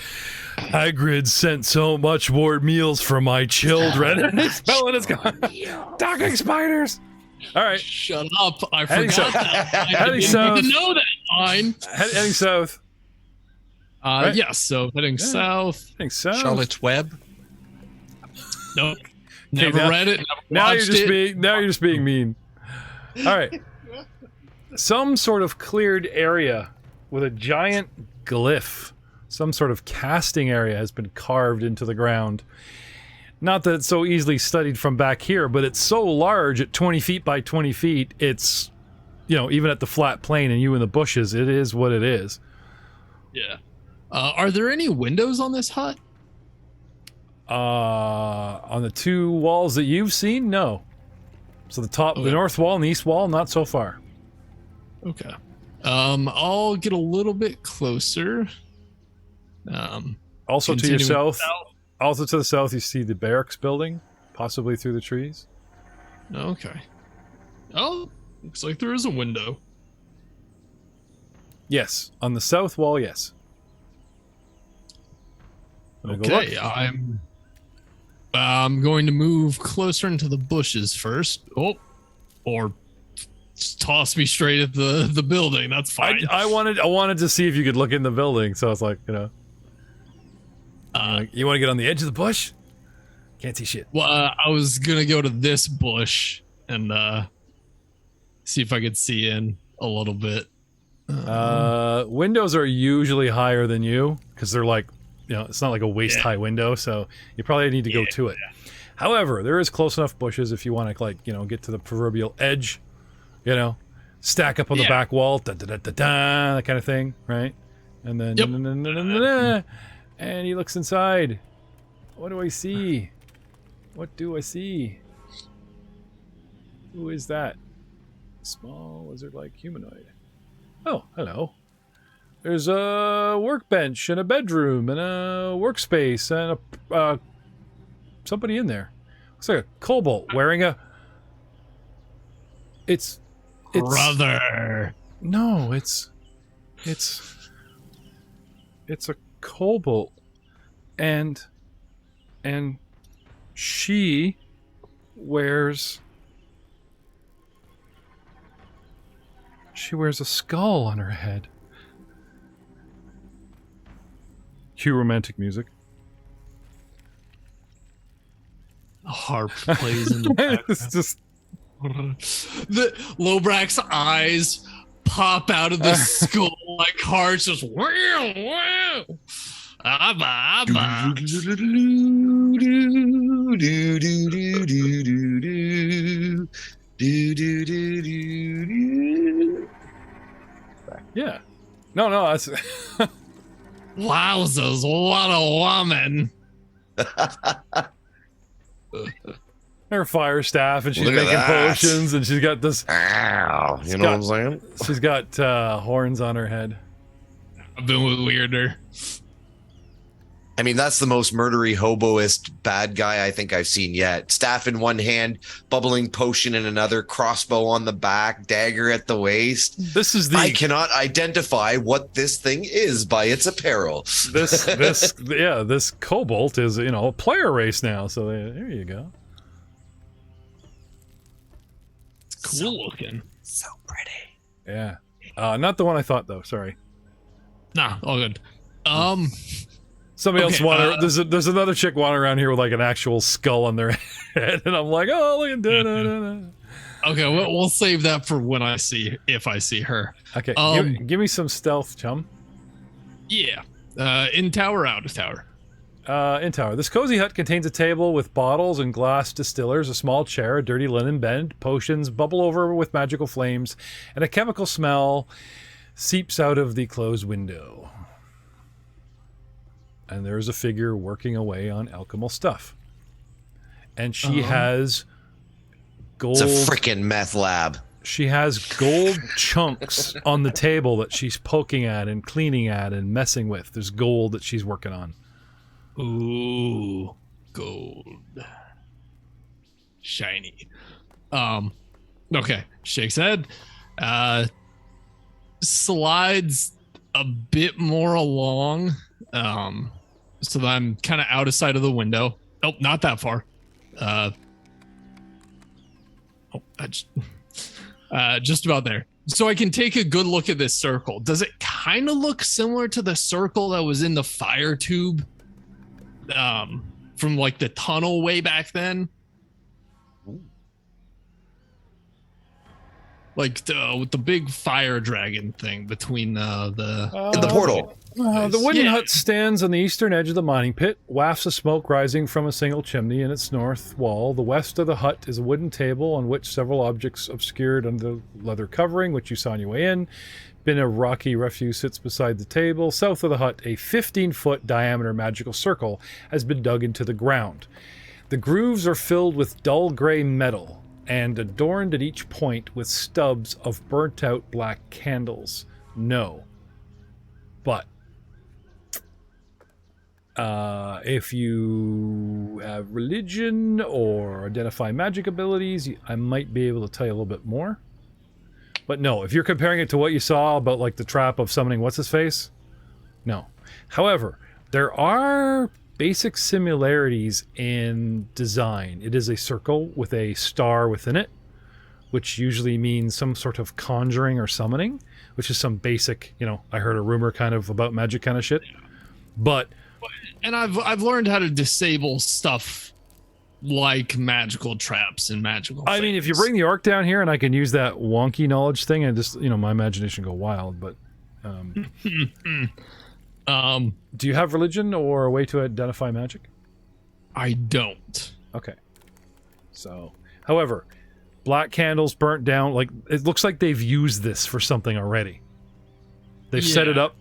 [SPEAKER 2] Hagrid sent so much more meals for my children. And he's spelling his talking spiders. All right.
[SPEAKER 4] Shut up. I
[SPEAKER 2] Heading
[SPEAKER 4] forgot
[SPEAKER 2] south.
[SPEAKER 4] that. I
[SPEAKER 2] Heading
[SPEAKER 4] didn't
[SPEAKER 2] south.
[SPEAKER 4] need to know that line.
[SPEAKER 2] Heading south. Right.
[SPEAKER 4] Yes, so heading south.
[SPEAKER 2] Heading south.
[SPEAKER 1] Charlotte's Web.
[SPEAKER 4] Nope. Never
[SPEAKER 2] now-
[SPEAKER 4] read it.
[SPEAKER 2] Now you're
[SPEAKER 4] Never
[SPEAKER 2] just being mean. All right. Some sort of cleared area with a giant glyph, some sort of casting area has been carved into the ground. Not that it's so easily studied from back here, but it's so large at 20 feet by 20 feet, it's, even at the flat plane and you in the bushes, it is what it is.
[SPEAKER 4] Yeah. Are there any windows on this hut?
[SPEAKER 2] On the two walls that you've seen, no. So the north wall and the east wall, not so far.
[SPEAKER 4] Okay. I'll get a little bit closer.
[SPEAKER 2] Also to your
[SPEAKER 4] continuing
[SPEAKER 2] south, also to the south, you see the barracks building, possibly through the trees.
[SPEAKER 4] Okay. Oh, looks like there is a window.
[SPEAKER 2] Yes, on the south wall, yes.
[SPEAKER 4] Okay, I'm going to move closer into the bushes first. Oh, or just toss me straight at the building. That's fine.
[SPEAKER 2] I wanted to see if you could look in the building, so I was like, you want to get on the edge of the bush? Can't see shit.
[SPEAKER 4] Well, I was gonna go to this bush and see if I could see in a little bit.
[SPEAKER 2] Windows are usually higher than you because they're like, it's not like a waist-high window, so you probably need to go to it. However, there is close enough bushes if you want to, get to the proverbial edge, stack up on the back wall, da-da-da-da-da, that kind of thing, right? And then, and he looks inside. What do I see? What do I see? Who is that? Small lizard-like humanoid. Oh, hello. There's a workbench and a bedroom and a workspace and a somebody in there. Looks like a kobold wearing a. It's
[SPEAKER 4] brother.
[SPEAKER 2] No, it's a kobold, and she wears a skull on her head. Cue romantic music.
[SPEAKER 4] A harp plays in the background.
[SPEAKER 2] It's just
[SPEAKER 4] the Lobrak's eyes pop out of the skull like hearts, just wow, wow. Abba, abba.
[SPEAKER 2] yeah. No, that's
[SPEAKER 4] Wowzers, what a woman.
[SPEAKER 2] her fire staff, and she's
[SPEAKER 3] Look at
[SPEAKER 2] making
[SPEAKER 3] that.
[SPEAKER 2] potions, and she's got this.
[SPEAKER 3] Ow, you know what I'm saying?
[SPEAKER 2] She's got horns on her head.
[SPEAKER 4] I've been with weirder.
[SPEAKER 3] I mean, that's the most murdery hoboist bad guy I think I've seen yet. Staff in one hand, bubbling potion in another, crossbow on the back, dagger at the waist.
[SPEAKER 2] This is
[SPEAKER 3] I cannot identify what this thing is by its apparel.
[SPEAKER 2] this cobalt is a player race now. So there you go.
[SPEAKER 4] It's cool looking.
[SPEAKER 3] So pretty.
[SPEAKER 2] Yeah, not the one I thought though. Sorry.
[SPEAKER 4] Nah, all good.
[SPEAKER 2] Somebody else
[SPEAKER 4] Okay,
[SPEAKER 2] wanted. There's another chick wandering around here with like an actual skull on their head, and I'm like, oh, look at that.
[SPEAKER 4] Okay, we'll save that for when if I see her.
[SPEAKER 2] Okay, give me some stealth, chum.
[SPEAKER 4] Yeah. In tower, out of tower.
[SPEAKER 2] In tower. This cozy hut contains a table with bottles and glass distillers, a small chair, a dirty linen bed, potions bubble over with magical flames, and a chemical smell seeps out of the closed window. and there's a figure working away on alchemical stuff. And she has gold.
[SPEAKER 3] It's a freaking meth lab.
[SPEAKER 2] She has gold chunks on the table that she's poking at and cleaning at and messing with. There's gold that she's working on.
[SPEAKER 4] Ooh, gold. Shiny. Okay. Shakes head. Slides a bit more along. So that I'm kind of out of sight of the window. Nope, not that far. Just about there. So I can take a good look at this circle. Does it kind of look similar to the circle that was in the fire tube from like the tunnel way back then? Like with the big fire dragon thing between
[SPEAKER 3] In the portal.
[SPEAKER 2] The wooden
[SPEAKER 4] Yeah.
[SPEAKER 2] hut stands on the eastern edge of the mining pit, wafts of smoke rising from a single chimney in its north wall. The west of the hut is a wooden table on which several objects obscured under the leather covering, which you saw on your way in. Bin of rocky refuse sits beside the table. South of the hut, a 15-foot diameter magical circle has been dug into the ground. The grooves are filled with dull gray metal and adorned at each point with stubs of burnt-out black candles. No. But if you have religion or identify magic abilities, I might be able to tell you a little bit more. But no, if you're comparing it to what you saw about like the trap of summoning what's-his-face, no. However, there are basic similarities in design. It is a circle with a star within it, which usually means some sort of conjuring or summoning, which is some basic, I heard a rumor kind of about magic kind of shit. But
[SPEAKER 4] and I've learned how to disable stuff like magical traps and magical
[SPEAKER 2] I mean, if you bring the orc down here and I can use that wonky knowledge thing and just, my imagination go wild, but do you have religion or a way to identify magic?
[SPEAKER 4] I don't.
[SPEAKER 2] Okay. So, however, black candles burnt down, like it looks like they've used this for something already. They've set it up.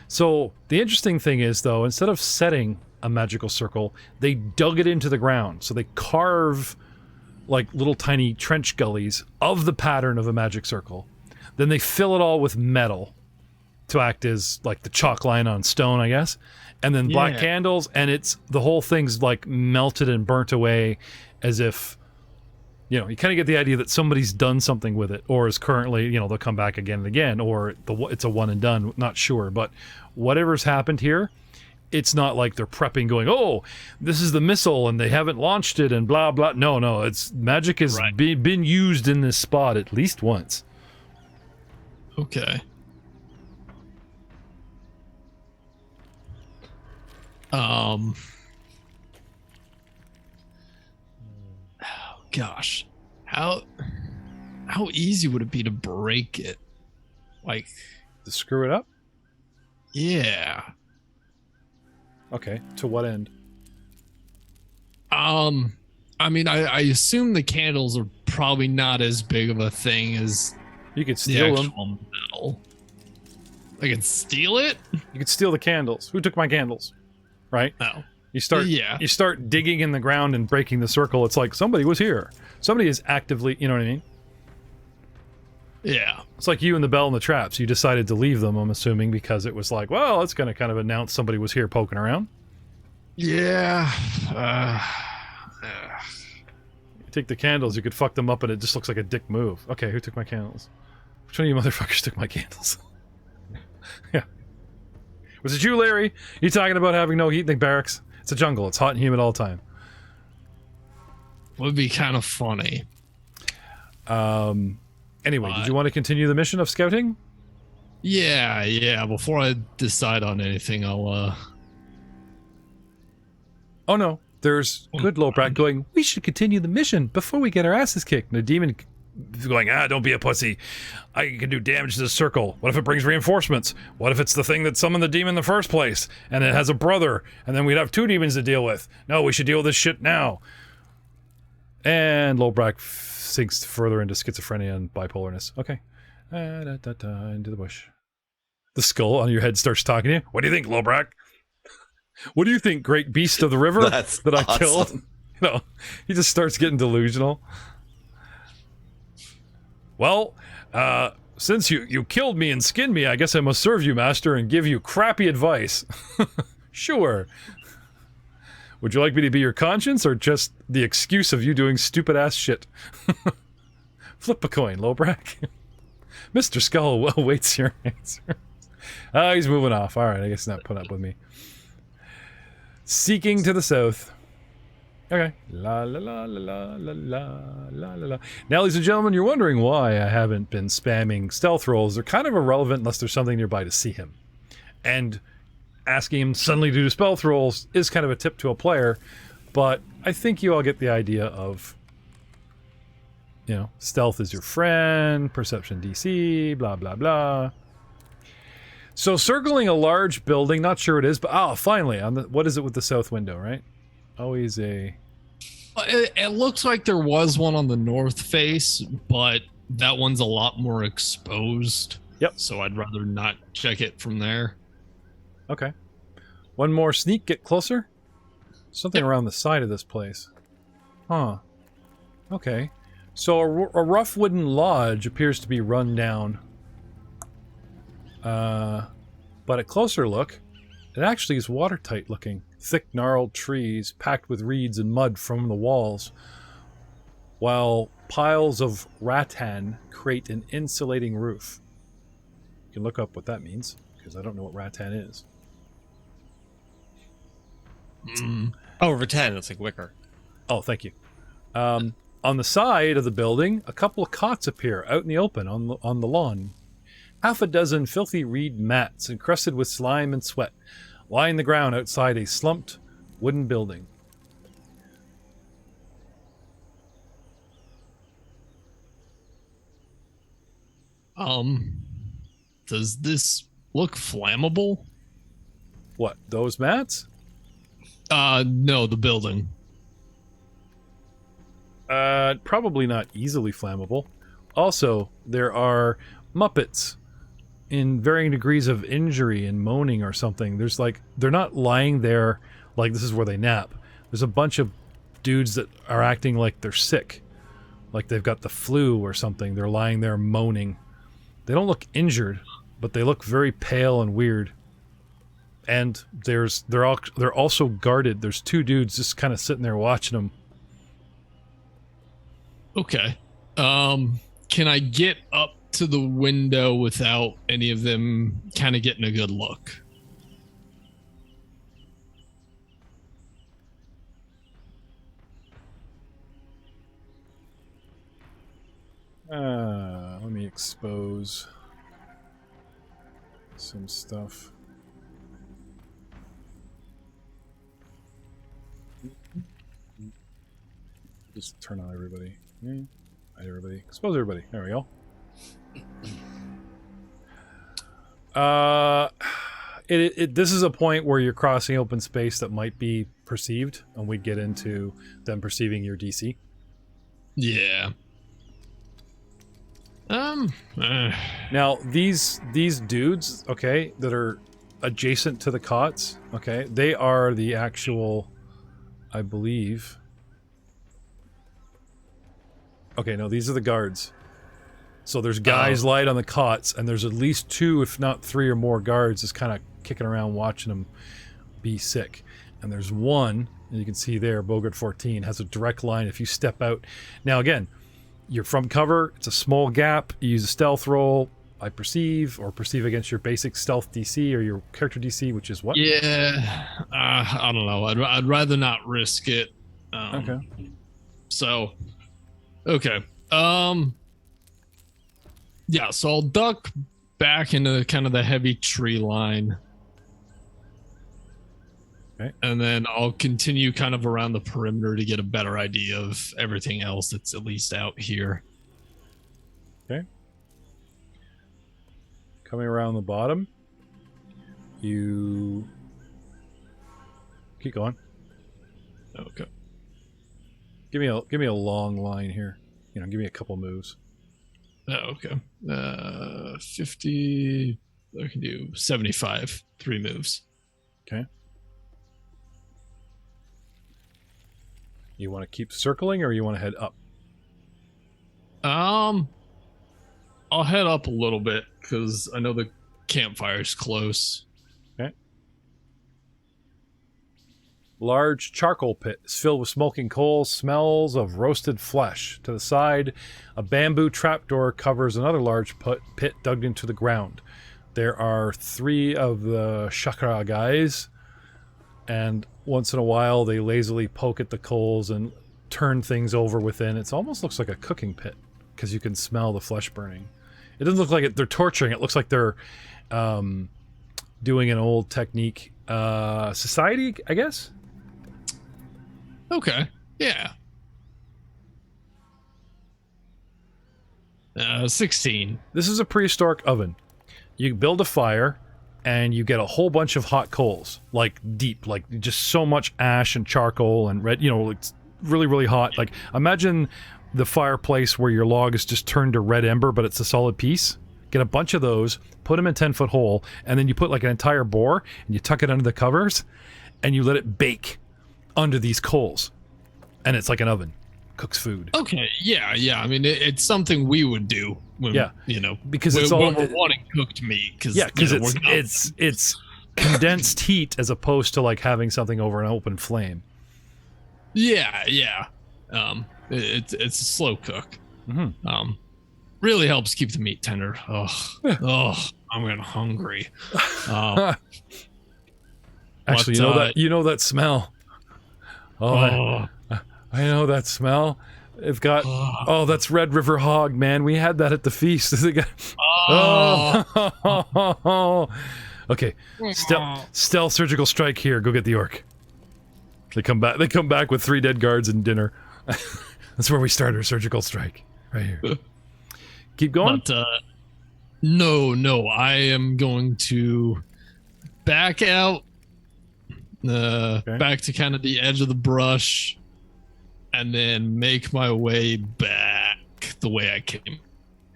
[SPEAKER 2] So the interesting thing is though, instead of setting a magical circle, they dug it into the ground. So they carve like little tiny trench gullies of the pattern of a magic circle. Then they fill it all with metal to act as like the chalk line on stone, I guess. And then black candles, and the whole thing's like melted and burnt away as if, you kind of get the idea that somebody's done something with it, or is currently, they'll come back again and again, or it's a one and done, not sure. But whatever's happened here, it's not like they're prepping going, oh, this is the missile and they haven't launched it and blah, blah. No, it's magic has been used in this spot at least once.
[SPEAKER 4] Okay. Oh, gosh, how easy would it be to break it? Like,
[SPEAKER 2] To screw it up?
[SPEAKER 4] yeah.
[SPEAKER 2] Okay, to what end?
[SPEAKER 4] I mean, I assume the candles are probably not as big of a thing as
[SPEAKER 2] You could
[SPEAKER 4] the
[SPEAKER 2] steal them.
[SPEAKER 4] actual metal. I can steal it?
[SPEAKER 2] You could steal the candles. Who took my candles? Right?
[SPEAKER 4] No.
[SPEAKER 2] You start digging in the ground and breaking the circle. It's like somebody was here. Somebody is actively, you know what I mean?
[SPEAKER 4] Yeah.
[SPEAKER 2] It's like you and the bell and the traps. You decided to leave them, I'm assuming, because it was like, well, it's going to kind of announce somebody was here poking around.
[SPEAKER 4] Yeah.
[SPEAKER 2] You take the candles, you could fuck them up and it just looks like a dick move. Okay, who took my candles? Which one of you motherfuckers took my candles? Yeah. Was it you, Larry? You talking about having no heat in the barracks? It's a jungle. It's hot and humid all the time.
[SPEAKER 4] Would be kind of funny.
[SPEAKER 2] Anyway, did you want to continue the mission of scouting?
[SPEAKER 4] Yeah. Before I decide on anything, I'll
[SPEAKER 2] Oh no, there's good Lobrat going, we should continue the mission before we get our asses kicked. And the demon going, don't be a pussy. I can do damage to the circle. What if it brings reinforcements? What if it's the thing that summoned the demon in the first place? And it has a brother, and then we'd have two demons to deal with. No, we should deal with this shit now. And Lobrat sinks further into schizophrenia and bipolarness. Okay. Into the bush. The skull on your head starts talking to you. What do you think, Lobrat? What do you think, great beast of the river
[SPEAKER 3] That's
[SPEAKER 2] that I
[SPEAKER 3] awesome.
[SPEAKER 2] killed? You know, he just starts getting delusional. Well, since you killed me and skinned me, I guess I must serve you, master, and give you crappy advice. Sure. Would you like me to be your conscience, or just the excuse of you doing stupid-ass shit? Flip a coin, Lobrak. Mr. Skull awaits your answer. He's moving off. Alright, I guess not put up with me. Seeking to the south. Okay. La la la la la la la la la. Now, ladies and gentlemen, you're wondering why I haven't been spamming stealth rolls. They're kind of irrelevant unless there's something nearby to see him. And asking him suddenly to do stealth rolls is kind of a tip to a player, but I think you all get the idea of, you know, stealth is your friend, perception DC, blah, blah, blah. So circling a large building, not sure what it is, but finally, on the, what is it with the south window, right? Always a...
[SPEAKER 4] It looks like there was one on the north face, but that one's a lot more exposed.
[SPEAKER 2] Yep.
[SPEAKER 4] So I'd rather not check it from there.
[SPEAKER 2] Okay. One more sneak, get closer. Something around the side of this place. Huh. Okay. So a rough wooden lodge appears to be run down. But at closer look, it actually is watertight looking. Thick gnarled trees packed with reeds and mud from the walls, while piles of rattan create an insulating roof. You can look up what that means, because I don't know what rattan is.
[SPEAKER 5] Oh, rattan. It's like wicker.
[SPEAKER 2] Oh, thank you. On the side of the building, a couple of cots appear out in the open on the lawn. Half a dozen filthy reed mats encrusted with slime and sweat line the ground outside a slumped wooden building.
[SPEAKER 4] Does this look flammable?
[SPEAKER 2] What, those mats?
[SPEAKER 4] No, the building.
[SPEAKER 2] Probably not easily flammable. Also, there are Muppets in varying degrees of injury and moaning or something. There's like, they're not lying there like this is where they nap. There's a bunch of dudes that are acting like they're sick. Like they've got the flu or something. They're lying there moaning. They don't look injured, but they look very pale and weird. And they're also guarded. There's two dudes just kind of sitting there watching them.
[SPEAKER 4] Okay. Can I get up to the window without any of them kind of getting a good look?
[SPEAKER 2] Let me expose some stuff. Just turn on everybody. Hide everybody. Expose everybody. There we go. This is a point where you're crossing open space that might be perceived, and we get into them perceiving your DC.
[SPEAKER 4] Yeah.
[SPEAKER 2] Now these dudes, okay, that are adjacent to the cots, okay, they are the actual, I believe. Okay, no, these are the guards. So there's guys light on the cots, and there's at least 2, if not 3 or more guards just kind of kicking around watching them be sick. And there's one, and you can see there, Bogart 14, has a direct line if you step out. Now again, you're from cover, it's a small gap, you use a stealth roll, I perceive, or perceive against your basic stealth DC or your character DC, which is what?
[SPEAKER 4] Yeah, I don't know. I'd rather not risk it.
[SPEAKER 2] Okay.
[SPEAKER 4] So, okay. Yeah, so I'll duck back into kind of the heavy tree line.
[SPEAKER 2] Okay.
[SPEAKER 4] And then I'll continue kind of around the perimeter to get a better idea of everything else that's at least out here.
[SPEAKER 2] Okay. Coming around the bottom, you keep going.
[SPEAKER 4] Okay.
[SPEAKER 2] Give me a long line here. You know, give me a couple moves.
[SPEAKER 4] Oh, okay. 50. I can do 75. 3 moves.
[SPEAKER 2] Okay. You want to keep circling, or you want to head up?
[SPEAKER 4] I'll head up a little bit because I know the campfire's close.
[SPEAKER 2] Okay. Large charcoal pit is filled with smoking coals, smells of roasted flesh. To the side, a bamboo trapdoor covers another large pit dug into the ground. There are 3 of the chakra guys, and once in a while they lazily poke at the coals and turn things over within. It almost looks like a cooking pit because you can smell the flesh burning. It doesn't look like they're torturing. It looks like they're doing an old technique. Society, I guess?
[SPEAKER 4] Okay. Yeah. 16.
[SPEAKER 2] This is a prehistoric oven. You build a fire, and you get a whole bunch of hot coals, like deep, like just so much ash and charcoal and red, it's really, really hot. Like, imagine the fireplace where your log is just turned to red ember, but it's a solid piece. Get a bunch of those, put them in 10-foot hole, and then you put like an entire boar, and you tuck it under the covers, and you let it bake under these coals. And it's like an oven. Cooks food.
[SPEAKER 4] Okay, yeah. I mean, it's something we would do when,
[SPEAKER 2] because
[SPEAKER 4] when we're wanting cooked meat.
[SPEAKER 2] Because it's condensed heat as opposed to like having something over an open flame.
[SPEAKER 4] Yeah. It's a slow cook.
[SPEAKER 2] Mm-hmm.
[SPEAKER 4] Really helps keep the meat tender. I'm getting hungry.
[SPEAKER 2] Actually, you know that smell. I know that smell. It's got that's Red River hog, man. We had that at the feast. Okay, stealth surgical strike here. Go get the orc. They come back with 3 dead guards and dinner. That's where we start our surgical strike, right here. Keep going.
[SPEAKER 4] But no, I am going to back out, back to kind of the edge of the brush, and then make my way back the way I came,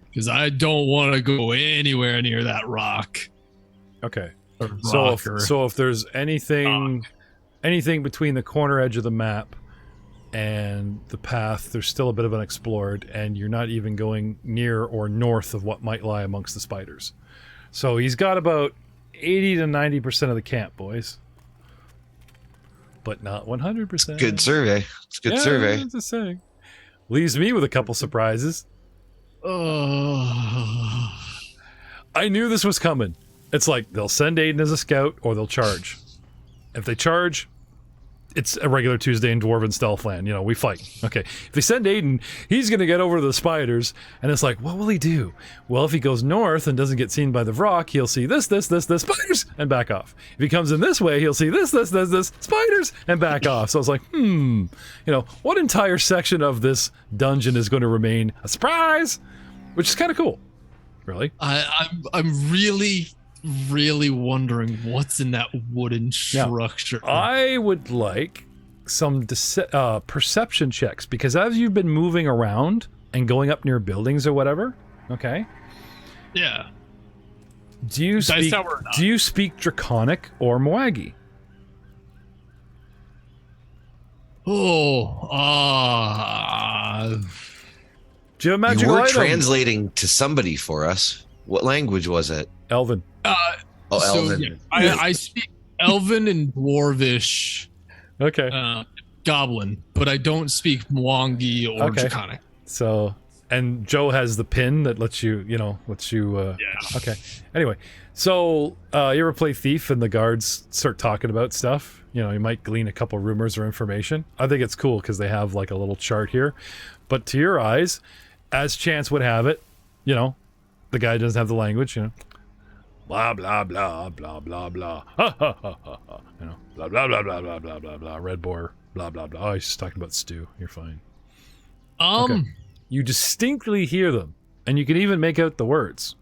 [SPEAKER 4] because I don't want to go anywhere near that rock.
[SPEAKER 2] Okay. So if there's anything between the corner edge of the map and the path, there's still a bit of unexplored, and you're not even going near or north of what might lie amongst the spiders. So he's got about 80 to 90% of the camp, boys. But not 100%.
[SPEAKER 3] Good survey. It's a good survey.
[SPEAKER 2] Just saying. Leaves me with a couple surprises.
[SPEAKER 4] Oh.
[SPEAKER 2] I knew this was coming. It's like they'll send Aiden as a scout or they'll charge. If they charge, it's a regular Tuesday in Dwarven Stealthland. We fight. Okay. If they send Aiden, he's going to get over to the spiders, and it's like, what will he do? Well, if he goes north and doesn't get seen by the rock, he'll see this, spiders, and back off. If he comes in this way, he'll see this, spiders, and back off. So I was like, what entire section of this dungeon is going to remain a surprise? Which is kind of cool. Really?
[SPEAKER 4] I'm really wondering what's in that wooden structure.
[SPEAKER 2] Now, I would like some perception checks, because as you've been moving around and going up near buildings or whatever, okay?
[SPEAKER 4] Yeah.
[SPEAKER 2] Do you speak Draconic or Moagi? Do you have a magical
[SPEAKER 3] You were
[SPEAKER 2] item?
[SPEAKER 3] translating to somebody for us. What language was it?
[SPEAKER 2] Elven.
[SPEAKER 3] Elven.
[SPEAKER 4] Yeah, I speak Elven and Dwarvish.
[SPEAKER 2] Okay.
[SPEAKER 4] Goblin, but I don't speak Mwangi or Draconic.
[SPEAKER 2] So, and Joe has the pin that lets you, Yeah. Okay. Anyway, so you ever play Thief and the guards start talking about stuff? You might glean a couple rumors or information. I think it's cool because they have like a little chart here. But to your eyes, as chance would have it, the guy doesn't have the language, blah blah blah blah blah blah, ha ha ha ha, blah blah blah blah blah blah blah blah, red boar, blah blah blah. Oh, he's just talking about stew. You're fine. Okay. You distinctly hear them, and you can even make out the words.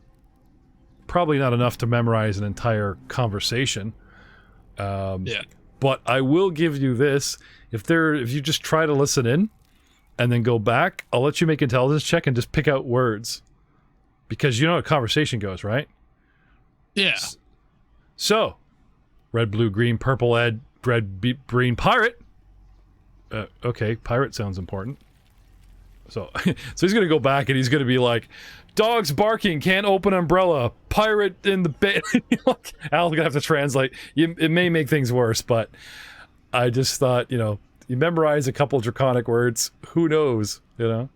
[SPEAKER 2] Probably not enough to memorize an entire conversation. But I will give you this: if you just try to listen in, and then go back, I'll let you make an intelligence check and just pick out words, because you know how a conversation goes, right?
[SPEAKER 4] Yeah.
[SPEAKER 2] So, red, blue, green, purple, red, green, pirate. okay, pirate sounds important. So, so he's gonna go back and he's gonna be like, dogs barking, can't open umbrella, pirate in the bay. Al's gonna have to translate. It may make things worse, but I just thought, you memorize a couple draconic words. Who knows,
[SPEAKER 4] Yeah,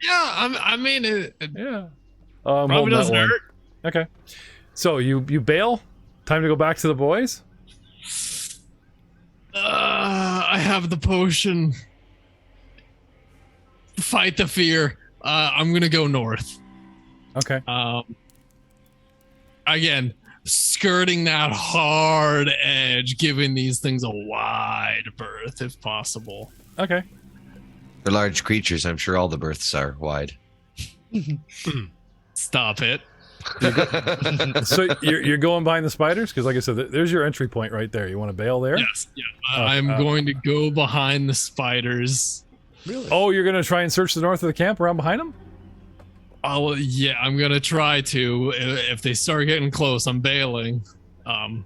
[SPEAKER 4] I mean,
[SPEAKER 2] Yeah.
[SPEAKER 4] probably doesn't hurt.
[SPEAKER 2] Okay. So you bail? Time to go back to the boys?
[SPEAKER 4] I have the potion. Fight the fear. I'm gonna go north.
[SPEAKER 2] Okay.
[SPEAKER 4] Again, skirting that hard edge, giving these things a wide berth if possible.
[SPEAKER 2] Okay.
[SPEAKER 3] They're large creatures. I'm sure all the berths are wide.
[SPEAKER 4] Stop it.
[SPEAKER 2] So you're going behind the spiders? Because like I said, there's your entry point right there. You want to bail there?
[SPEAKER 4] Yes. Yeah. I'm going to go behind the spiders.
[SPEAKER 7] Really?
[SPEAKER 2] Oh, you're going to try and search the north of the camp around behind them?
[SPEAKER 4] Yeah, I'm going to try to. If they start getting close, I'm bailing. But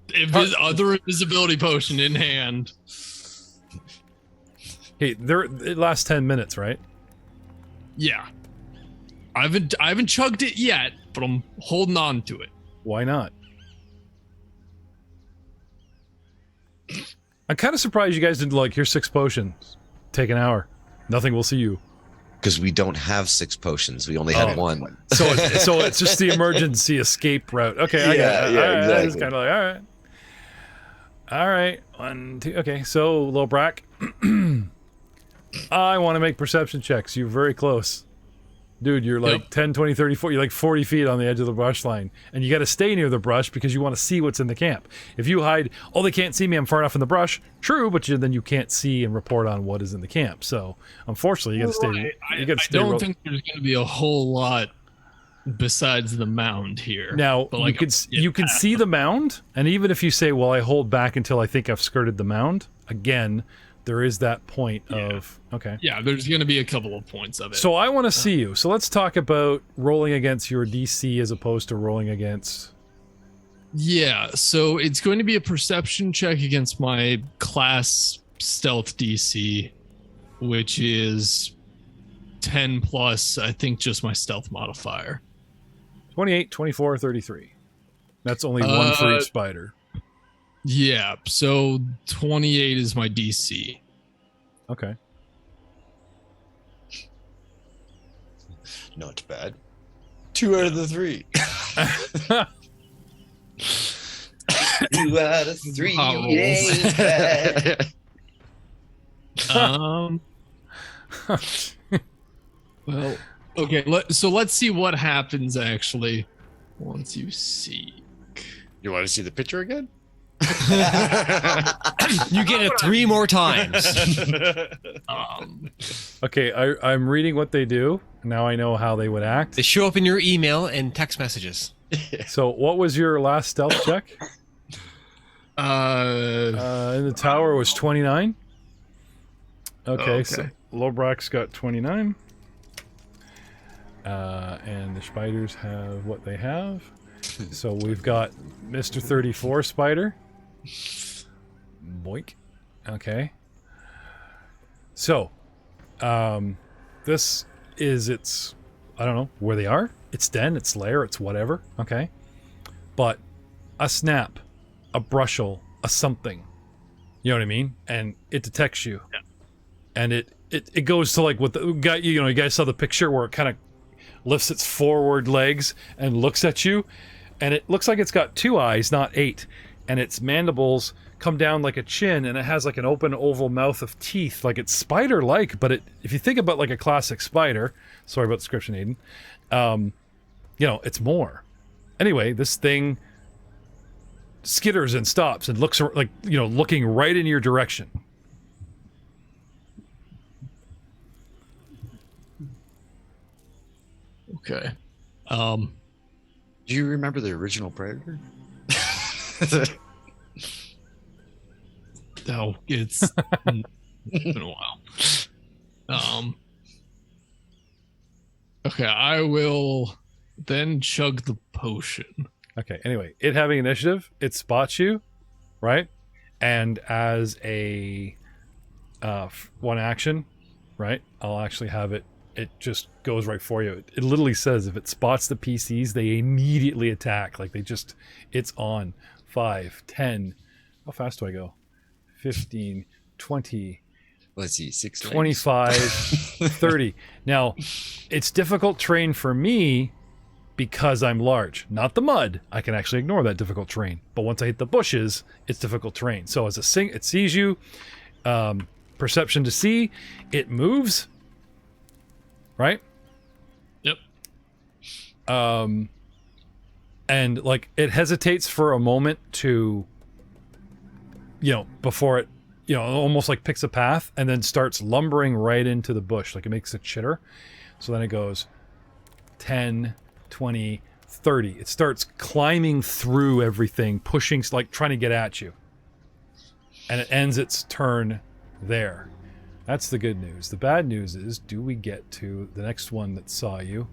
[SPEAKER 4] if his other invisibility potion in hand.
[SPEAKER 2] Hey, it lasts 10 minutes, right?
[SPEAKER 4] Yeah. I haven't chugged it yet, but I'm holding on to it.
[SPEAKER 2] Why not? I'm kind of surprised you guys didn't here's 6 potions. Take an hour. Nothing will see you.
[SPEAKER 3] Because we don't have 6 potions. We only had 1.
[SPEAKER 2] So it's just the emergency escape route. Okay, I got it.
[SPEAKER 3] Yeah, exactly.
[SPEAKER 2] It's kind of like, all right. All right. 1, 2. Okay, so, Lil Brack. I want to make perception checks. You're very close. Dude, you're like 10, 20, 30, 40, you're like 40 feet on the edge of the brush line. And you got to stay near the brush because you want to see what's in the camp. If you hide, they can't see me, I'm far enough in the brush. True, but then you can't see and report on what is in the camp. So, unfortunately, you got to stay. You got to stay.
[SPEAKER 4] I don't think there's going to be a whole lot besides the mound here.
[SPEAKER 2] Now, you can see the mound, and even if you say, well, I hold back until I think I've skirted the mound, again, there is that point of, okay.
[SPEAKER 4] Yeah, there's going to be a couple of points of it.
[SPEAKER 2] So I want to see you. So let's talk about rolling against your DC as opposed to rolling against...
[SPEAKER 4] Yeah, so it's going to be a perception check against my class stealth DC, which is 10 plus, I think, just my stealth modifier.
[SPEAKER 2] 28, 24, 33. That's only one for each spider.
[SPEAKER 4] Yeah, so 28 is my DC.
[SPEAKER 2] Okay.
[SPEAKER 7] Not bad. 2 out of the 3.
[SPEAKER 3] 2 out of 3.
[SPEAKER 4] Hot rolls.
[SPEAKER 3] Ain't bad.
[SPEAKER 4] Well, okay, so let's see what happens actually once you see.
[SPEAKER 7] You want to see the picture again?
[SPEAKER 5] You get it 3 more times.
[SPEAKER 2] Okay, I'm reading what they do. Now I know how they would act.
[SPEAKER 5] They show up in your email and text messages.
[SPEAKER 2] So what was your last stealth check? In the tower was 29. Okay. So Lobrock's got 29. And the spiders have what they have. So we've got Mr. 34 spider. Boink. Okay. So, this is its, I don't know where they are. Its den, its lair, it's whatever. Okay. But a snap, a brushel, a something. You know what I mean? And it detects you.
[SPEAKER 4] Yeah.
[SPEAKER 2] And it goes to like what the guy, you guys saw the picture where it kind of lifts its forward legs and looks at you. And it looks like it's got 2 eyes, not 8. And its mandibles come down like a chin, and it has like an open oval mouth of teeth, like it's spider-like. But if you think about like a classic spider, sorry about the description, Aiden, it's more. Anyway, this thing skitters and stops and looks like, looking right in your direction.
[SPEAKER 4] Okay.
[SPEAKER 7] Do you remember the original Predator?
[SPEAKER 4] No, it's been a while. Okay, I will then chug the potion.
[SPEAKER 2] Okay, anyway, it having initiative, it spots you, right? And as a one action, right? I'll actually have it. It just goes right for you. It literally says if it spots the PCs, they immediately attack. Like it's on. 5, 10. How fast do I go? 15, 20.
[SPEAKER 7] Let's see, 6,
[SPEAKER 2] 25, 30. Now, it's difficult terrain for me because I'm large. Not the mud. I can actually ignore that difficult terrain. But once I hit the bushes, it's difficult terrain. So as it sees you, perception to see, it moves. Right?
[SPEAKER 4] Yep.
[SPEAKER 2] And like it hesitates for a moment to, before it, almost like picks a path and then starts lumbering right into the bush. Like it makes a chitter. So then it goes 10, 20, 30. It starts climbing through everything, pushing, like trying to get at you. And it ends its turn there. That's the good news. The bad news is, do we get to the next one that saw you?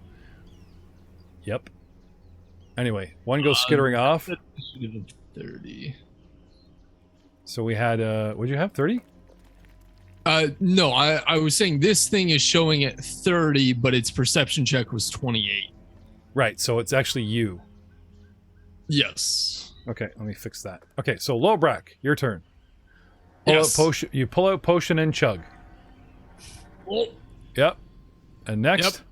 [SPEAKER 2] Yep. Anyway, one goes skittering off.
[SPEAKER 4] 30.
[SPEAKER 2] So we had, what'd you have, 30?
[SPEAKER 4] No, I was saying this thing is showing at 30, but its perception check was 28.
[SPEAKER 2] Right, so it's actually you.
[SPEAKER 4] Yes.
[SPEAKER 2] Okay, let me fix that. Okay, so Lobrak, your turn. You pull out potion and chug.
[SPEAKER 4] Oh.
[SPEAKER 2] Yep. And next?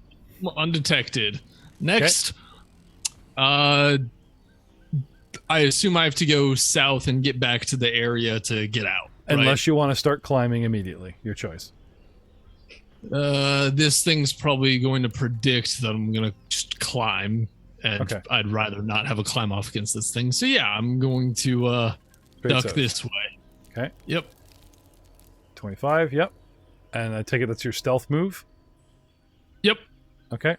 [SPEAKER 4] Yep. Undetected. Next, I assume I have to go south and get back to the area to get out.
[SPEAKER 2] Unless you want to start climbing immediately. Your choice.
[SPEAKER 4] This thing's probably going to predict that I'm going to just climb, and
[SPEAKER 2] Okay.
[SPEAKER 4] I'd rather not have a climb off against this thing. So yeah, I'm going to duck
[SPEAKER 2] south.
[SPEAKER 4] this way.
[SPEAKER 2] Okay.
[SPEAKER 4] Yep.
[SPEAKER 2] 25, yep. And I take it that's your stealth move?
[SPEAKER 4] Yep.
[SPEAKER 2] Okay.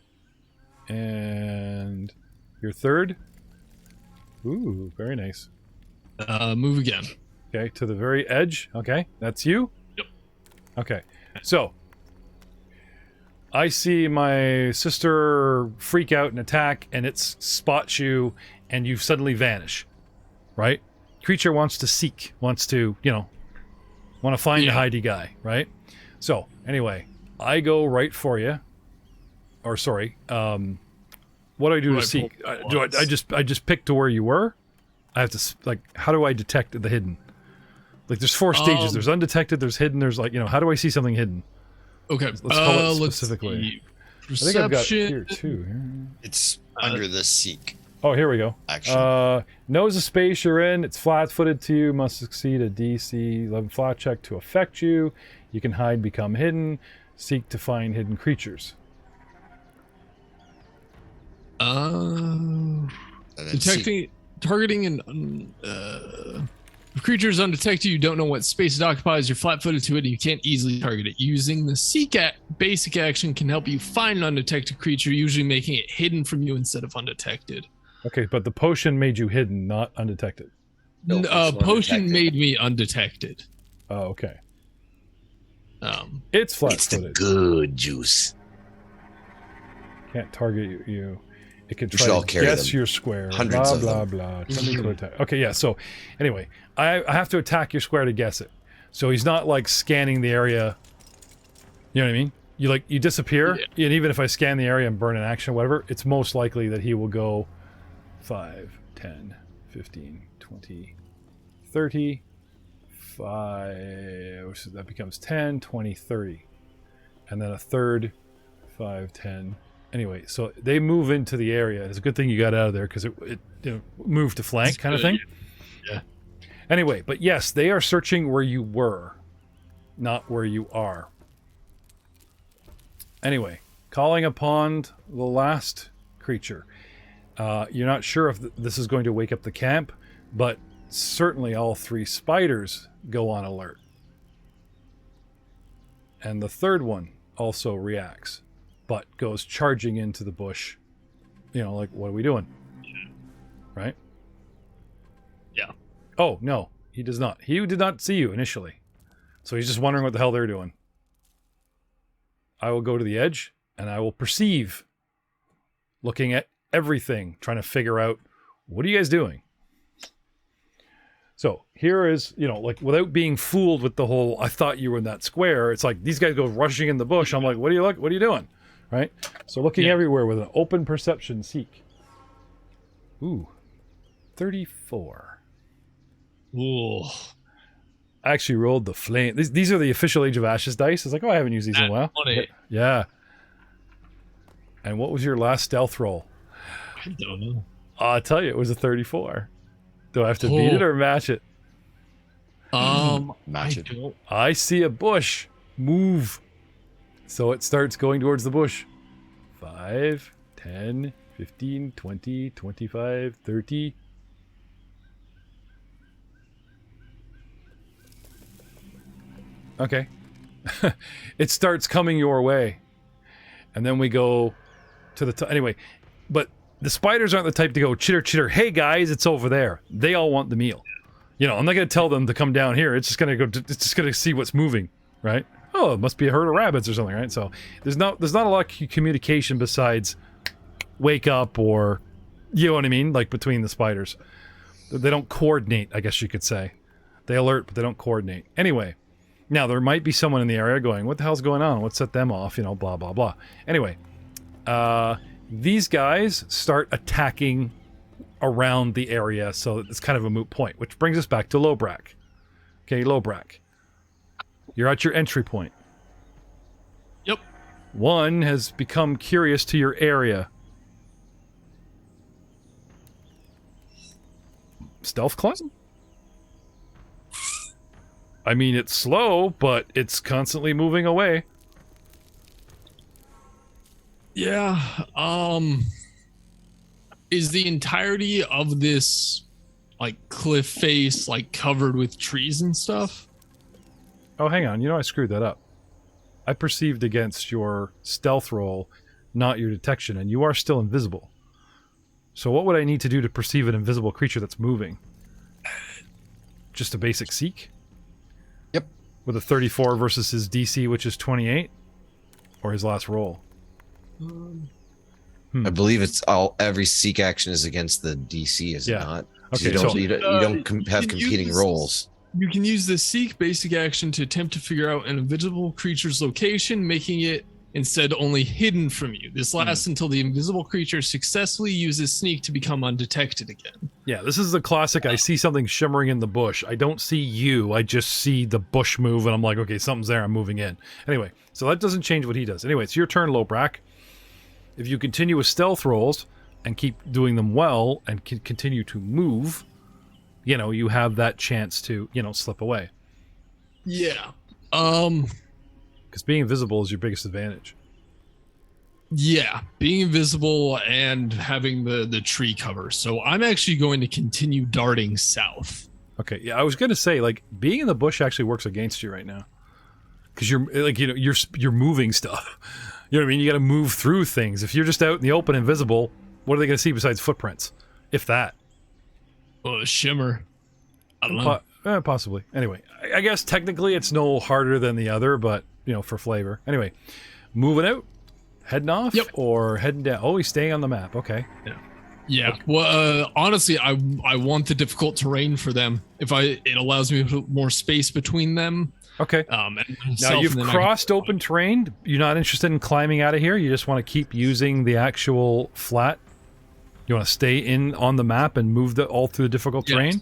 [SPEAKER 2] And your third? Ooh, very nice.
[SPEAKER 4] Move again.
[SPEAKER 2] Okay, to the very edge. Okay, that's you?
[SPEAKER 4] Yep.
[SPEAKER 2] Okay, so I see my sister freak out and attack, and it spots you, and you suddenly vanish, right? Creature wants to seek, wants to, want to find the hidey guy, right? So, anyway, I go right for you. Or, sorry, what do I do to seek? I just pick to where you were? I have to, like, how do I detect the hidden? Like, there's 4 stages. There's undetected, there's hidden, there's like, how do I see something hidden?
[SPEAKER 4] Okay,
[SPEAKER 2] Let's call it specifically. I think I've got it here, too.
[SPEAKER 7] It's under the seek.
[SPEAKER 2] Oh, here we go.
[SPEAKER 7] Action.
[SPEAKER 2] Knows the space you're in. It's flat-footed to you. Must succeed a DC 11 flat check to affect you. You can hide, become hidden. Seek to find hidden creatures.
[SPEAKER 4] Detecting, targeting, and if creature is undetected, you don't know what space it occupies. You're flat-footed to it, and you can't easily target it. Using the seek basic action can help you find an undetected creature, usually making it hidden from you instead of undetected.
[SPEAKER 2] Okay, but the potion made you hidden, not undetected.
[SPEAKER 3] No,
[SPEAKER 4] potion
[SPEAKER 3] undetected.
[SPEAKER 4] made me undetected.
[SPEAKER 2] Oh, okay.
[SPEAKER 3] It's
[SPEAKER 2] It's
[SPEAKER 3] the
[SPEAKER 2] flat-footed.
[SPEAKER 3] good juice.
[SPEAKER 2] Can't target you. It can
[SPEAKER 3] We should
[SPEAKER 2] try
[SPEAKER 3] all
[SPEAKER 2] to
[SPEAKER 3] carry
[SPEAKER 2] guess
[SPEAKER 3] them.
[SPEAKER 2] your square.
[SPEAKER 3] Hundreds
[SPEAKER 2] blah,
[SPEAKER 3] of
[SPEAKER 2] blah,
[SPEAKER 3] them.
[SPEAKER 2] blah. Somebody could attack. Okay, yeah, so anyway, I have to attack your square to guess it. So he's not like scanning the area. You know what I mean? You disappear, and even if I scan the area and burn an action or whatever, it's most likely that he will go 5, 10, 15, 20, 30, 5, so that becomes 10, 20, 30. And then a third, 5, 10. Anyway, so they move into the area. It's a good thing you got out of there because it moved to flank
[SPEAKER 4] That's
[SPEAKER 2] kind of
[SPEAKER 4] good,
[SPEAKER 2] thing.
[SPEAKER 4] Yeah.
[SPEAKER 2] Anyway, but yes, they are searching where you were, not where you are. Anyway, calling upon the last creature. You're not sure if this is going to wake up the camp, but certainly all 3 spiders go on alert. And the third one also reacts, but goes charging into the bush. Like, what are we doing? Right?
[SPEAKER 4] Yeah.
[SPEAKER 2] Oh, no, he does not. He did not see you initially. So he's just wondering what the hell they're doing. I will go to the edge, and I will perceive, looking at everything, trying to figure out, what are you guys doing? So here is, like without being fooled with the whole, I thought you were in that square. It's like these guys go rushing in the bush. I'm like, what are you doing? Right? So looking everywhere with an open perception seek. Ooh, 34.
[SPEAKER 4] Ooh.
[SPEAKER 2] I actually rolled the flame. These are the official Age of Ashes dice. It's like, I haven't used these in a while. Yeah. And what was your last stealth roll?
[SPEAKER 4] I don't know.
[SPEAKER 2] I'll tell you, it was a 34. Do I have to beat it or match it?
[SPEAKER 7] Match it.
[SPEAKER 2] I see a bush. Move. So it starts going towards the bush. 5, 10, 15, 20, 25, 30. Okay. It starts coming your way. And then we go to the anyway, but the spiders aren't the type to go chitter chitter, hey guys, it's over there. They all want the meal. I'm not going to tell them to come down here. It's just going to go. It's just going to see what's moving, right? Oh, it must be a herd of rabbits or something, right? So there's not a lot of communication besides wake up or, you know what I mean, like between the spiders. They don't coordinate, I guess you could say. They alert, but they don't coordinate. Anyway, now there might be someone in the area going, what the hell's going on? What set them off? Blah blah blah. Anyway, these guys start attacking around the area, so it's kind of a moot point, which brings us back to Lobrak. Okay, Lobrak. You're at your entry point.
[SPEAKER 4] Yep.
[SPEAKER 2] One has become curious to your area. Stealth climb? I mean, it's slow, but it's constantly moving away.
[SPEAKER 4] Yeah. Is the entirety of this cliff face covered with trees and stuff?
[SPEAKER 2] Oh, hang on. I screwed that up. I perceived against your stealth roll, not your detection, and you are still invisible. So what would I need to do to perceive an invisible creature that's moving? Just a basic seek?
[SPEAKER 7] Yep.
[SPEAKER 2] With a 34 versus his DC, which is 28? Or his last roll?
[SPEAKER 3] I believe it's every seek action is against the DC, is it not?
[SPEAKER 2] Okay,
[SPEAKER 3] You don't have competing roles.
[SPEAKER 4] You can use the seek basic action to attempt to figure out an invisible creature's location, making it instead only hidden from you. This lasts until the invisible creature successfully uses sneak to become undetected again.
[SPEAKER 2] Yeah, this is the classic, I see something shimmering in the bush. I don't see you, I just see the bush move, and I'm like, okay, something's there, I'm moving in. Anyway, so that doesn't change what he does. Anyway, it's your turn, Lobrak. If you continue with stealth rolls and keep doing them well and can continue to move, you have that chance to, slip away.
[SPEAKER 4] Yeah.
[SPEAKER 2] Because being invisible is your biggest advantage.
[SPEAKER 4] Yeah, being invisible and having the tree cover. So I'm actually going to continue darting south.
[SPEAKER 2] Okay, yeah, I was going to say, being in the bush actually works against you right now. Because you're moving stuff. You know what I mean? You got to move through things. If you're just out in the open, invisible, what are they going to see besides footprints? If that.
[SPEAKER 4] Well, a shimmer. I don't know.
[SPEAKER 2] Possibly. Anyway, I guess technically it's no harder than the other, but, for flavor. Anyway, moving out, heading off, or heading down? Oh, he's staying on the map. Okay.
[SPEAKER 4] Yeah. Okay. Well, honestly, I want the difficult terrain for them. It allows me to put more space between them.
[SPEAKER 2] Okay. Now you've crossed open terrain. You're not interested in climbing out of here. You just want to keep using the actual flat. You want to stay on the map and move all through the difficult terrain.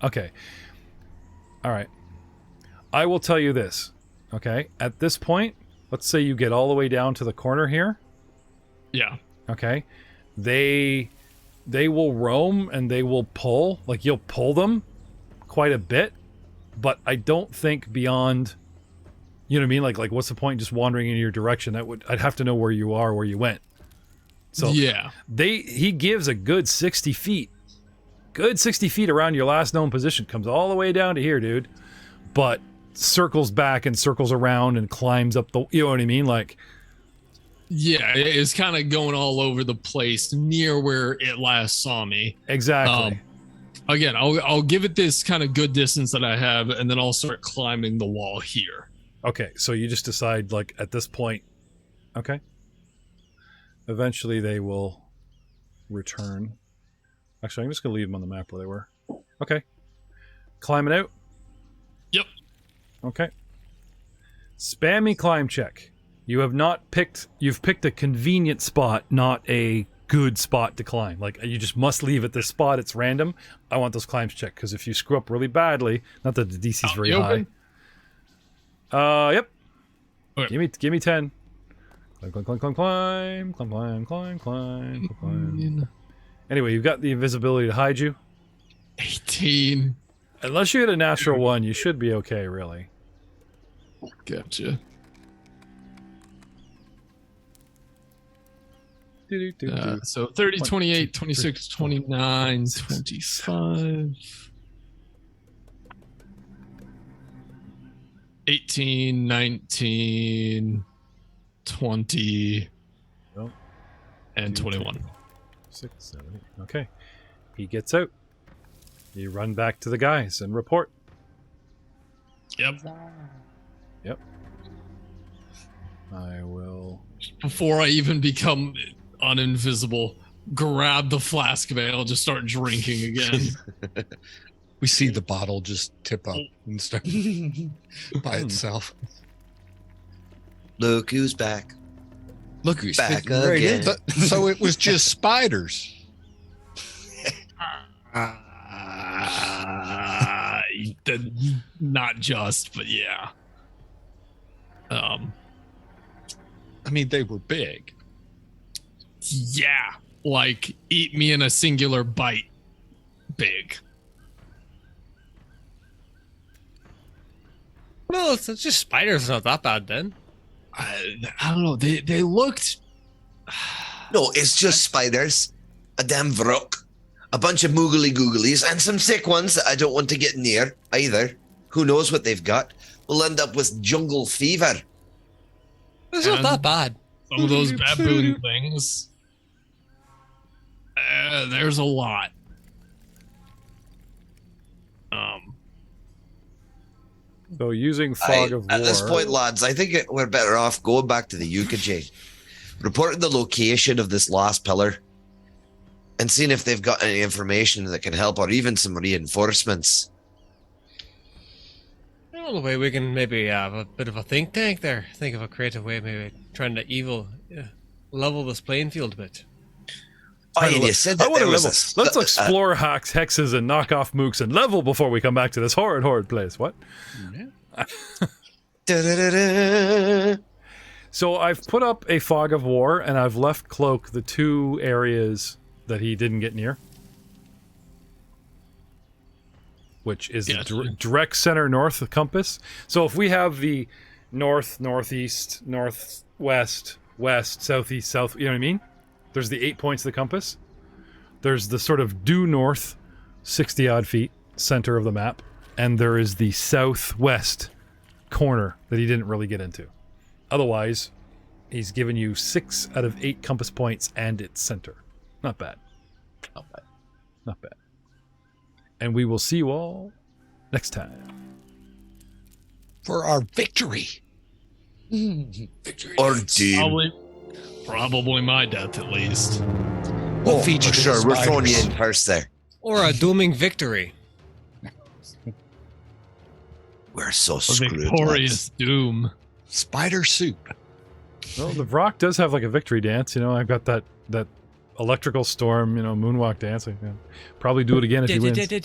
[SPEAKER 2] Okay. All right. I will tell you this. Okay. At this point, let's say you get all the way down to the corner here.
[SPEAKER 4] Yeah.
[SPEAKER 2] Okay. They will roam and they will pull. You'll pull them quite a bit. But I don't think beyond, you know what I mean? Like what's the point just wandering in your direction? I'd have to know where you are, where you went. So
[SPEAKER 4] yeah,
[SPEAKER 2] he gives a good 60 feet. Good 60 feet around your last known position. Comes all the way down to here, dude. But circles back and circles around and climbs up you know what I mean?
[SPEAKER 4] Yeah, it's kind of going all over the place near where it last saw me.
[SPEAKER 2] Exactly.
[SPEAKER 4] Again, I'll give it this kind of good distance that I have, and then I'll start climbing the wall here.
[SPEAKER 2] Okay, so you just decide, at this point, okay. Eventually they will return. Actually, I'm just going to leave them on the map where they were. Okay. climbing out?
[SPEAKER 4] Yep.
[SPEAKER 2] Okay. Spammy climb check. You've picked a convenient spot, not a good spot to climb. Like, you just must leave at this spot. It's random. I want those climbs checked, because if you screw up really badly, not that the DC is very high. Yep.
[SPEAKER 4] Okay.
[SPEAKER 2] Give me 10. Climb. Anyway, you've got the invisibility to hide you.
[SPEAKER 4] 18.
[SPEAKER 2] Unless you hit a natural 1, you should be okay, really.
[SPEAKER 4] Gotcha. So 30, 28, 26, 29, 25, 18, 19, 20, and 21.
[SPEAKER 2] 6, 7, 8. Okay. He gets out. You run back to the guys and report.
[SPEAKER 4] Yep.
[SPEAKER 2] I will...
[SPEAKER 4] Before I even become uninvisible, grab the flask of ale, just start drinking again.
[SPEAKER 1] We see the bottle just tip up and start by itself.
[SPEAKER 3] Look who's back.
[SPEAKER 1] Look who's
[SPEAKER 3] Back
[SPEAKER 1] fitting right in.
[SPEAKER 3] again.
[SPEAKER 1] So it was just spiders.
[SPEAKER 4] Not just, but yeah.
[SPEAKER 1] I mean, they were big.
[SPEAKER 4] Yeah, like eat me in a singular bite. Big.
[SPEAKER 5] Well, it's just spiders. Not that bad then.
[SPEAKER 4] I don't know. They looked.
[SPEAKER 3] No, it's just spiders, a damn vrook, a bunch of moogly googlies, and some sick ones that I don't want to get near either. Who knows what they've got? We'll end up with jungle fever.
[SPEAKER 5] It's not
[SPEAKER 4] And
[SPEAKER 5] that bad.
[SPEAKER 4] Some of those baboon things. There's a lot.
[SPEAKER 2] So using Fog of War...
[SPEAKER 3] At this point, lads, I think we're better off going back to the Ukajay, reporting the location of this last pillar, and seeing if they've got any information that can help, or even some reinforcements.
[SPEAKER 5] Well, the way we can maybe have a bit of a think tank there. Think of a creative way, maybe trying to level this playing field a bit.
[SPEAKER 3] Oh, and you said that there was
[SPEAKER 2] Let's explore hexes and knock off mooks and level before we come back to this horrid place. What? So I've put up a Fog of War, and I've left Cloak the 2 areas that he didn't get near, which is the direct center north of compass. So if we have the north, northeast, northwest, west, southeast, south, you know what I mean? There's the 8 points of the compass. There's the sort of due north, 60 odd feet, center of the map. And there is the southwest corner that he didn't really get into. Otherwise, he's given you 6 out of 8 compass points and its center. Not bad. Not bad. And we will see you all next time.
[SPEAKER 1] For our victory.
[SPEAKER 6] Victory.
[SPEAKER 3] Or doom.
[SPEAKER 4] Probably my death, at least.
[SPEAKER 3] Oh, for
[SPEAKER 1] feature
[SPEAKER 3] sure. We're throwing you
[SPEAKER 1] spiders.
[SPEAKER 3] in first there.
[SPEAKER 5] Or a dooming victory.
[SPEAKER 3] We're so
[SPEAKER 4] A
[SPEAKER 3] screwed.
[SPEAKER 4] victorious doom.
[SPEAKER 1] Spider soup.
[SPEAKER 2] Well, the Vrock does have like a victory dance. You know, I've got that electrical storm, you know, moonwalk dancing. Yeah. Probably do it again if he wins.
[SPEAKER 5] Thunder,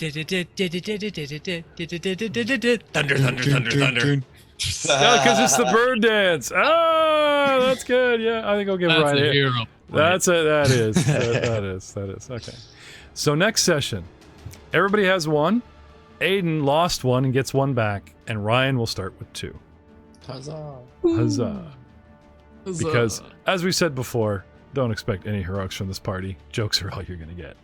[SPEAKER 5] thunder, thunder, thunder.
[SPEAKER 2] No, because it's the bird dance. Oh, that's good. Yeah, I think I'll give
[SPEAKER 4] That's
[SPEAKER 2] Ryan
[SPEAKER 4] a
[SPEAKER 2] a hit.
[SPEAKER 4] hero.
[SPEAKER 2] That's it. That is. That is. Okay. So next session, everybody has 1. Aiden lost 1 and gets 1 back, and Ryan will start with 2.
[SPEAKER 7] Huzzah.
[SPEAKER 2] Huzzah. Because, as we said before, don't expect any heroics from this party. Jokes are all you're going to get.